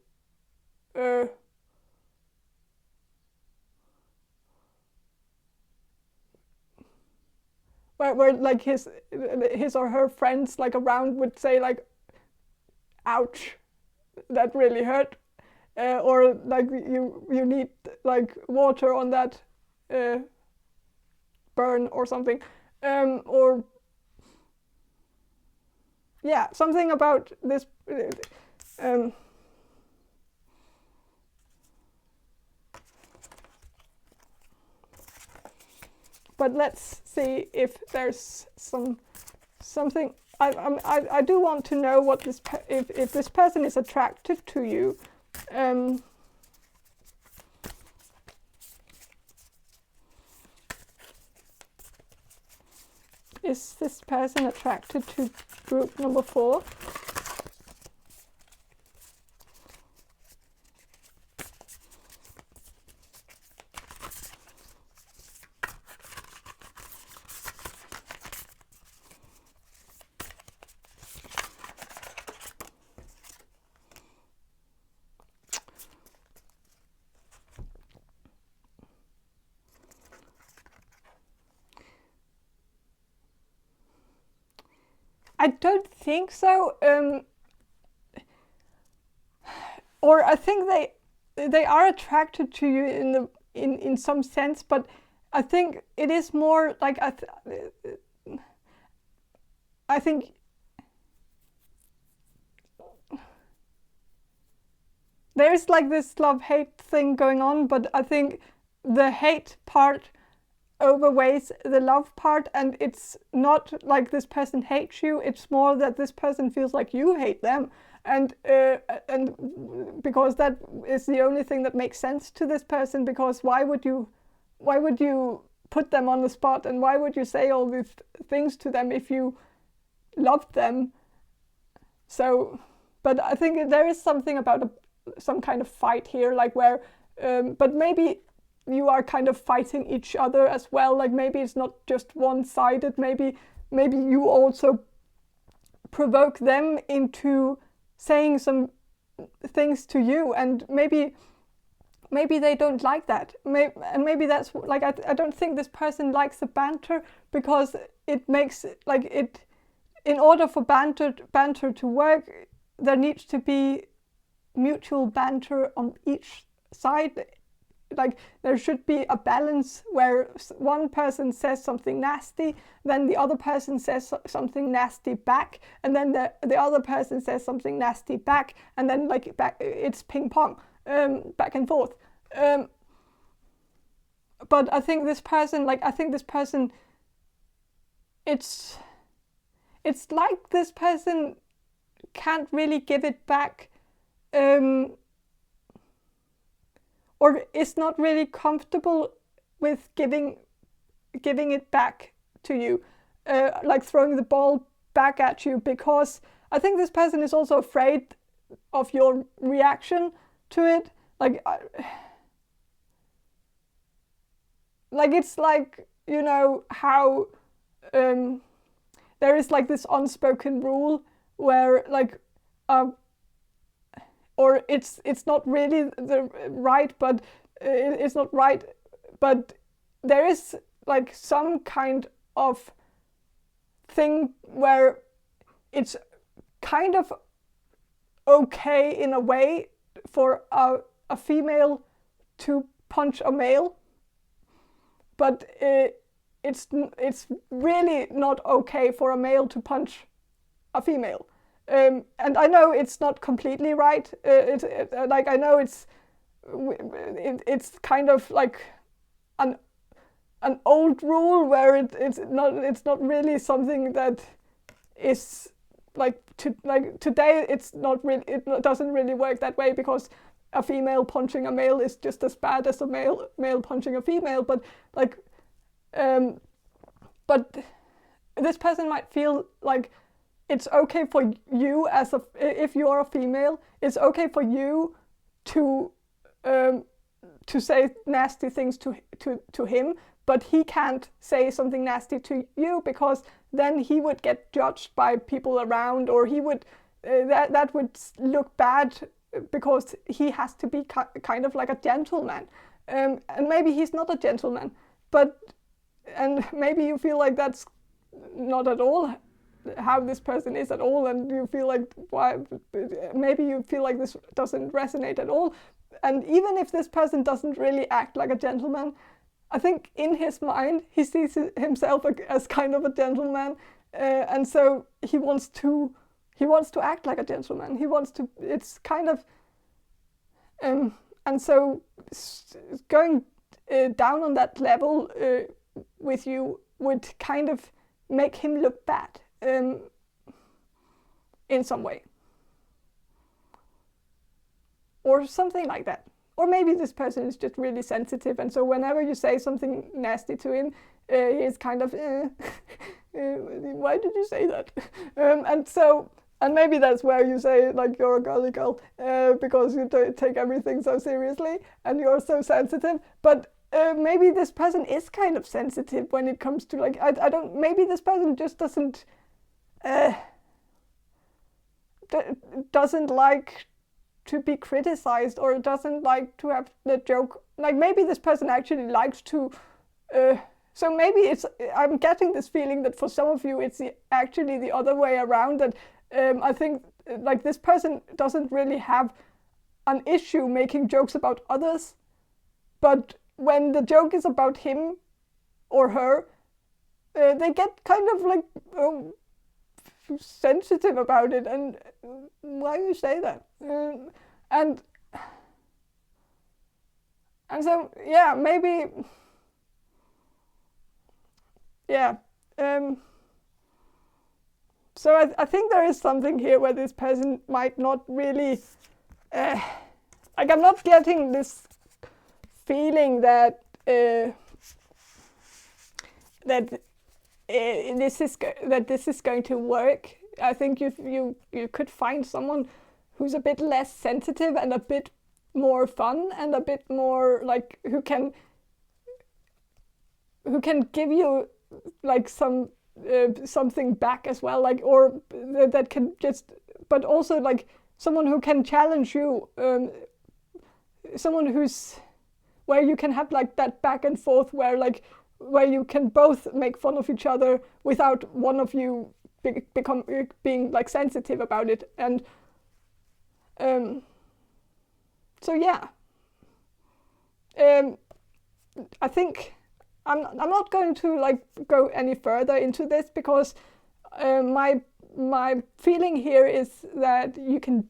where like his or her friends like around would say like, ouch, that really hurt, or like you need like water on that burn or something, or something about this. But let's see if there's something. I do want to know what this if this person is attracted to you. Is this person attracted to group number 4? I don't think so. Or I think they are attracted to you in some sense, but I think it is more like I think there is like this love-hate thing going on, but I think the hate part overweighs the love part, and it's not like this person hates you, it's more that this person feels like you hate them, and because that is the only thing that makes sense to this person, because why would you put them on the spot, and why would you say all these things to them if you loved them? So, but I think there is something about some kind of fight here, like where but maybe you are kind of fighting each other as well. Like maybe it's not just one-sided. Maybe you also provoke them into saying some things to you, and maybe they don't like that. Maybe that's like I don't think this person likes the banter, because it makes like it. In order for banter to work, there needs to be mutual banter on each side. Like there should be a balance where one person says something nasty, then the other person says something nasty back, and then the other person says something nasty back, and then like it's ping pong, back and forth. But I think this person, it's like this person can't really give it back. Or is not really comfortable with giving it back to you, like throwing the ball back at you, because I think this person is also afraid of your reaction to it. Like it's like, you know how there is like this unspoken rule where like or it's not really the right, but it's not right, but there is like some kind of thing where it's kind of okay in a way for a female to punch a male, but it's really not okay for a male to punch a female. And I know it's not completely right. Like I know it's kind of like an old rule where it's not really something that is like today it's not really, it doesn't really work that way, because a female punching a male is just as bad as a male punching a female. But like but this person might feel like it's okay for you if you're a female, it's okay for you to say nasty things to him, but he can't say something nasty to you, because then he would get judged by people around, or he would that would look bad, because he has to be kind of like a gentleman, and maybe he's not a gentleman, and maybe you feel like that's not at all how this person is at all, and you feel like, why? Maybe you feel like this doesn't resonate at all. And even if this person doesn't really act like a gentleman, I think in his mind he sees himself as kind of a gentleman, and so he wants to act like a gentleman. He wants to. It's kind of, and so going down on that level with you would kind of make him look bad in some way, or something like that. Or maybe this person is just really sensitive, and so whenever you say something nasty to him, he's kind of, why did you say that? And maybe that's where you say, like, you're a girly girl, because you take everything so seriously and you're so sensitive. But maybe this person is kind of sensitive when it comes to, like, I don't, maybe this person just doesn't like to be criticized, or doesn't like to have the joke. Like, maybe this person actually likes to, so maybe I'm getting this feeling that for some of you it's actually the other way around, that I think like this person doesn't really have an issue making jokes about others, but when the joke is about him or her, they get kind of like sensitive about it, and why you say that? And so, yeah, maybe, yeah. So I think there is something here where this person might not really, like, I'm not getting this feeling that this is going to work. I think you could find someone who's a bit less sensitive and a bit more fun, and a bit more like who can give you like something back as well, like, or that can just, but also like someone who can challenge you, someone where you can have like that back and forth, where you can both make fun of each other without one of you being like sensitive about it. And so yeah, I think I'm not going to like go any further into this, because my feeling here is that you can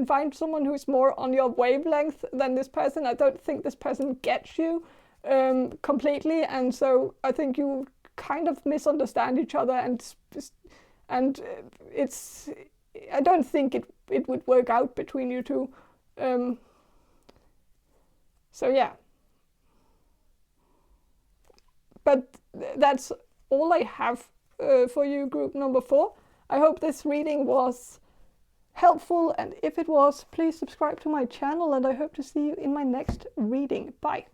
find someone who's more on your wavelength than this person. I don't think this person gets you completely, and so I think you kind of misunderstand each other, and it's, I don't think it would work out between you two. So yeah. But that's all I have for you, group number 4. I hope this reading was helpful, and if it was, please subscribe to my channel, and I hope to see you in my next reading. Bye.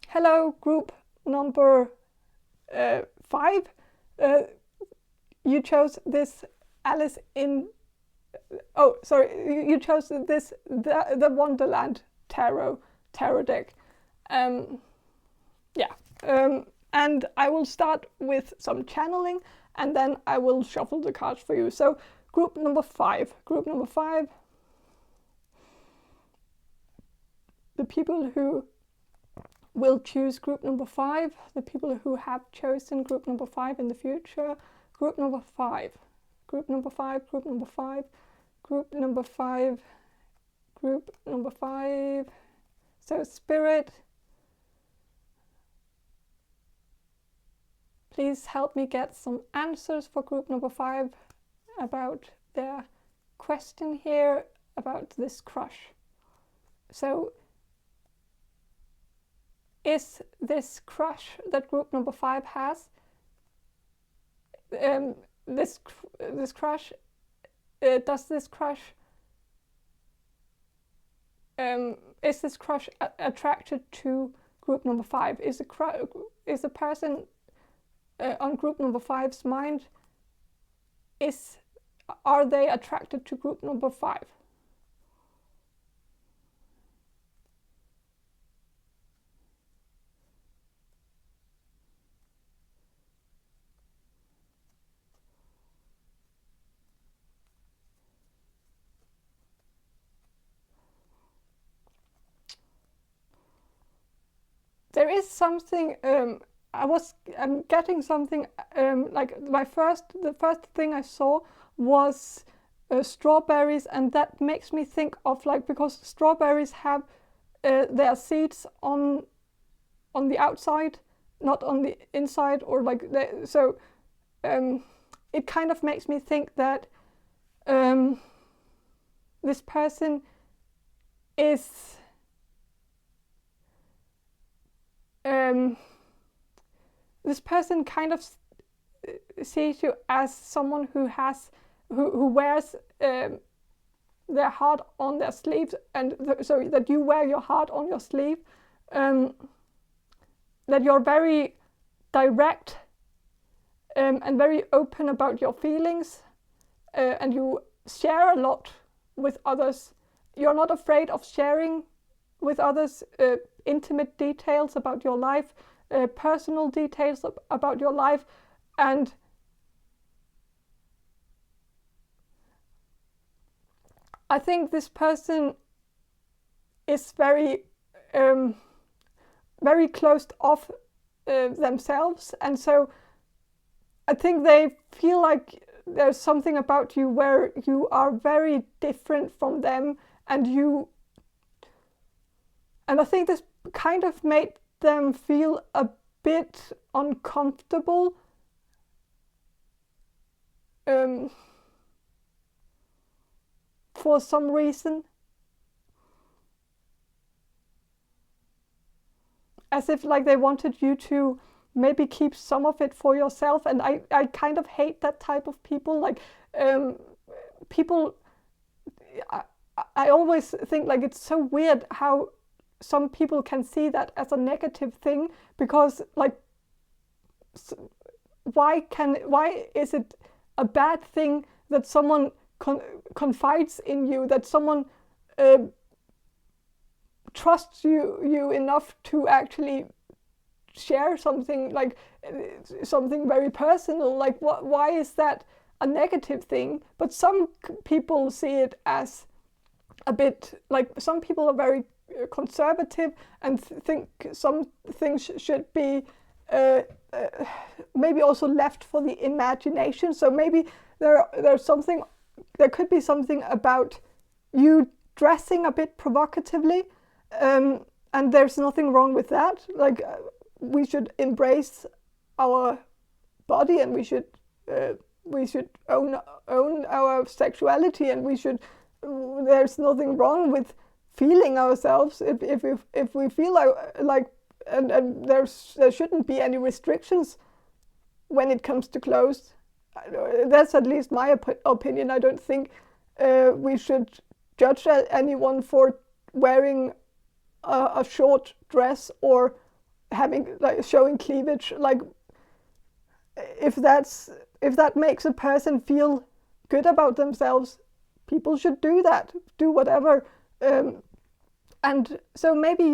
Hello, group number 5. You chose this Alice in... Oh, sorry, you chose this, the Wonderland tarot deck. Yeah, and I will start with some channeling, and then I will shuffle the cards for you. So group number 5, the people who will choose group number 5, the people who have chosen group number 5 in the future, group number 5, group number 5, group number 5, group number 5, group number 5. So Spirit, Please help me get some answers for group number 5 about their question here about this crush. So, is this crush that group number 5 has, this crush, does this crush, is this crush attracted to group number 5? Is the person on group number 5's mind, are they attracted to group number 5? There is something, I'm getting something, like the first thing I saw was strawberries, and that makes me think of, like, because strawberries have their seeds on the outside, not on the inside, or like, so it kind of makes me think that this person is this person kind of sees you as someone who wears their heart on their sleeves, and so that you wear your heart on your sleeve, that you're very direct and very open about your feelings, and you share a lot with others. You're not afraid of sharing with others intimate details about your life, personal details about your life, and I think this person is very closed off themselves, and so I think they feel like there's something about you where you are very different from them, and I think this kind of made them feel a bit uncomfortable. For some reason. As if like they wanted you to maybe keep some of it for yourself, and I kind of hate that type of people. Like people, I always think like it's so weird how some people can see that as a negative thing, because like why is it a bad thing that someone confides in you, that someone trusts you enough to actually share something, like something very personal? Like why is that a negative thing? But some people see it as a bit, like some people are very conservative and think some things should be maybe also left for the imagination. So maybe there could be something about you dressing a bit provocatively, and there's nothing wrong with that. Like we should embrace our body, and we should own our sexuality, and there's nothing wrong with feeling ourselves if we feel like and there shouldn't be any restrictions when it comes to clothes. That's at least my opinion. I don't think we should judge anyone for wearing a short dress or having like showing cleavage. Like if that makes a person feel good about themselves, people should do that. Do whatever. And so maybe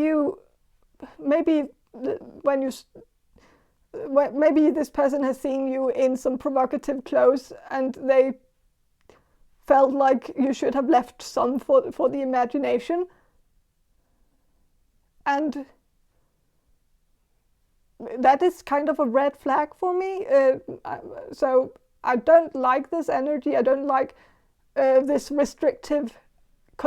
this person has seen you in some provocative clothes, and they felt like you should have left some for the imagination. And that is kind of a red flag for me. So I don't like this energy. I don't like this restrictive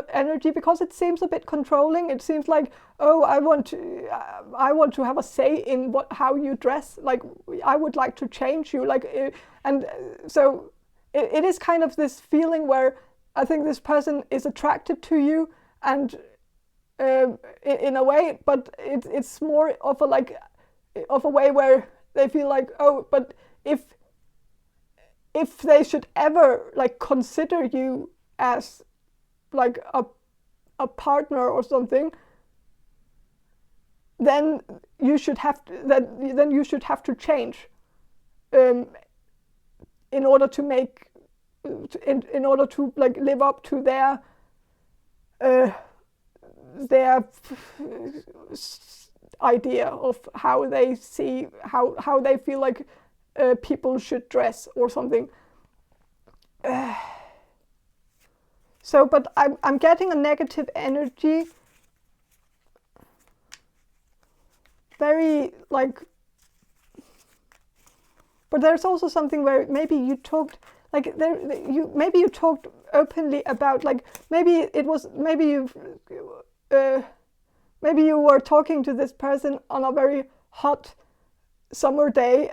energy, because it seems a bit controlling. It seems like, oh, I want to have a say in how you dress. Like, I would like to change you. Like, so it is kind of this feeling where I think this person is attracted to you, and in a way, but it's more of a way where they feel like, oh, but if they should ever like consider you as like a partner or something, then you should have to change in order to make in order to like live up to their idea of how they see how they feel like people should dress or something. So, but I'm getting a negative energy, very like. But there's also something where maybe you talked like maybe you talked openly about, like, maybe you were talking to this person on a very hot summer day,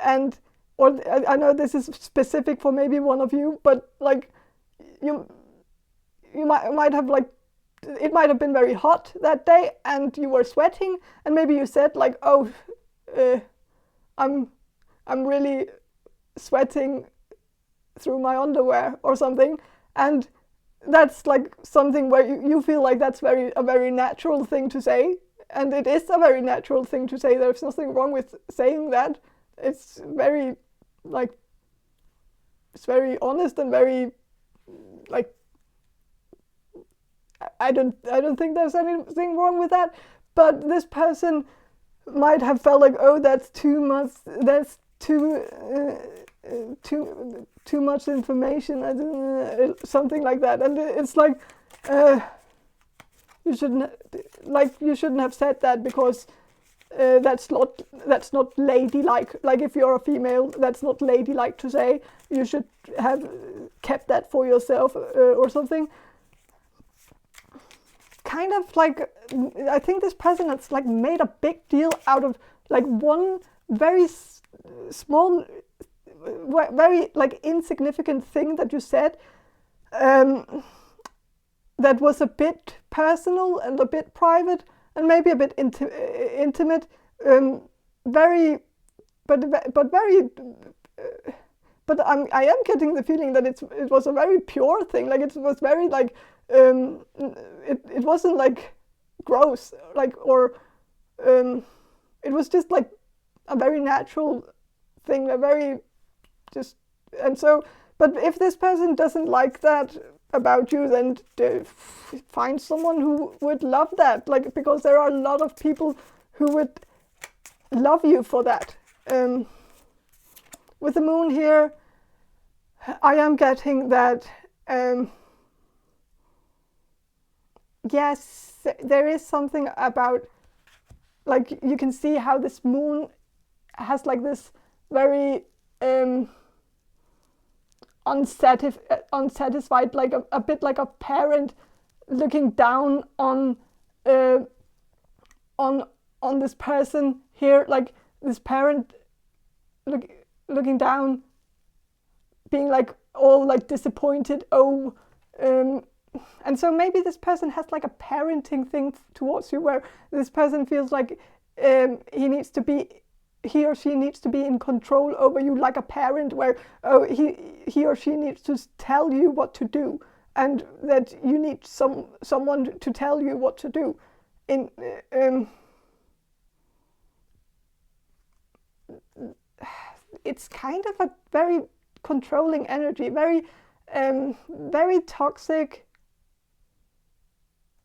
or I know this is specific for maybe one of you, but like you might have like, it might have been very hot that day and you were sweating, and maybe you said like, oh, I'm really sweating through my underwear or something, and that's like something where you feel like that's a very natural thing to say, and it is a very natural thing to say. There's nothing wrong with saying that. It's very like, it's very honest and very like, I don't think there's anything wrong with that. But this person might have felt like, oh, that's too much. That's too much information, something like that. And it's like, you shouldn't have said that, because that's not ladylike. Like, if you're a female, that's not ladylike to say. You should have kept that for yourself or something. Kind of like, I think this person has like made a big deal out of like one very small, very like insignificant thing that you said, that was a bit personal and a bit private and maybe a bit intimate, very, but very. But I am getting the feeling that it was a very pure thing. Like, it was very like, it wasn't like gross, like, or it was just like a very natural thing, a very just. And so, but if this person doesn't like that about you, then find someone who would love that, like, because there are a lot of people who would love you for that. With the moon here, I am getting that, yes, there is something about, like, you can see how this moon has like this very unsatisfied, like a bit like a parent looking down on this person here, like this parent looking down, being like all like disappointed. And so maybe this person has like a parenting thing towards you, where this person feels like he or she needs to be in control over you, like a parent, where he or she needs to tell you what to do, and that you need someone to tell you what to do. It's kind of a very controlling energy, very toxic.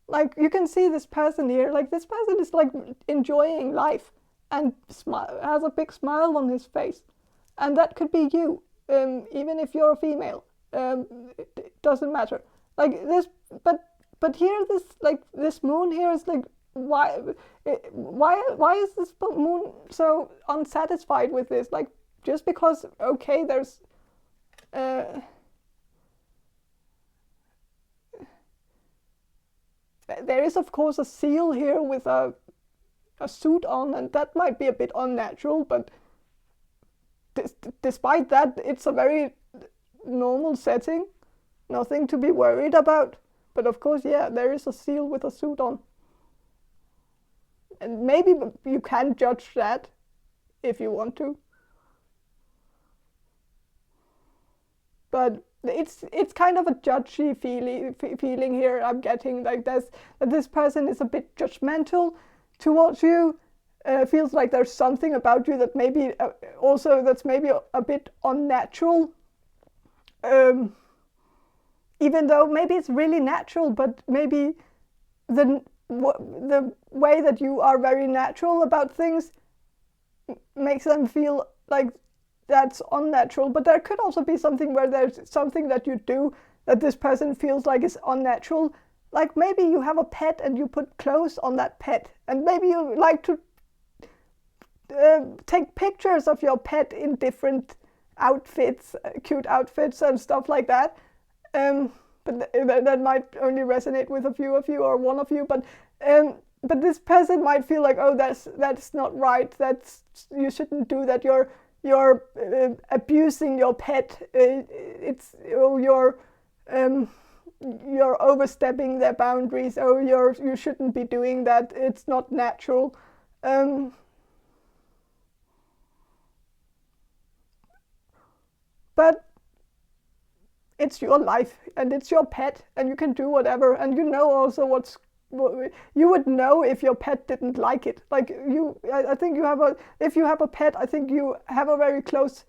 Like, you can see this person here, like this person is like enjoying life and has a big smile on his face, and that could be you, even if you're a female. It doesn't matter. Like this, but here, this moon here is like, why is this moon so unsatisfied with this? Like, just because, okay, there's there is of course a seal here with a suit on, and that might be a bit unnatural, but despite that, it's a very normal setting, nothing to be worried about. But of course, yeah, there is a seal with a suit on. And maybe you can judge that if you want to. But it's kind of a judgy feeling here I'm getting, like that this person is a bit judgmental towards you. Feels like there's something about you that maybe also that's maybe a bit unnatural. Even though maybe it's really natural, but maybe the way that you are very natural about things makes them feel like that's unnatural. But there could also be something where there's something that you do that this person feels like is unnatural. Like maybe you have a pet and you put clothes on that pet, and maybe you like to take pictures of your pet in different outfits, cute outfits and stuff like that. But that might only resonate with a few of you or one of you. But this person might feel like, oh, that's not right. You shouldn't do that. You're abusing your pet. You're overstepping their boundaries. Oh, you shouldn't be doing that. It's not natural. But it's your life and it's your pet, and you can do whatever. And you know also you would know if your pet didn't like it. Like I think if you have a pet, I think you have a very close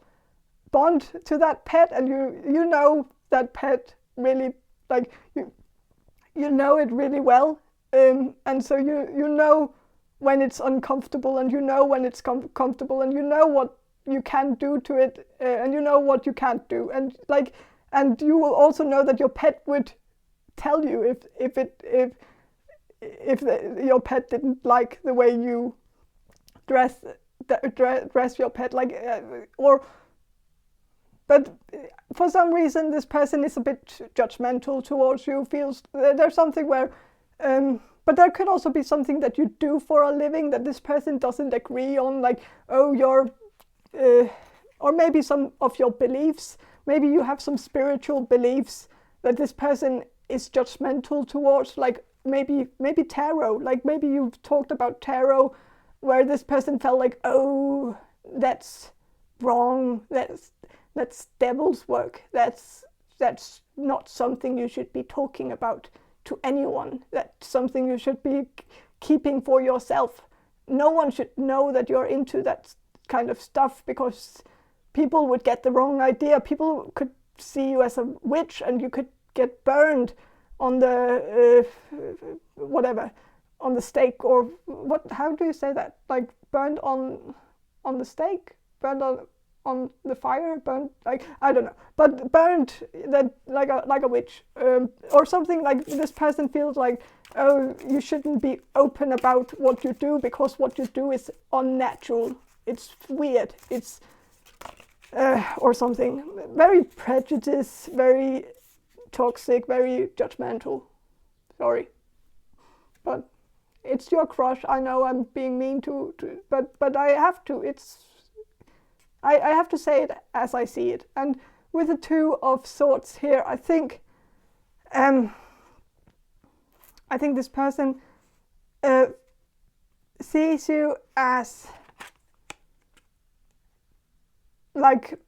bond to that pet, and you know that pet really, like you know it really well, and so you know when it's uncomfortable, and you know when it's comfortable, and you know what you can do to it, and you know what you can't do, and you will also know that your pet would tell you if your pet didn't like the way you dress your pet, but for some reason this person is a bit judgmental towards you, feels there's something where but there could also be something that you do for a living that this person doesn't agree on, like, oh, or maybe some of your beliefs. Maybe you have some spiritual beliefs that this person is judgmental towards, like maybe tarot. Like maybe you've talked about tarot where this person felt like, oh, that's wrong, that's devil's work, that's not something you should be talking about to anyone, that's something you should be keeping for yourself. No one should know that you're into that kind of stuff, because people would get the wrong idea. People could see you as a witch, and you could get burned on the on the stake, or what? How do you say that? Like burned on the stake, burned on the fire, burned, like, I don't know, but burned that like a witch, or something. Like this person feels like, oh, you shouldn't be open about what you do because what you do is unnatural. It's weird. It's or something very prejudiced, very toxic, very judgmental. Sorry, but it's your crush. I know I'm being mean to but I have to. I have to say it as I see it. And with the Two of Swords here, I think this person sees you as like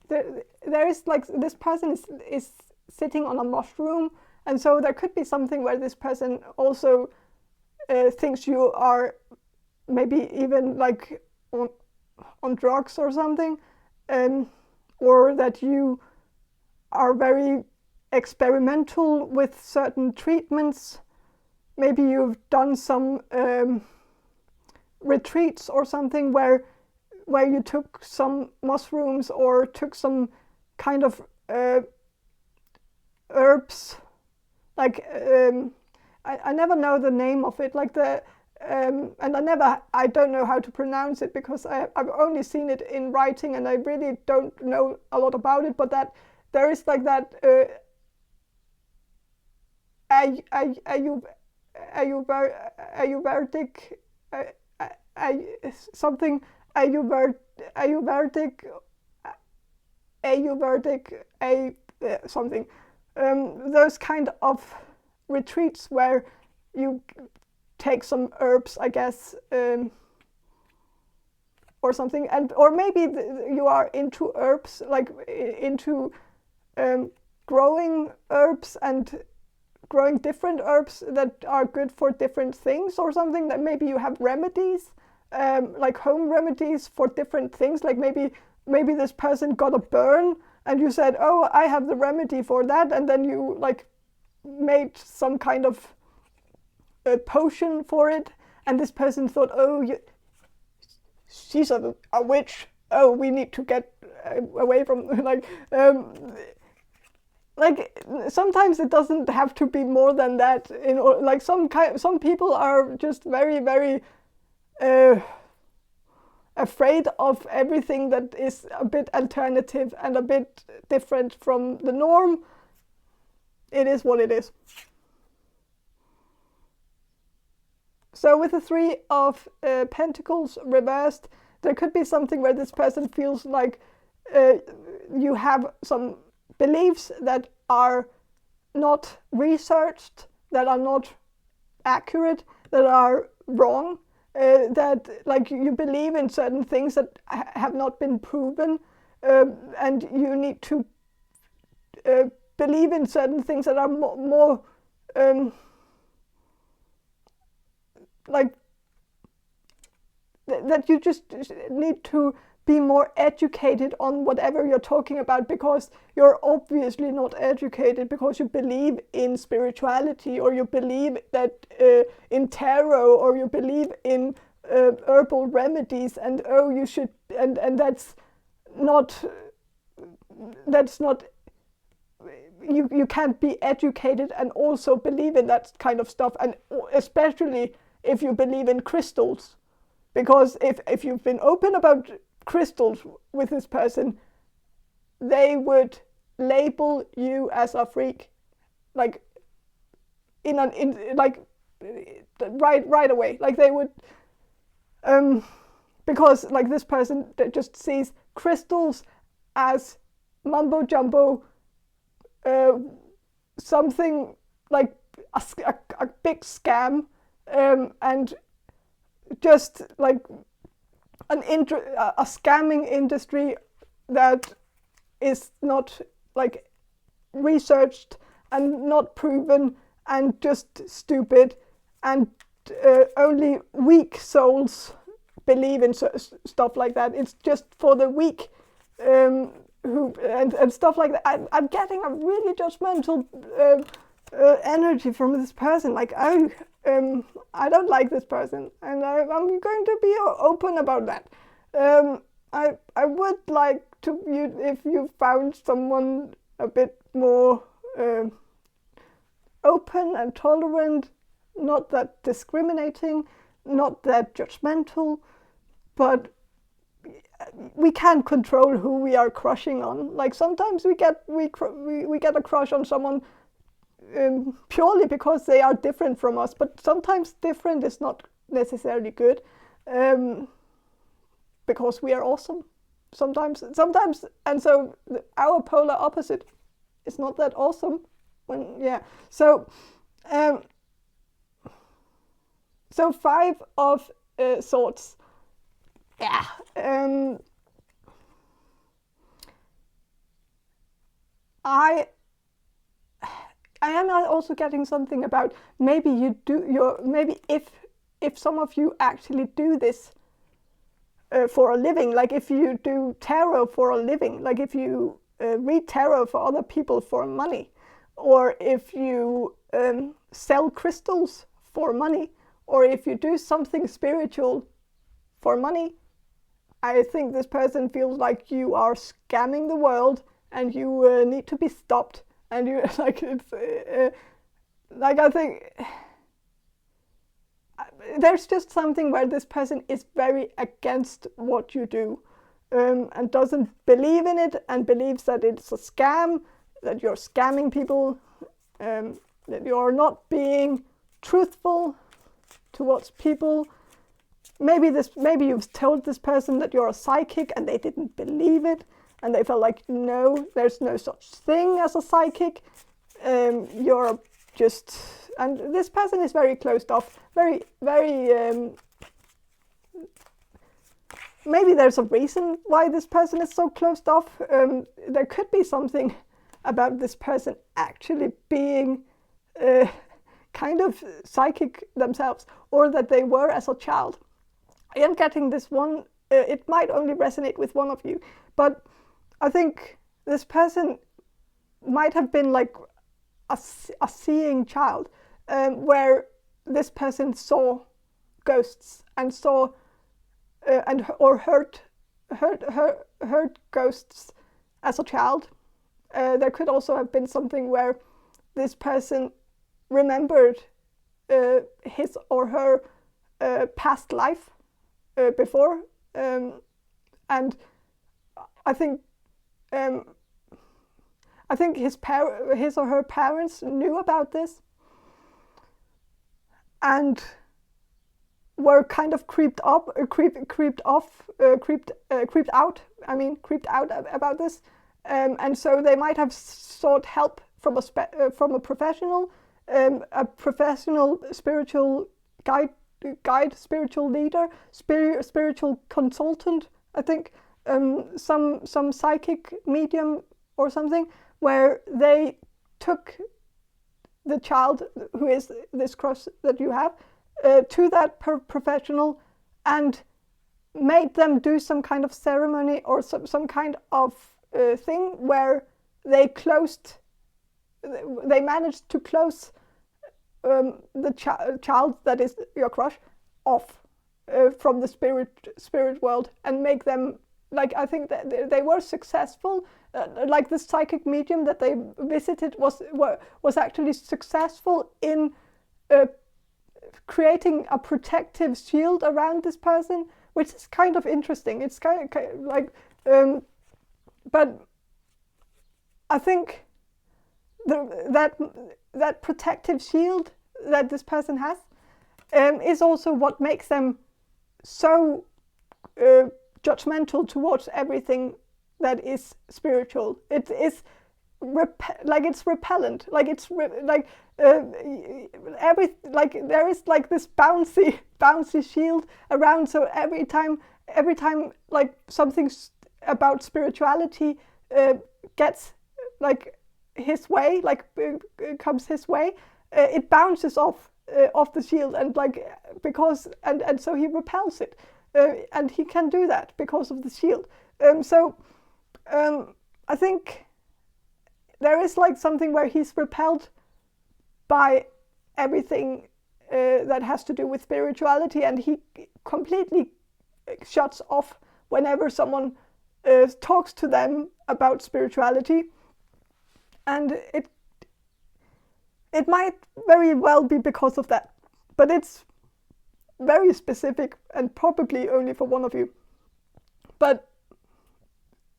there is like this person is sitting on a mushroom, and so there could be something where this person also thinks you are maybe even like on drugs or something, or that you are very experimental with certain treatments. Maybe you've done some retreats or something where you took some mushrooms or took some kind of herbs, like I never know the name of it, like the and I don't know how to pronounce it because I've only seen it in writing and I really don't know a lot about it, but that there is like that Ayurvedic something Ayurvedic something, those kind of retreats where you take some herbs, I guess, or something, or maybe you are into herbs, like into growing herbs and growing different herbs that are good for different things or something, that maybe you have remedies, like home remedies for different things, like maybe this person got a burn and you said, oh, I have the remedy for that, and then you like made some kind of a potion for it, and this person thought, oh, she's a witch, oh, we need to get away from like sometimes it doesn't have to be more than that. Like some people are just very, very afraid of everything that is a bit alternative and a bit different from the norm. It is what it is. So with the Three of Pentacles reversed, there could be something where this person feels like you have some beliefs that are not researched, that are not accurate, that are wrong, that like you believe in certain things that have not been proven, and you need to believe in certain things that are more like that you just need to be more educated on whatever you're talking about, because you're obviously not educated because you believe in spirituality, or you believe that in tarot, or you believe in herbal remedies, and oh, you should, and that's not you can't be educated and also believe in that kind of stuff, and especially if you believe in crystals, because if you've been open about crystals with this person, they would label you as a freak, like right away, like they would, because like this person that just sees crystals as mumbo jumbo, something like a big scam, and just like a scamming industry that is not like researched and not proven and just stupid, and only weak souls believe in stuff like that. It's just for the weak, who and stuff like that. I'm getting a really judgmental energy from this person. Like I don't like this person, and I'm going to be open about that. I would like to, if you found someone a bit more open and tolerant, not that discriminating, not that judgmental, but we can't control who we are crushing on. Like sometimes we get a crush on someone purely because they are different from us, but sometimes different is not necessarily good, because we are awesome sometimes, and so our polar opposite is not that awesome. So Five of Swords. I am also getting something about maybe if some of you actually do this for a living, like if you do tarot for a living, like if you read tarot for other people for money, or if you sell crystals for money, or if you do something spiritual for money, I think this person feels like you are scamming the world and you need to be stopped. And you like it's like there's just something where this person is very against what you do, and doesn't believe in it, and believes that it's a scam, that you're scamming people, that you're not being truthful towards people. Maybe you've told this person that you're a psychic and they didn't believe it, and they felt like, no, there's no such thing as a psychic. You're just, and this person is very closed off, very, maybe there's a reason why this person is so closed off. There could be something about this person actually being kind of psychic themselves, or that they were as a child. I am getting this one, it might only resonate with one of you, but I think this person might have been like a seeing child, where this person saw ghosts and saw or heard ghosts as a child. There could also have been something where this person remembered his or her past life before, and I think his or her parents knew about this and were kind of creeped out about this, and so they might have sought help from a professional, spiritual guide, spiritual leader, spiritual consultant. I think some psychic medium or something, where they took the child who is this crush that you have to that professional and made them do some kind of ceremony or some kind of thing where they managed to close the child that is your crush off from the spirit world, and make them, like, I think that they were successful. Like the psychic medium that they visited was actually successful in creating a protective shield around this person, which is kind of interesting. It's kind of like, but I think that protective shield that this person has is also what makes them so judgmental towards everything that is spiritual. It is it's repellent. Like it's there is like this bouncy shield around. So every time like something about spirituality gets like his way, like comes his way, it bounces off the shield, and like because and so he repels it, and he can do that because of the shield. I think there is like something where he's repelled by everything that has to do with spirituality, and he completely shuts off whenever someone talks to them about spirituality. And it might very well be because of that, but it's very specific and probably only for one of you. But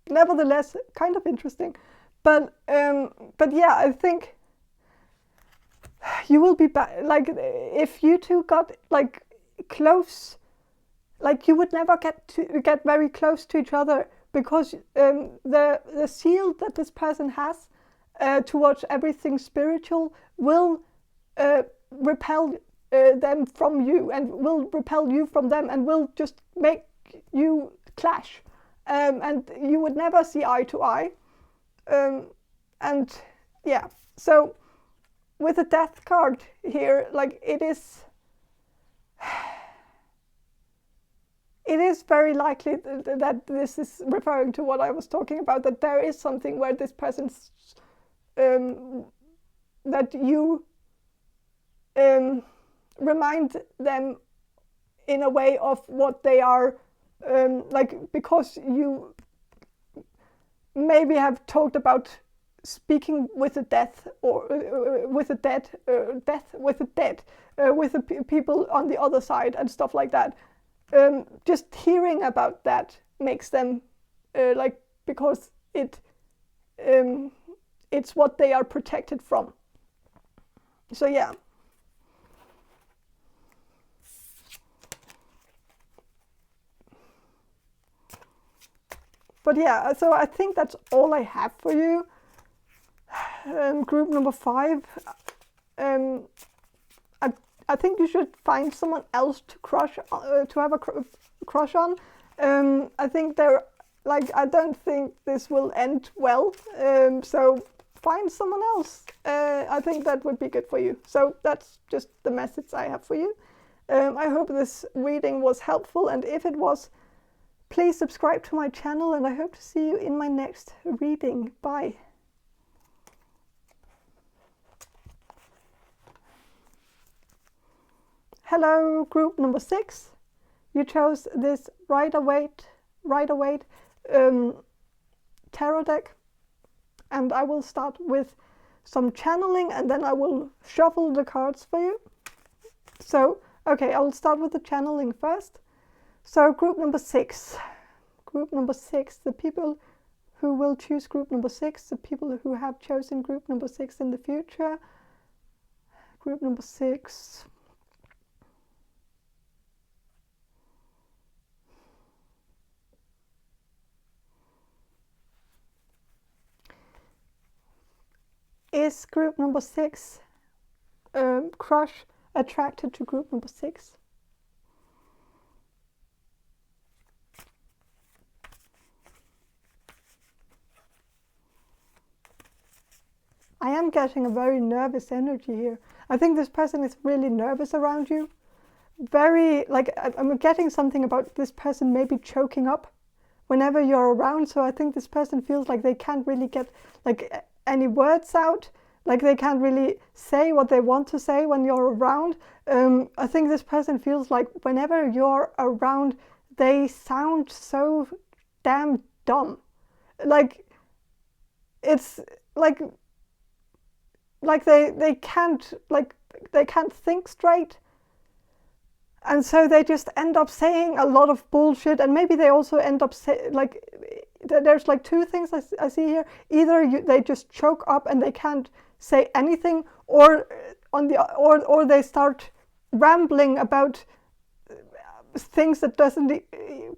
nevertheless, kind of interesting. But yeah, I think you will be like, if you two got like close, like you would never get very close to each other, because the shield that this person has towards everything spiritual will repel them from you, and will repel you from them, and will just make you clash, and you would never see eye to eye. And yeah, so with the death card here, like it is very likely that this is referring to what I was talking about, that there is something where this person's that you remind them in a way of what they are, like because you maybe have talked about speaking with the death or with the dead, with the people on the other side and stuff like that. Just hearing about that makes them like, because it's what they are protected from. So yeah. But yeah, so I think that's all I have for you. Group number 5. I think you should find someone else to have a crush on. I think I don't think this will end well. So find someone else. I think that would be good for you. So that's just the message I have for you. I hope this reading was helpful, and if it was, please subscribe to my channel, and I hope to see you in my next reading. Bye. Hello, group number 6. You chose this Rider-Waite tarot deck, and I will start with some channeling, and then I will shuffle the cards for you. So, okay, I will start with the channeling first. So, group number 6. Group number 6, the people who will choose group number 6, the people who have chosen group number 6 in the future. Group number 6. Is group number 6 crush attracted to group number 6? I am getting a very nervous energy here. I think this person is really nervous around you. Very, like, I'm getting something about this person maybe choking up whenever you're around. So I think this person feels like they can't really get like any words out. Like they can't really say what they want to say when you're around. I think this person feels like whenever you're around, they sound so damn dumb. Like, it's like they can't think straight, and so they just end up saying a lot of bullshit. And maybe they also end up there's like two things I see here. Either they just choke up and they can't say anything, or they start rambling about things that doesn't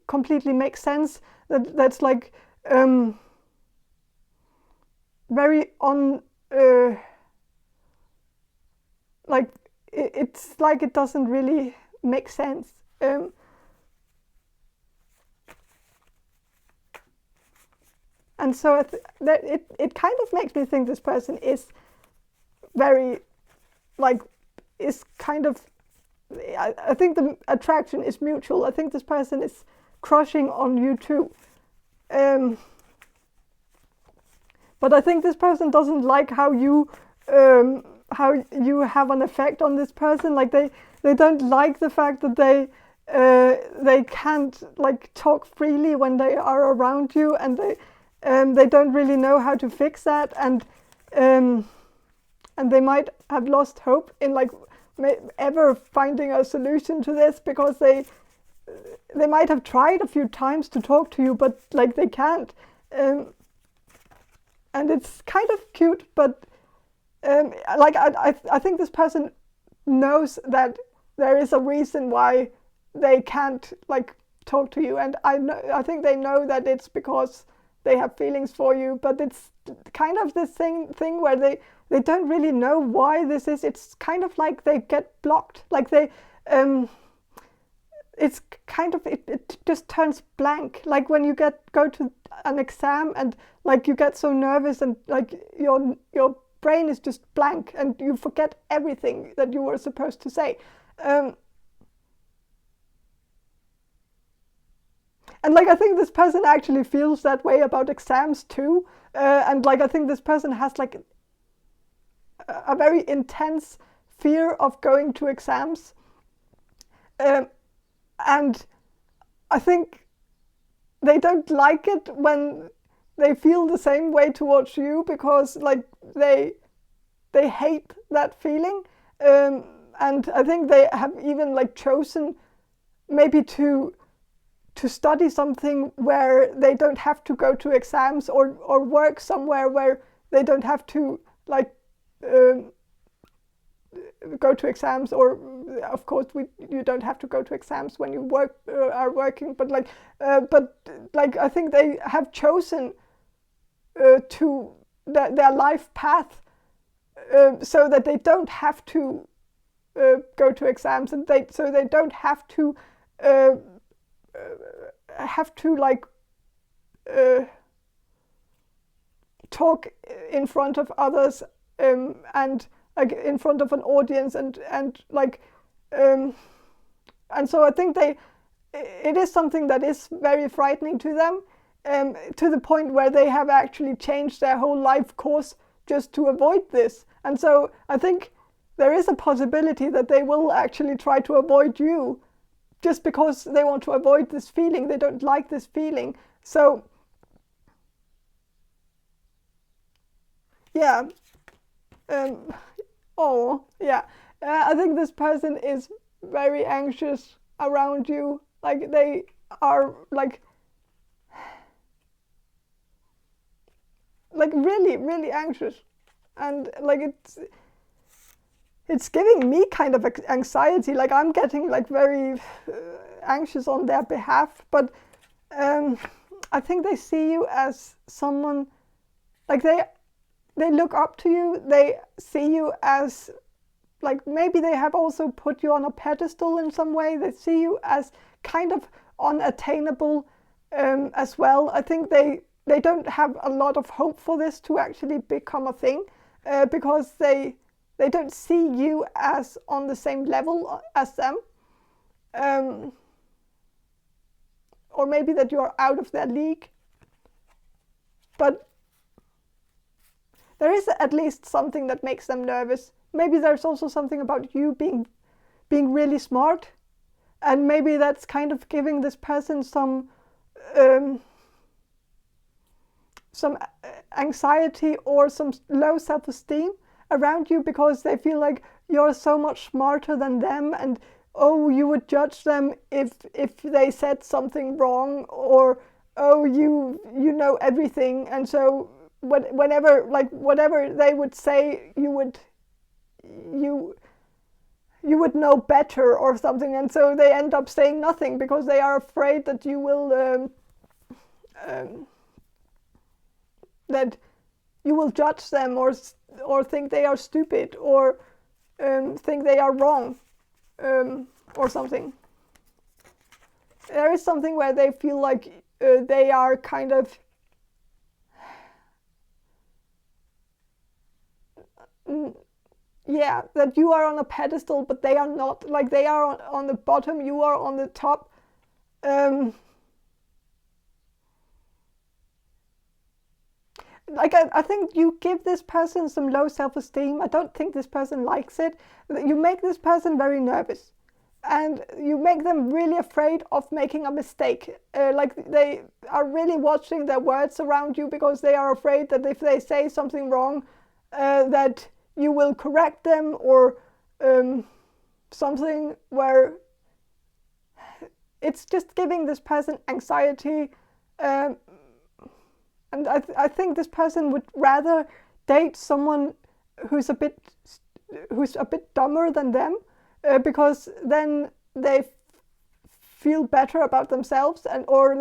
completely make sense. That's like very on. Like it's like it doesn't really make sense. And so it kind of makes me think this person is very, like, is kind of, I think the attraction is mutual. I think this person is crushing on you too. But I think this person doesn't like how you have an effect on this person. Like they don't like the fact that they can't like talk freely when they are around you, and they don't really know how to fix that, and they might have lost hope in like ever finding a solution to this, because they might have tried a few times to talk to you, but like they can't. And it's kind of cute, but like I think this person knows that there is a reason why they can't like talk to you, and I think they know that it's because they have feelings for you, but it's kind of this thing where they don't really know why this is. It's kind of like they get blocked, like they it's kind of it just turns blank, like when you go to an exam and like you get so nervous and like your brain is just blank and you forget everything that you were supposed to say. And like I think this person actually feels that way about exams too. And like I think this person has like a very intense fear of going to exams. And I think they don't like it when they feel the same way towards you, because like they hate that feeling, and I think they have even like chosen maybe to study something where they don't have to go to exams, or work somewhere where they don't have to like go to exams, or of course you don't have to go to exams when you are working, but like I think they have chosen to their life path, so that they don't have to go to exams, and so they don't have to like talk in front of others, and like in front of an audience, and like and so I think it is something that is very frightening to them, to the point where they have actually changed their whole life course just to avoid this. And so I think there is a possibility that they will actually try to avoid you, just because they want to avoid this feeling. They don't like this feeling. So yeah, I think this person is very anxious around you. Like they are like really, really anxious, and like it's giving me kind of anxiety. Like I'm getting like very anxious on their behalf, but I think they see you as someone, like they look up to you. They see you as, like, maybe they have also put you on a pedestal in some way. They see you as kind of unattainable as well. I think they don't have a lot of hope for this to actually become a thing, because they don't see you as on the same level as them, or maybe that you're out of their league. But there is at least something that makes them nervous. Maybe there's also something about you being really smart, and maybe that's kind of giving this person some anxiety or some low self-esteem around you, because they feel like you're so much smarter than them, and you would judge them if they said something wrong, or you know everything, and so whenever, like, whatever they would say, you would know better or something, and so they end up saying nothing because they are afraid that you will that you will judge them, or think they are stupid, or think they are wrong, or something. There is something where they feel like they are kind of that you are on a pedestal, but they are not. Like they are on the bottom, you are on the top. Like I think you give this person some low self-esteem. I don't think this person likes it. You make this person very nervous, and you make them really afraid of making a mistake. Like they are really watching their words around you, because they are afraid that if they say something wrong, that you will correct them, or something where it's just giving this person anxiety. And I think this person would rather date someone who's a bit dumber than them, because then they feel better about themselves, or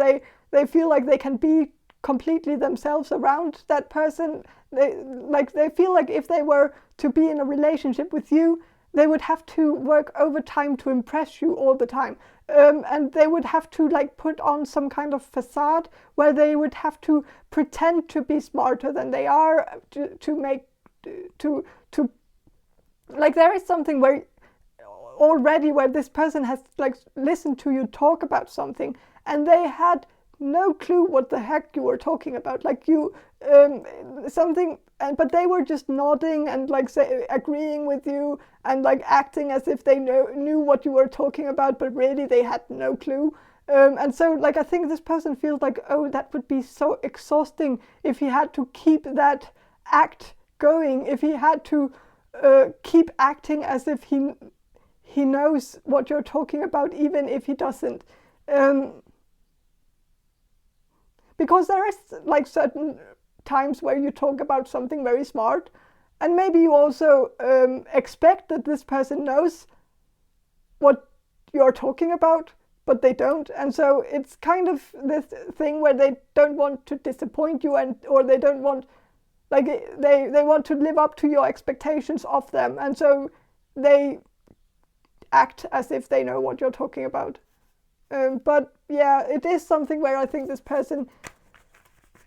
they feel like they can be completely themselves around that person. They feel like if they were to be in a relationship with you, they would have to work overtime to impress you all the time. And they would have to like put on some kind of facade where they would have to pretend to be smarter than they are, to like, there is something where already where this person has like listened to you talk about something, and they had no clue what the heck you were talking about. Like you something, but they were just nodding and like agreeing with you, and like acting as if they knew what you were talking about, but really they had no clue. And so like I think this person feels like, oh, that would be so exhausting if he had to keep that act going, if he had to keep acting as if he knows what you're talking about, even if he doesn't. Because there is like certain times where you talk about something very smart, and maybe you also expect that this person knows what you're talking about, but they don't. And so it's kind of this thing where they don't want to disappoint you, or they don't want, like they want to live up to your expectations of them, and so they act as if they know what you're talking about. But yeah, it is something where I think this person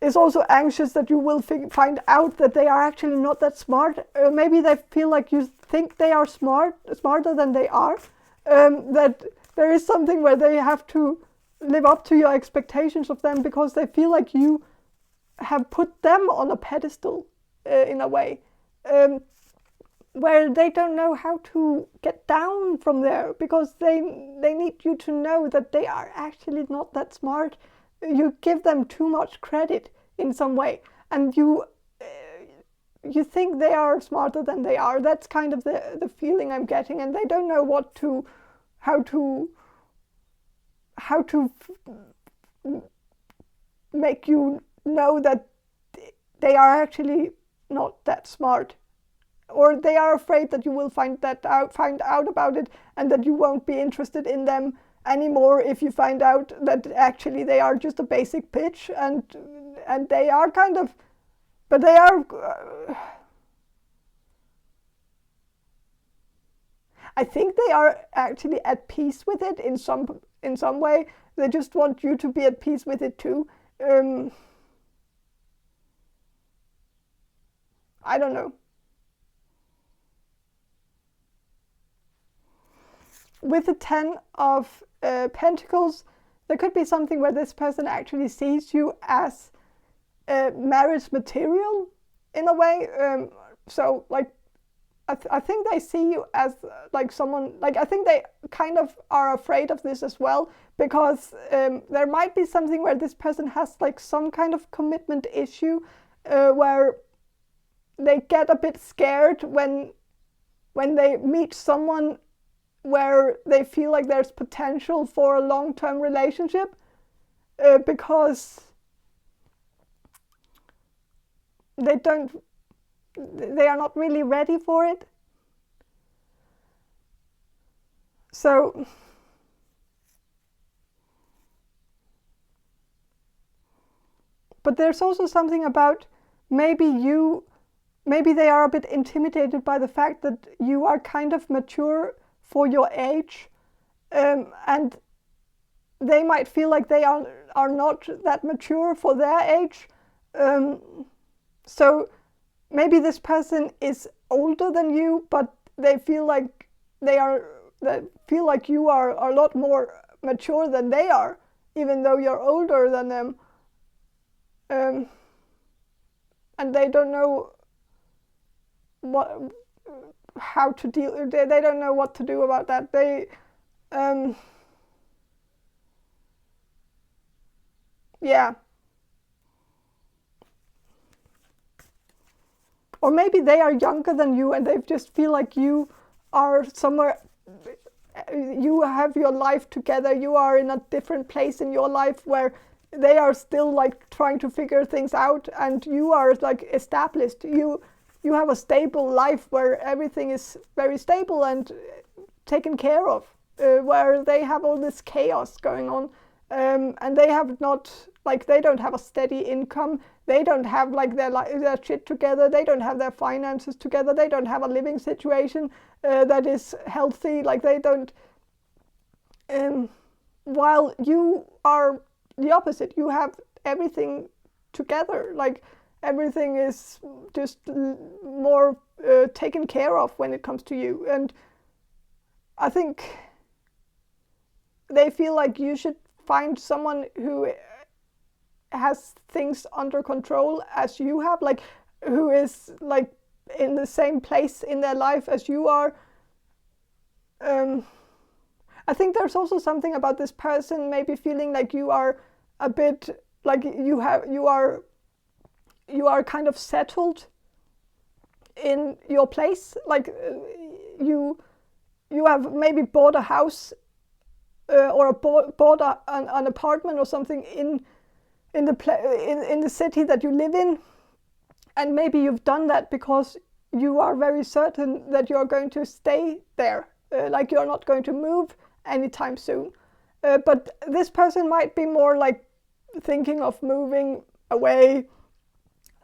is also anxious that you will find out that they are actually not that smart. Maybe they feel like you think they are smarter than they are. That there is something where they have to live up to your expectations of them because they feel like you have put them on a pedestal in a way, where they don't know how to get down from there because they need you to know that they are actually not that smart. You give them too much credit in some way, and you think they are smarter than they are. That's kind of the feeling I'm getting, and they don't know how to make you know that they are actually not that smart, or they are afraid that you will find out about it, and that you won't be interested in them anymore if you find out that actually they are just a basic pitch, and they are kind of, but they are. I think they are actually at peace with it in some way. They just want you to be at peace with it too. I don't know. With the 10 of Pentacles, there could be something where this person actually sees you as marriage material in a way. So like, I think they see you as like someone, like I think they kind of are afraid of this as well, because there might be something where this person has like some kind of commitment issue, where they get a bit scared when they meet someone where they feel like there's potential for a long-term relationship, because they are not really ready for it. So but there's also something about maybe they are a bit intimidated by the fact that you are kind of mature for your age, and they might feel like they are not that mature for their age. So maybe this person is older than you, but they feel like you are a lot more mature than they are, even though you're older than them. And they don't know how to deal. They don't know what to do about that. Yeah. Or maybe they are younger than you and they just feel like you are somewhere, you have your life together, you are in a different place in your life where they are still like trying to figure things out, and you are like established. You have a stable life where everything is very stable and taken care of, where they have all this chaos going on, and they have not, like, they don't have a steady income. They don't have like their shit together. They don't have their finances together. They don't have a living situation that is healthy. Like they don't. While you are the opposite, you have everything together. Like everything is just more taken care of when it comes to you. And I think they feel like you should find someone who has things under control as you have, like who is like in the same place in their life as you are. I think there's also something about this person maybe feeling like you are a bit like you are kind of settled in your place, like you have maybe bought a house or bought an apartment or something in the city that you live in, and maybe you've done that because you are very certain that you're going to stay there, like you're not going to move anytime soon. But this person might be more like thinking of moving away,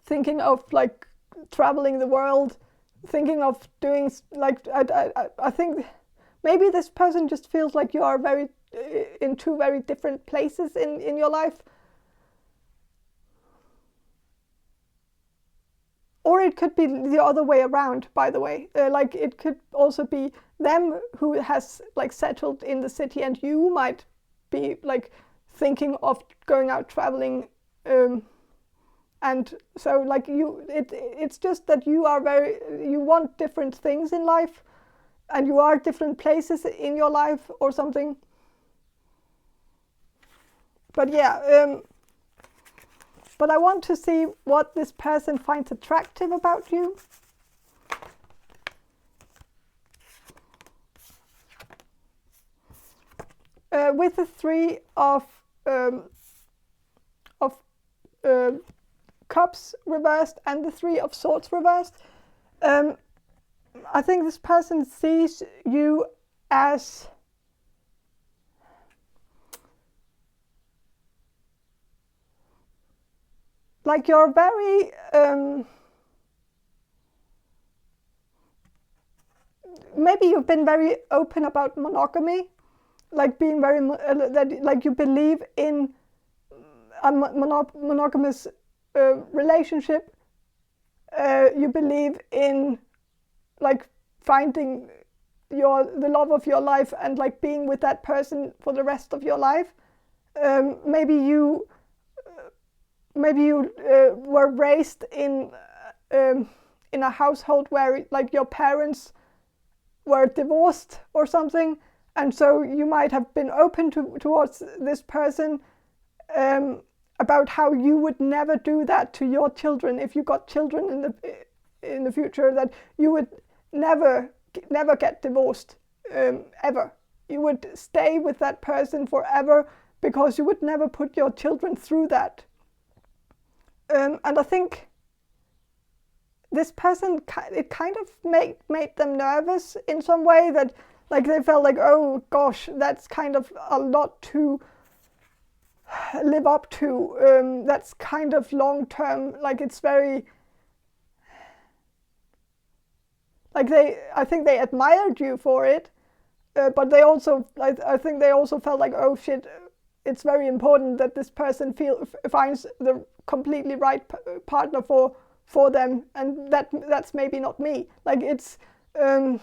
thinking of like traveling the world, thinking of doing like I think maybe this person just feels like you are very in two very different places in your life. Or it could be the other way around, by the way. Like it could also be them who has like settled in the city, and you might be like thinking of going out traveling. And so like it's just that you want different things in life, and you are different places in your life or something. But yeah, but I want to see what this person finds attractive about you. With the Three of Cups reversed and the Three of Swords reversed, I think this person sees you as like you're very maybe you've been very open about monogamy, like being very that like you believe in a monogamous relationship. You believe in like finding the love of your life and like being with that person for the rest of your life. Maybe you were raised in a household where like your parents were divorced or something, and so you might have been open towards this person about how you would never do that to your children if you got children in the future, that you would never get divorced ever. You would stay with that person forever because you would never put your children through that. And I think this person, it kind of made them nervous in some way, that like they felt like, oh gosh, that's kind of a lot to live up to. That's kind of long term, like it's very, like I think they admired you for it, but they also, I think they also felt like, oh shit, it's very important that this person finds the completely right partner for them, and that's maybe not me. Like it's, I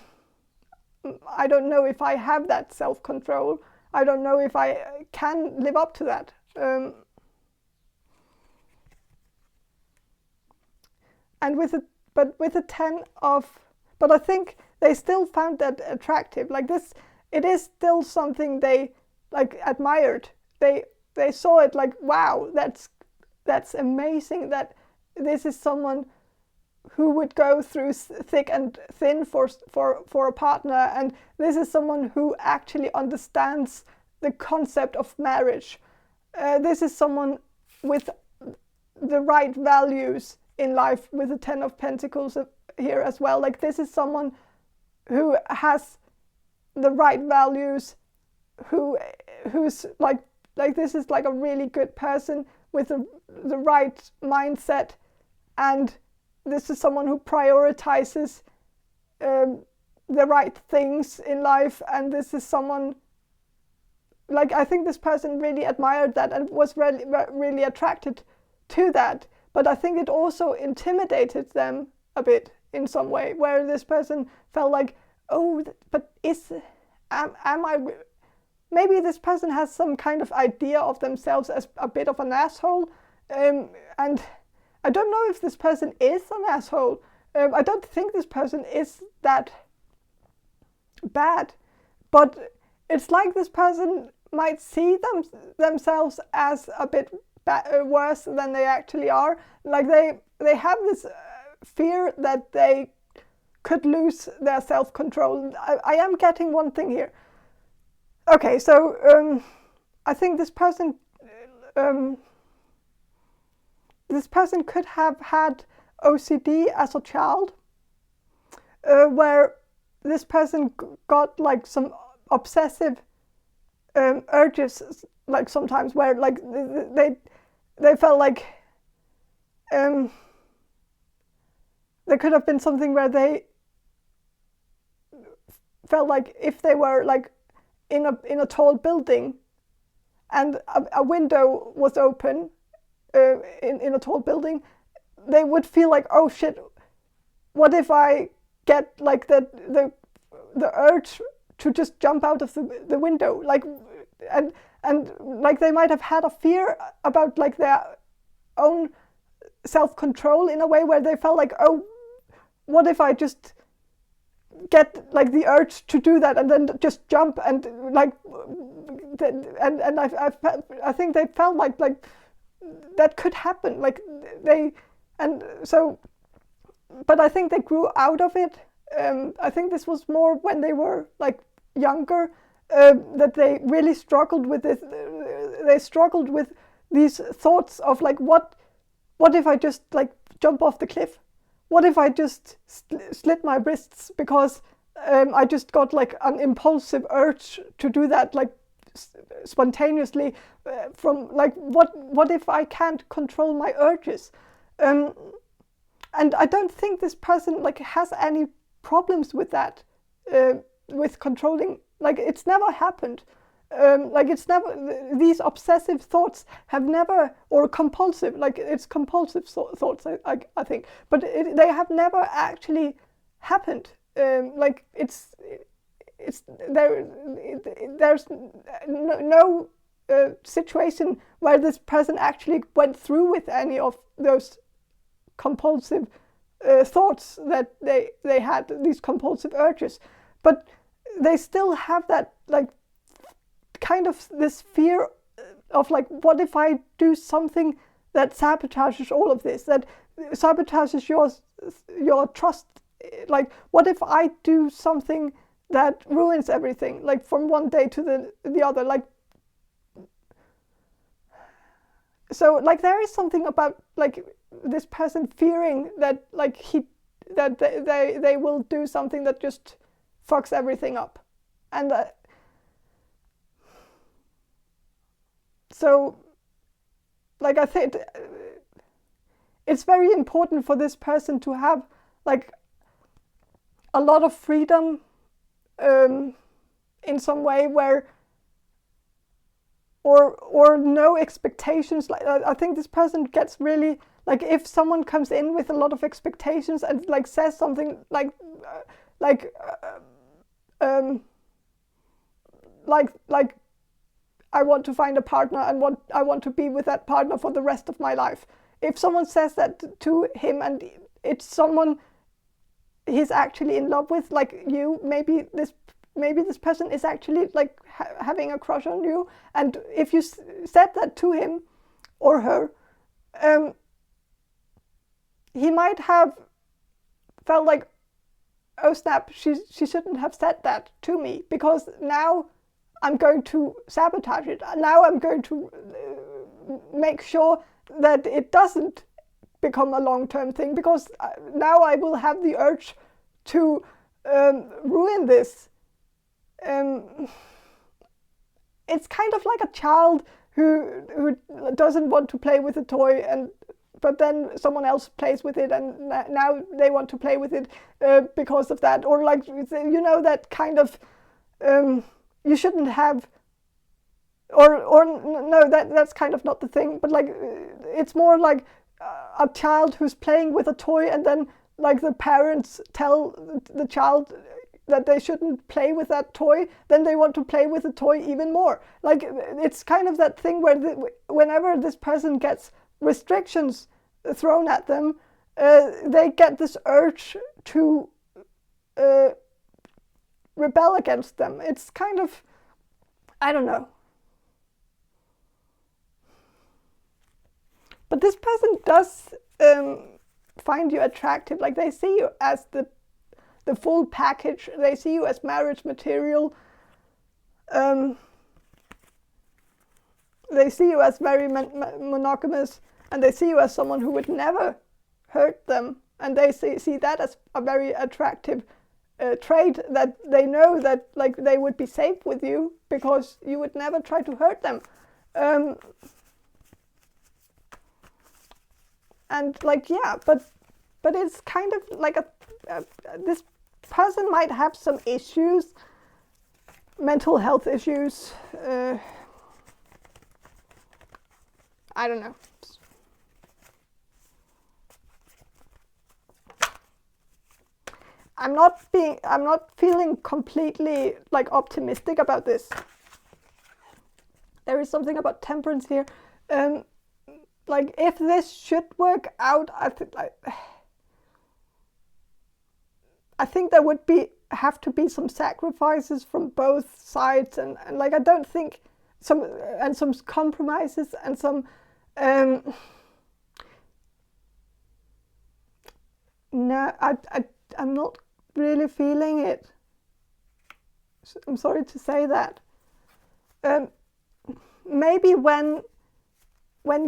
don't know if I have that self-control. I don't know if I can live up to that. And with the 10 of, but I think they still found that attractive. Like this, it is still something they like admired. They saw it like, wow, that's amazing that this is someone who would go through thick and thin for a partner, and this is someone who actually understands the concept of marriage. This is someone with the right values in life, with the 10 of Pentacles here as well. Like this is someone who has the right values, who's like this is like a really good person with the right mindset, and this is someone who prioritizes the right things in life, and this is someone, like I think this person really admired that and was really, really attracted to that. But I think it also intimidated them a bit in some way, where this person felt like, oh, but am I... Maybe this person has some kind of idea of themselves as a bit of an asshole, and I don't know if this person is an asshole. I don't think this person is that bad, but it's like this person might see themselves as a bit worse than they actually are. Like they have this fear that they could lose their self-control. I am getting one thing here. Okay, so I think this person could have had OCD as a child, where this person got like some obsessive urges, like sometimes where like they felt like there could have been something where they felt like if they were like in a tall building and a window was open in a tall building, they would feel like, oh shit, what if I get like the urge to just jump out of the window, like and like they might have had a fear about like their own self-control in a way where they felt like, oh, what if I just get like the urge to do that and then just jump and like and I think they felt like that could happen, like they, and so, but I think they grew out of it. I think this was more when they were like younger, that they really struggled with this. They struggled with these thoughts of like, what if I just like jump off the cliff? What if I just slit my wrists because I just got like an impulsive urge to do that, like spontaneously from like, what if I can't control my urges? And I don't think this person like has any problems with that, with controlling, like it's never happened. Like it's never, these obsessive thoughts have never, or compulsive, like it's compulsive thoughts, I think, but they have never actually happened. Like it's there. There's no situation where this person actually went through with any of those compulsive thoughts that they had, these compulsive urges, but they still have that like kind of this fear of like, what if I do something that sabotages all of this, that sabotages your trust, like what if I do something that ruins everything, like from one day to the other, like, so like there is something about like this person fearing that like they will do something that just fucks everything up, and so like I think it's very important for this person to have like a lot of freedom in some way, where or no expectations. Like I think this person gets really, like if someone comes in with a lot of expectations and like says something like I want to find a partner and I want to be with that partner for the rest of my life. If someone says that to him and it's someone he's actually in love with, like you, maybe this person is actually like having a crush on you, and if you said that to him or her, he might have felt like, oh snap, she shouldn't have said that to me, because now I'm going to sabotage it. Now I'm going to make sure that it doesn't become a long-term thing, because now I will have the urge to ruin this. It's kind of like a child who doesn't want to play with a toy, but then someone else plays with it, and now they want to play with it because of that, or like, you know, that kind of you shouldn't have, or no, that's kind of not the thing, but like it's more like a child who's playing with a toy, and then like the parents tell the child that they shouldn't play with that toy, then they want to play with the toy even more. Like it's kind of that thing where whenever this person gets restrictions thrown at them, they get this urge to rebel against them. It's kind of I don't know. But this person does find you attractive. Like, they see you as the full package. They see you as marriage material. They see you as very monogamous, and they see you as someone who would never hurt them. And they see that as a very attractive trait, that they know that, like, they would be safe with you because you would never try to hurt them. And like, yeah, but it's kind of like this person might have some issues, mental health issues. I don't know. I'm not feeling completely like optimistic about this. There is something about temperance here. Like, if this should work out, I think there would have to be some sacrifices from both sides, and like, I don't think some compromises and some no, I'm not really feeling it. I'm sorry to say that. Maybe when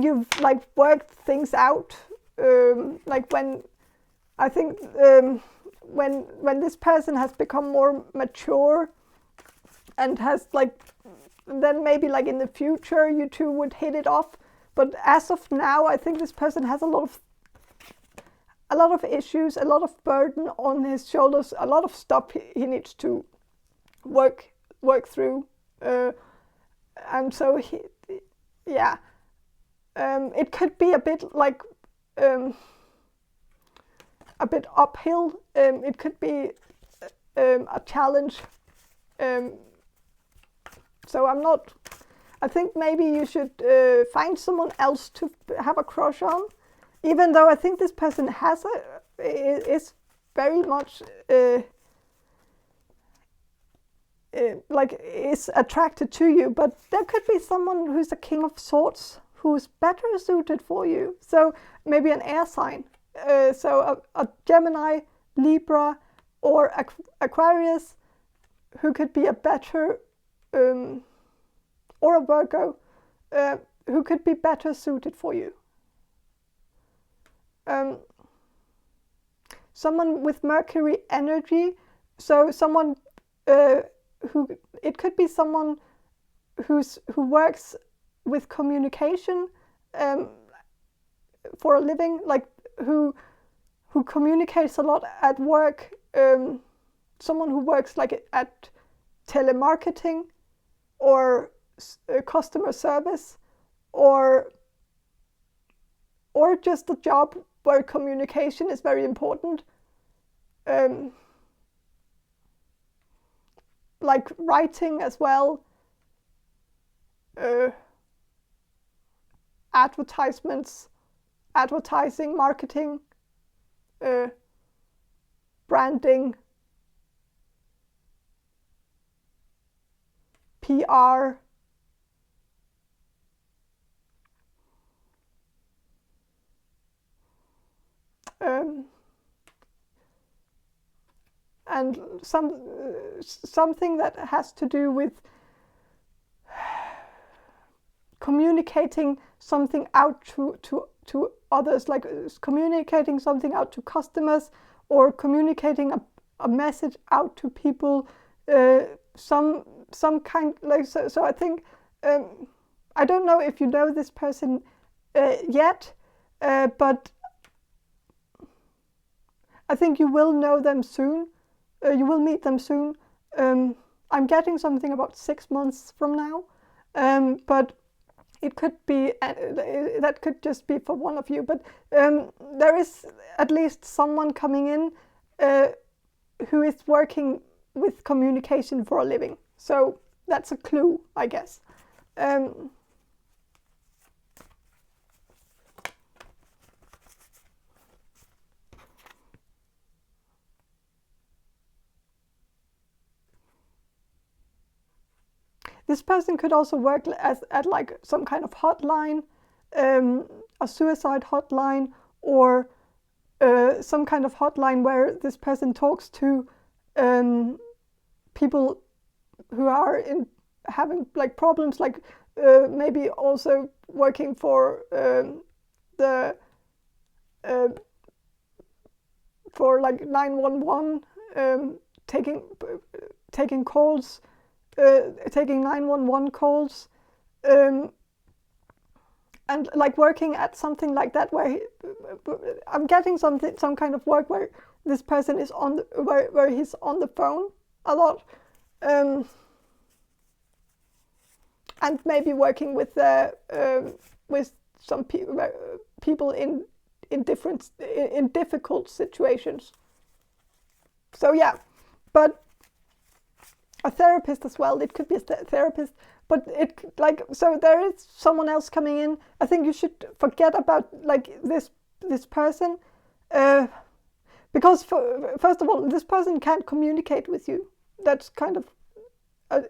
you've like worked things out, like when I think when this person has become more mature and has like, then maybe like in the future you two would hit it off. But as of now, I think this person has a lot of issues, a lot of burden on his shoulders, a lot of stuff he needs to work through, and so it could be a bit like a bit uphill. It could be a challenge. So I think maybe you should find someone else to have a crush on. Even though I think this person is very much is attracted to you, but there could be someone who's a king of swords who's better suited for you. So maybe an air sign. So a Gemini, Libra, or Aquarius, who could be a better, or a Virgo, who could be better suited for you. Someone with Mercury energy, so someone it could be someone who works with communication for a living, like who communicates a lot at work. Someone who works like at telemarketing or customer service, or just a job where communication is very important. Like writing as well, advertisements, advertising, marketing, branding, PR. And something that has to do with communicating something out to others, like communicating something out to customers, or communicating a message out to people, some kind, like, so I think, I don't know if you know this person yet, but I think you will know them soon. You will meet them soon. I'm getting something about 6 months from now, but it could be, that could just be for one of you. But there is at least someone coming in who is working with communication for a living. So that's a clue, I guess. This person could also work at like some kind of hotline, a suicide hotline, or some kind of hotline where this person talks to people who are having like problems, like maybe also working for for like 911, taking calls, taking 911 calls, and like working at something like that, where I'm getting some kind of work where this person is where he's on the phone a lot, and maybe working with some people in difficult situations. So yeah, but a therapist as well. It could be a therapist, but so there is someone else coming in. I think you should forget about like this person, because first of all, this person can't communicate with you. That's kind of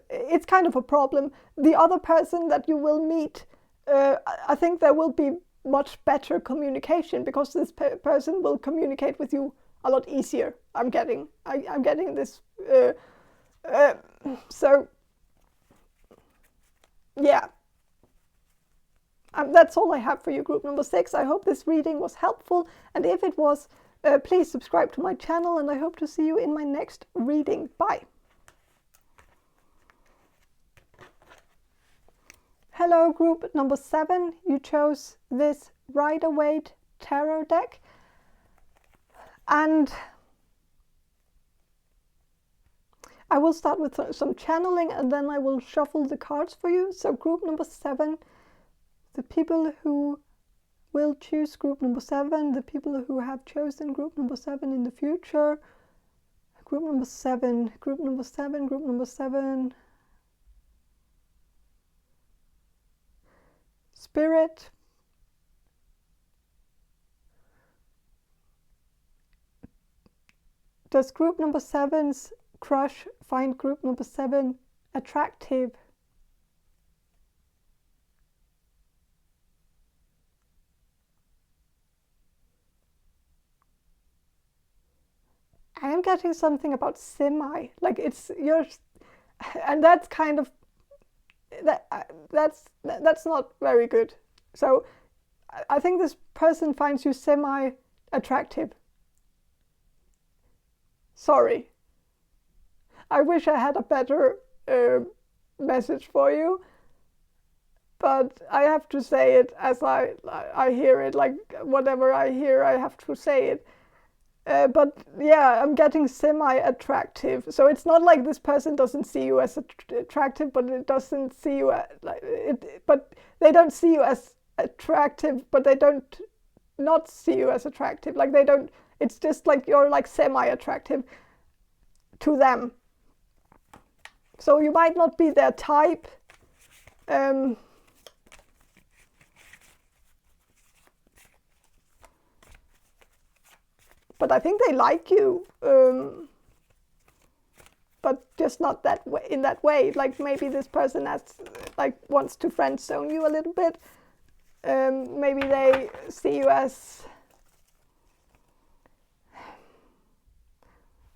it's kind of a problem. The other person that you will meet, I think there will be much better communication, because this person will communicate with you a lot easier. I'm getting this. So yeah, that's all I have for you, group number 6. I hope this reading was helpful, and if it was, please subscribe to my channel, and I hope to see you in my next reading. Bye. Hello, group number 7. You chose this Rider-Waite tarot deck, and I will start with some channeling, and then I will shuffle the cards for you. So group number 7, the people who will choose group number 7, the people who have chosen group number 7 in the future, group number 7, group number 7, group number 7. Spirit, does group number 7's crush find group number 7 attractive? I am getting something about semi, like it's yours, and that's kind of that's not very good. So I think this person finds you semi attractive. Sorry, I wish I had a better message for you, but I have to say it as I hear it. Like whatever I hear, I have to say it. But yeah, I'm getting semi-attractive. So it's not like this person doesn't see you as attractive, but it doesn't see you but they don't see you as attractive, but they don't not see you as attractive. Like they don't. It's just like you're like semi-attractive to them. So you might not be their type. But I think they like you, but just not that way, in that way. Like maybe this person wants to friend zone you a little bit. Maybe they see you as.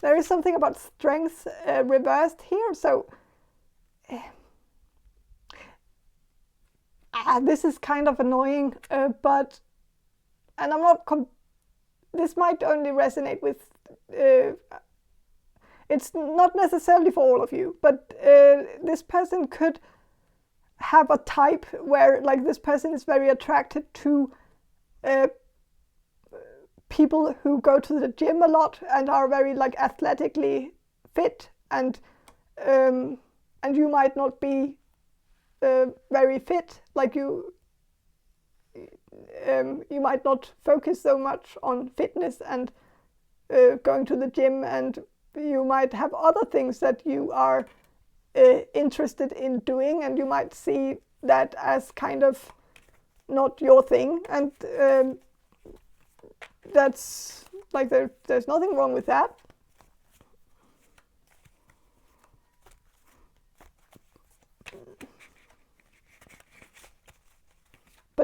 There is something about strength reversed here, so this is kind of annoying. And I'm not. This might only resonate with, it's not necessarily for all of you, but this person could have a type where like this person is very attracted to people who go to the gym a lot and are very like athletically fit, and you might not be very fit, like you might not focus so much on fitness and going to the gym, and you might have other things that you are interested in doing, and you might see that as kind of not your thing, and that's like there's nothing wrong with that.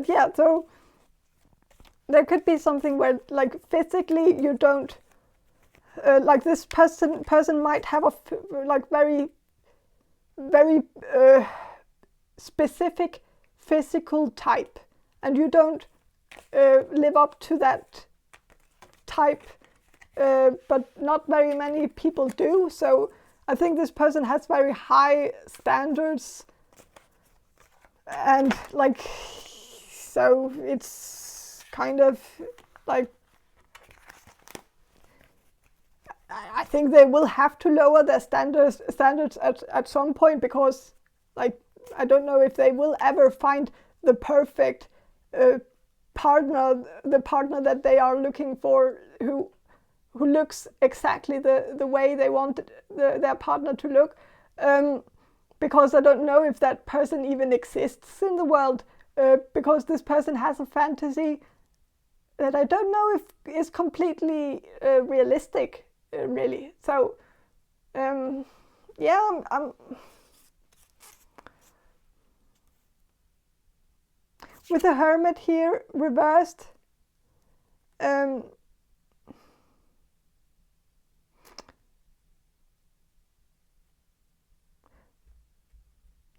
but yeah, so there could be something where like physically you don't like this person might have a like very specific physical type, and you don't live up to that type, but not very many people do. So I think this person has very high standards, and like, so it's kind of like, I think they will have to lower their standards at some point, because like, I don't know if they will ever find the perfect partner, the partner that they are looking for, who looks exactly the way they want their partner to look, because I don't know if that person even exists in the world, because this person has a fantasy that I don't know if is completely realistic, really. So yeah, I'm with the Hermit here reversed.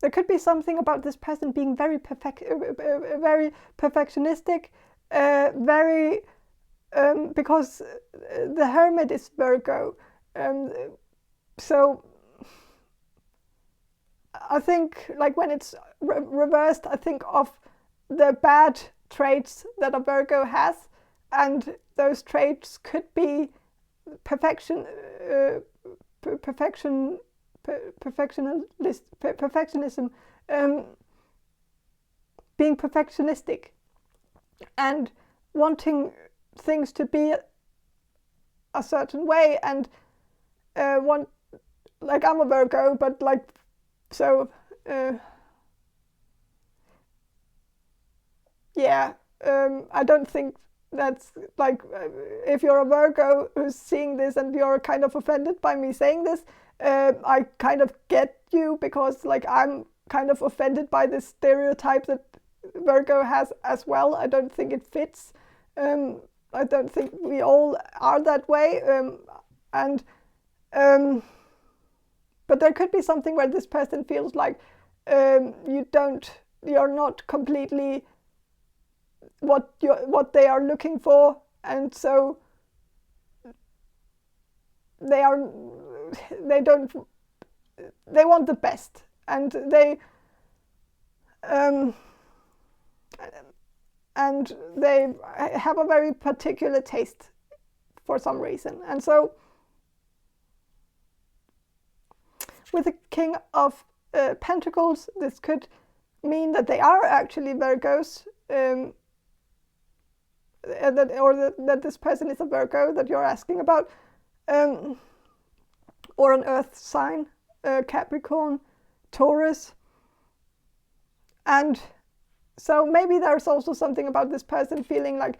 There could be something about this person being very perfectionistic, because the Hermit is Virgo. So I think like when it's reversed, I think of the bad traits that a Virgo has, and those traits could be perfectionism, being perfectionistic and wanting things to be a certain way, and like, I'm a Virgo, but like, so yeah, I don't think that's like, if you're a Virgo who's seeing this and you're kind of offended by me saying this, I kind of get you, because like, I'm kind of offended by this stereotype that Virgo has as well. I don't think it fits. I don't think we all are that way, but there could be something where this person feels like you're not completely what they are looking for, and so they want the best, and they have a very particular taste for some reason. And so with the King of Pentacles, this could mean that they are actually Virgos, that this person is a Virgo that you're asking about, or an earth sign, Capricorn, Taurus. And so maybe there's also something about this person feeling like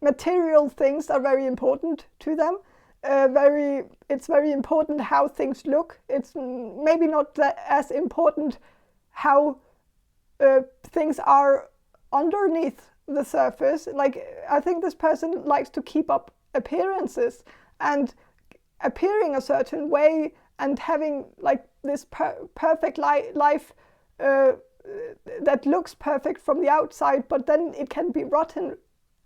material things are very important to them. It's very important how things look. It's maybe not as important how things are underneath the surface. Like, I think this person likes to keep up appearances and appearing a certain way and having like this perfect life that looks perfect from the outside, but then it can be rotten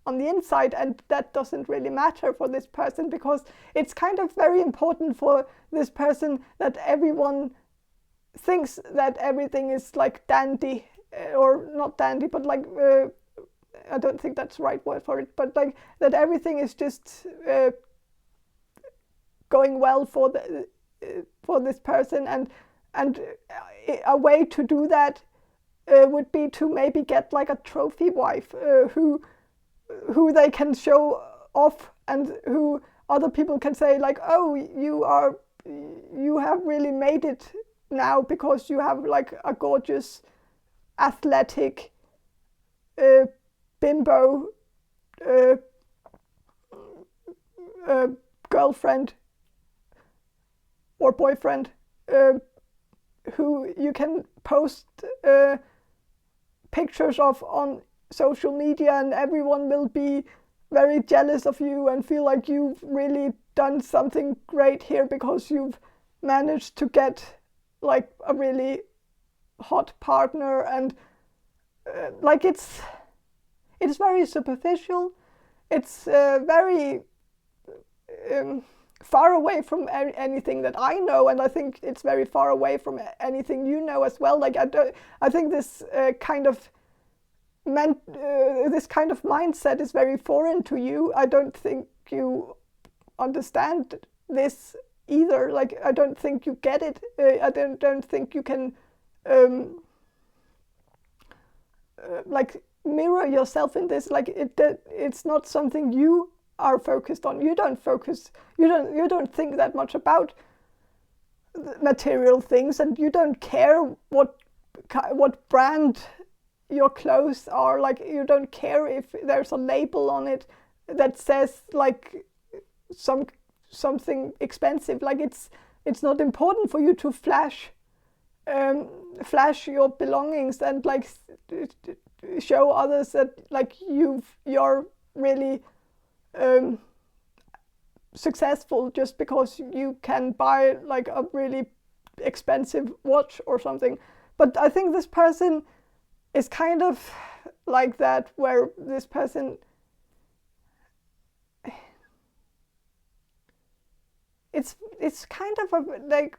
on the inside, and that doesn't really matter for this person, because it's kind of very important for this person that everyone thinks that everything is like dandy, or not dandy, but like I don't think that's the right word for it, but like that everything is just going well for this person, and a way to do that would be to maybe get like a trophy wife who they can show off, and who other people can say like, oh, you have really made it now, because you have like a gorgeous, athletic bimbo girlfriend or boyfriend who you can post pictures of on social media, and everyone will be very jealous of you and feel like you've really done something great here because you've managed to get like a really hot partner, and like it's very superficial. It's very far away from anything that I know, and I think it's very far away from anything you know as well. Like I think this kind of mindset is very foreign to you. I don't think you understand this either. Like I don't think you get it. I don't think you can like mirror yourself in this. Like it's not something you are focused on. You don't think that much about material things, and you don't care what brand your clothes are. Like you don't care if there's a label on it that says like something expensive. Like it's not important for you to flash your belongings and like show others that like you're really successful just because you can buy like a really expensive watch or something. But I think this person is kind of like that, where this person it's kind of a like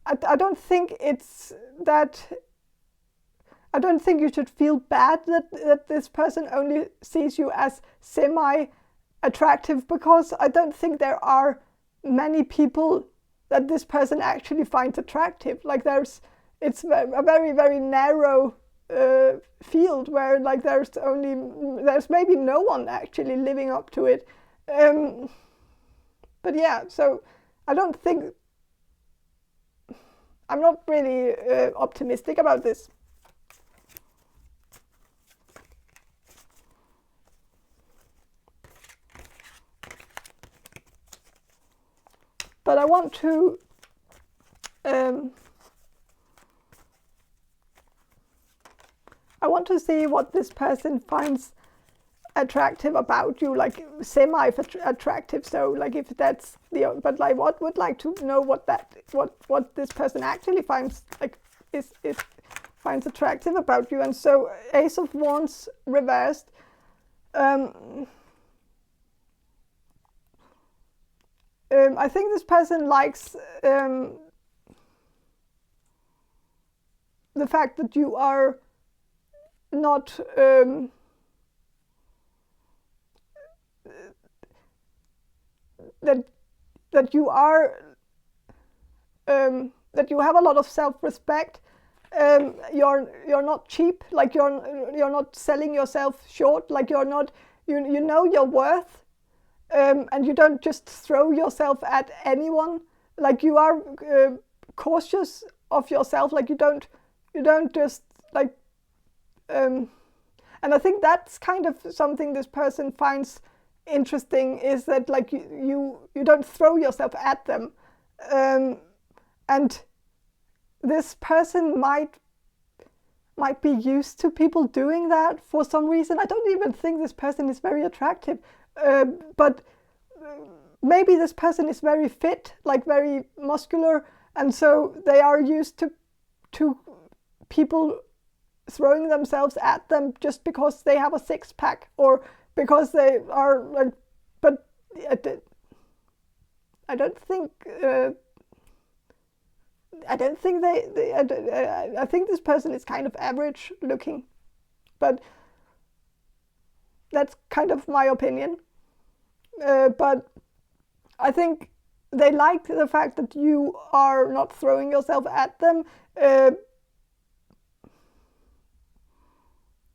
I don't think it's that. I don't think you should feel bad that this person only sees you as semi-attractive, because I don't think there are many people that this person actually finds attractive. Like it's a very, very narrow field where like there's maybe no one actually living up to it. But yeah, so I don't think, I'm not really optimistic about this. But I want to see what this person finds attractive about you, like semi-attractive. So like if that's but like what would like to know what this person actually finds like is finds attractive about you. And so Ace of Wands reversed. I think this person likes the fact that you are not that you are that you have a lot of self-respect. You're not cheap. Like you're not selling yourself short. Like you're not you know your worth. And you don't just throw yourself at anyone. Like you are cautious of yourself. Like you don't just like. And I think that's kind of something this person finds interesting, is that like you don't throw yourself at them. And this person might be used to people doing that for some reason. I don't even think this person is very attractive. But maybe this person is very fit, like very muscular, and so they are used to people throwing themselves at them just because they have a six-pack, or because they are like. But I don't think I think this person is kind of average looking, but that's kind of my opinion. But I think they like the fact that you are not throwing yourself at them.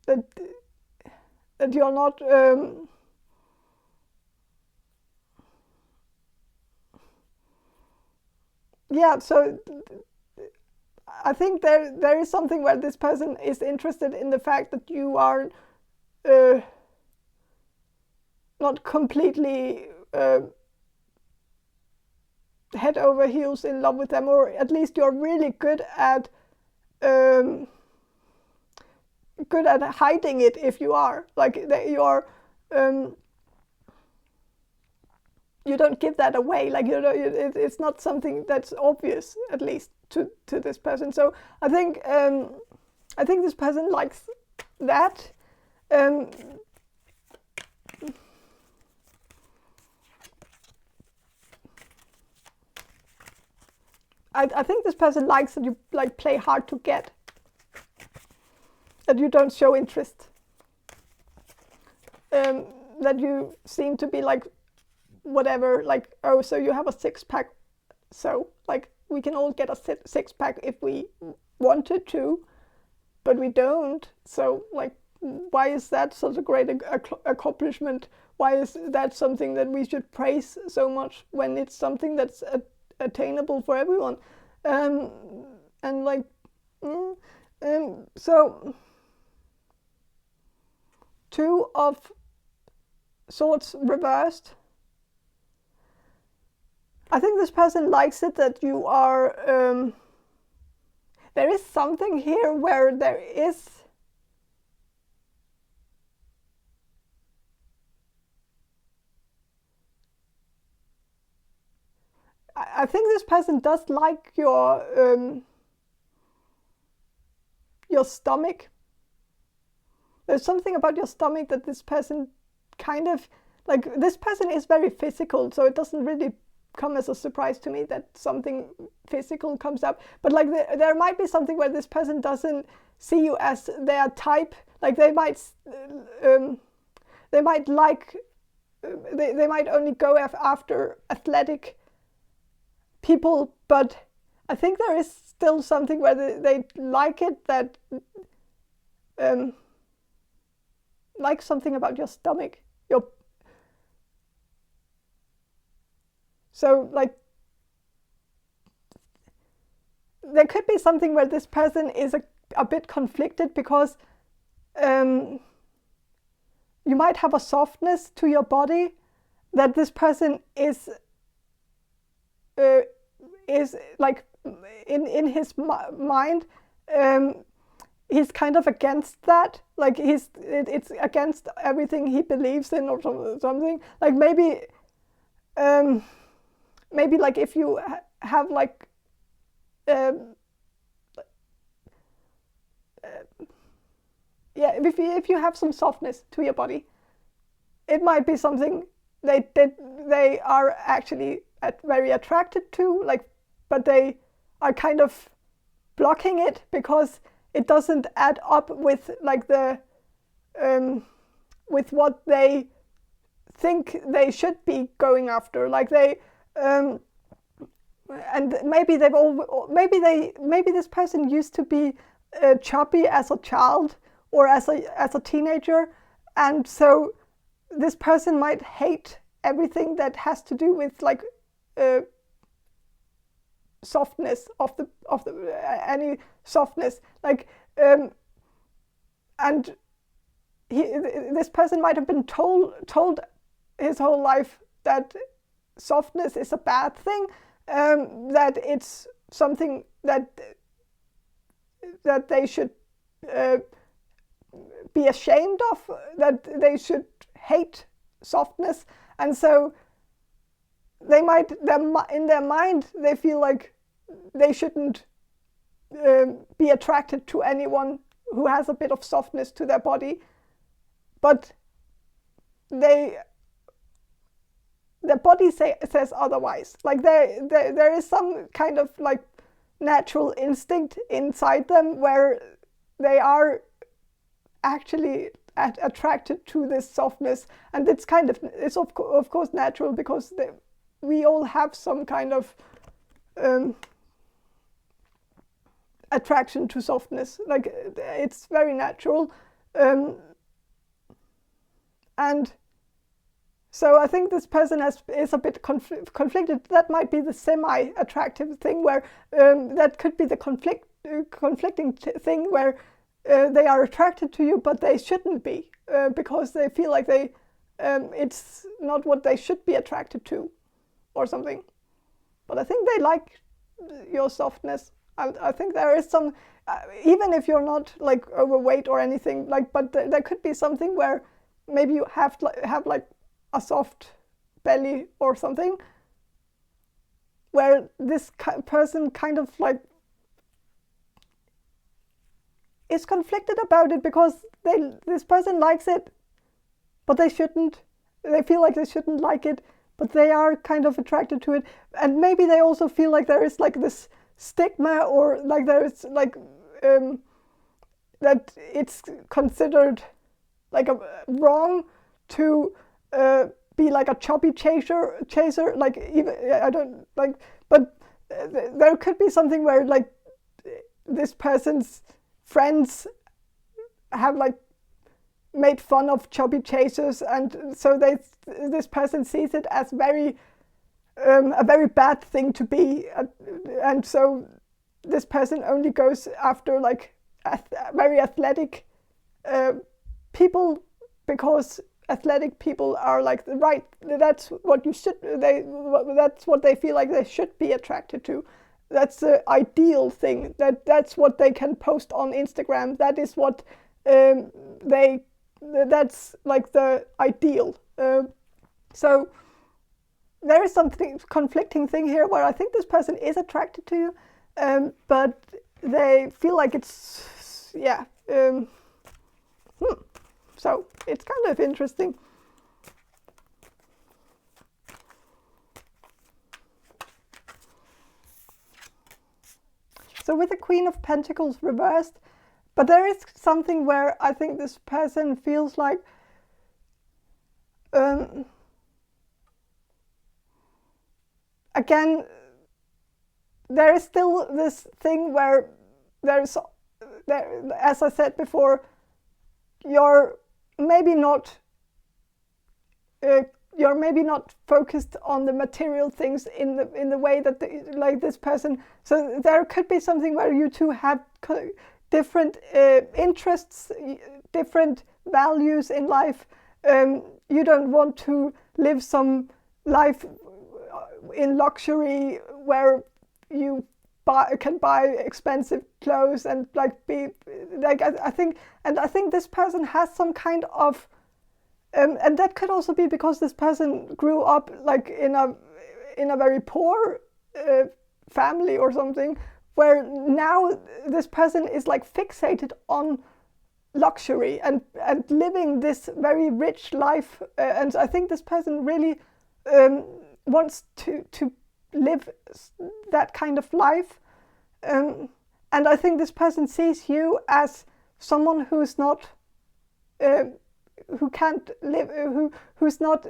That you're not. Yeah, so I think there is something where this person is interested in the fact that you are not completely head over heels in love with them, or at least you're really good at good at hiding it if you are. Like you're, you don't give that away. Like it's not something that's obvious, at least to this person. So I think this person likes that. I think this person likes that you like play hard to get, that you don't show interest, that you seem to be like whatever, like, oh, so you have a 6-pack, so like we can all get a 6-pack if we wanted to, but we don't. So like, why is that such a great accomplishment? Why is that something that we should praise so much when it's something that's attainable for everyone? And like, so 2 of Swords reversed. I think this person likes it that you are, there is something here where there is I think this person does like your stomach. There's something about your stomach that this person kind of, like, this person is very physical, so it doesn't really come as a surprise to me that something physical comes up. But like there might be something where this person doesn't see you as their type. Like they might like, they might only go after athletic people, but I think there is still something where they like it, that like something about your stomach, so like there could be something where this person is a bit conflicted, because you might have a softness to your body that this person is like in his mind, he's kind of against that. Like it's against everything he believes in, or something. Like maybe like if you have like if you have some softness to your body, it might be something they are actually very attracted to, like, but they are kind of blocking it because it doesn't add up with like the with what they think they should be going after. Like they and maybe maybe this person used to be chubby as a child or as a teenager, and so this person might hate everything that has to do with like softness of the any softness, like and this person might have been told his whole life that softness is a bad thing, that it's something that they should be ashamed of, that they should hate softness, and so they might, in their mind, they feel like they shouldn't be attracted to anyone who has a bit of softness to their body, but their body says otherwise. Like there is some kind of like natural instinct inside them where they are actually attracted to this softness, and it's of course natural, because we all have some kind of attraction to softness. Like it's very natural, and so I think this person is a bit conflicted. That might be the semi-attractive thing, where that could be the conflicting thing, where they are attracted to you, but they shouldn't be, because they feel like it's not what they should be attracted to, or something. But I think they like your softness. I think there is some, even if you're not like overweight or anything, like, but there could be something where maybe you have like a soft belly or something, where this person kind of like is conflicted about it, because this person likes it, but they shouldn't. They feel like they shouldn't like it, but they are kind of attracted to it. And maybe they also feel like there is like this stigma, or like there is like that it's considered like wrong to be like a chubby chaser. Like, even I don't like, but there could be something where like this person's friends have like made fun of chubby chasers, and so this person sees it as a very bad thing to be, and so this person only goes after like very athletic people, because athletic people are like that's what they feel like they should be attracted to. That's the ideal thing. That's what they can post on Instagram. That is what that's like the ideal. So there is something conflicting thing here, where I think this person is attracted to you, but they feel like it's so it's kind of interesting. So with the Queen of Pentacles reversed, but there is something where I think this person feels like again, there is still this thing where as I said before, you're maybe not focused on the material things in the way that like this person. So there could be something where you two have different interests, different values in life. You don't want to live some life in luxury where you can buy expensive clothes and like be like I think this person has some kind of and that could also be because this person grew up like in a very poor family or something, where now this person is like fixated on luxury and living this very rich life, and I think this person really wants to live that kind of life, and I think this person sees you as someone who's not who can't live, who's not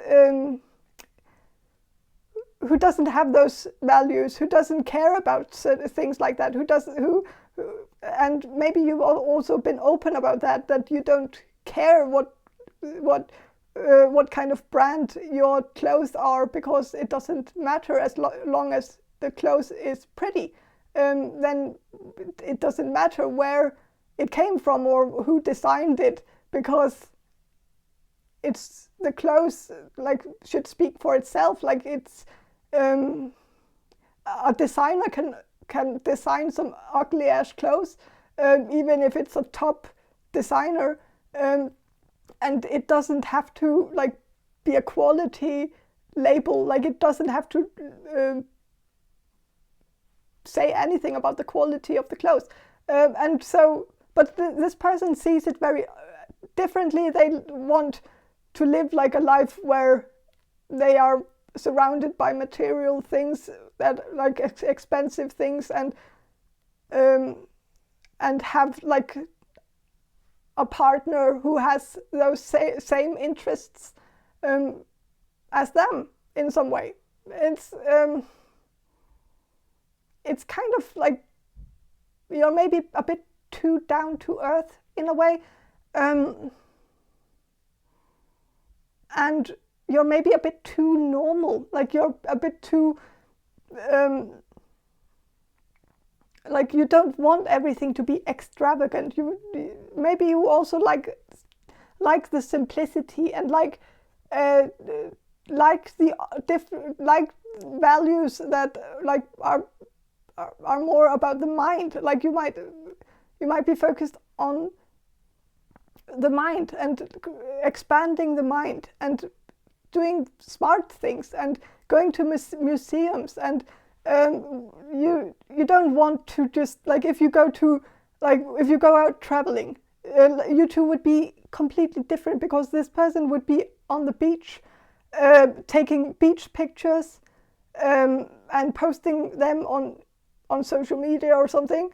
who doesn't have those values, who doesn't care about things like that, and maybe you've also been open about that you don't care what kind of brand your clothes are, because it doesn't matter as long as the clothes is pretty. Then it doesn't matter where it came from or who designed it, because it's the clothes like should speak for itself. Like it's a designer can design some ugly ass clothes, even if it's a top designer, and it doesn't have to like be a quality label. Like it doesn't have to say anything about the quality of the clothes, and so. But this person sees it very differently. They want to live like a life where they are surrounded by material things, that like expensive things, and have like a partner who has those same interests as them in some way. It's kind of like you're maybe a bit too down to earth in a way, and you're maybe a bit too normal. Like you're a bit too like you don't want everything to be extravagant. You also like the simplicity, and like the different like values that like are are more about the mind. Like you might be focused on the mind and expanding the mind and doing smart things and going to museums, and you don't want to just, like, if you go out traveling, you two would be completely different, because this person would be on the beach taking beach pictures and posting them on social media or something,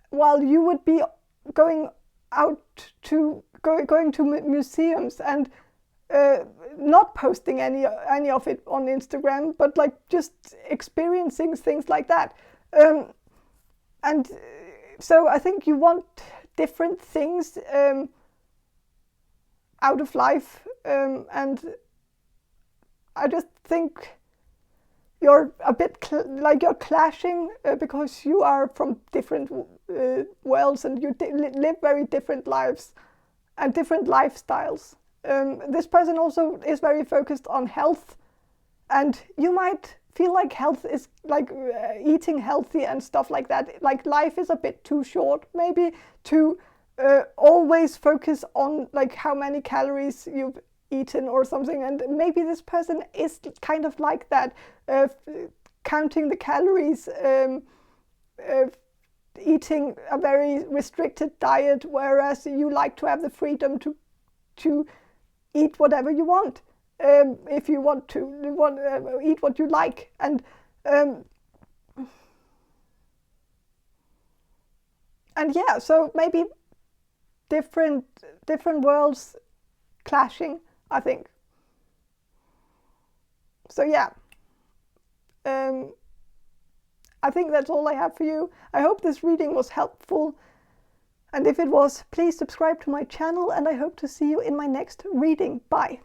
while you would be going to museums and not posting any of it on Instagram, but like just experiencing things like that. And so I think you want different things out of life, and I just think you're a bit like you're clashing because you are from different worlds, and you live very different lives and different lifestyles. This person also is very focused on health, and you might feel like health is like eating healthy and stuff like that. Like life is a bit too short maybe to always focus on like how many calories you've eaten or something, and maybe this person is kind of like that, counting the calories, eating a very restricted diet, whereas you like to have the freedom to eat whatever you want, if you want to eat what you like, and yeah, so maybe different worlds clashing, I think. So yeah, I think that's all I have for you. I hope this reading was helpful, and if it was, please subscribe to my channel, and I hope to see you in my next reading. Bye.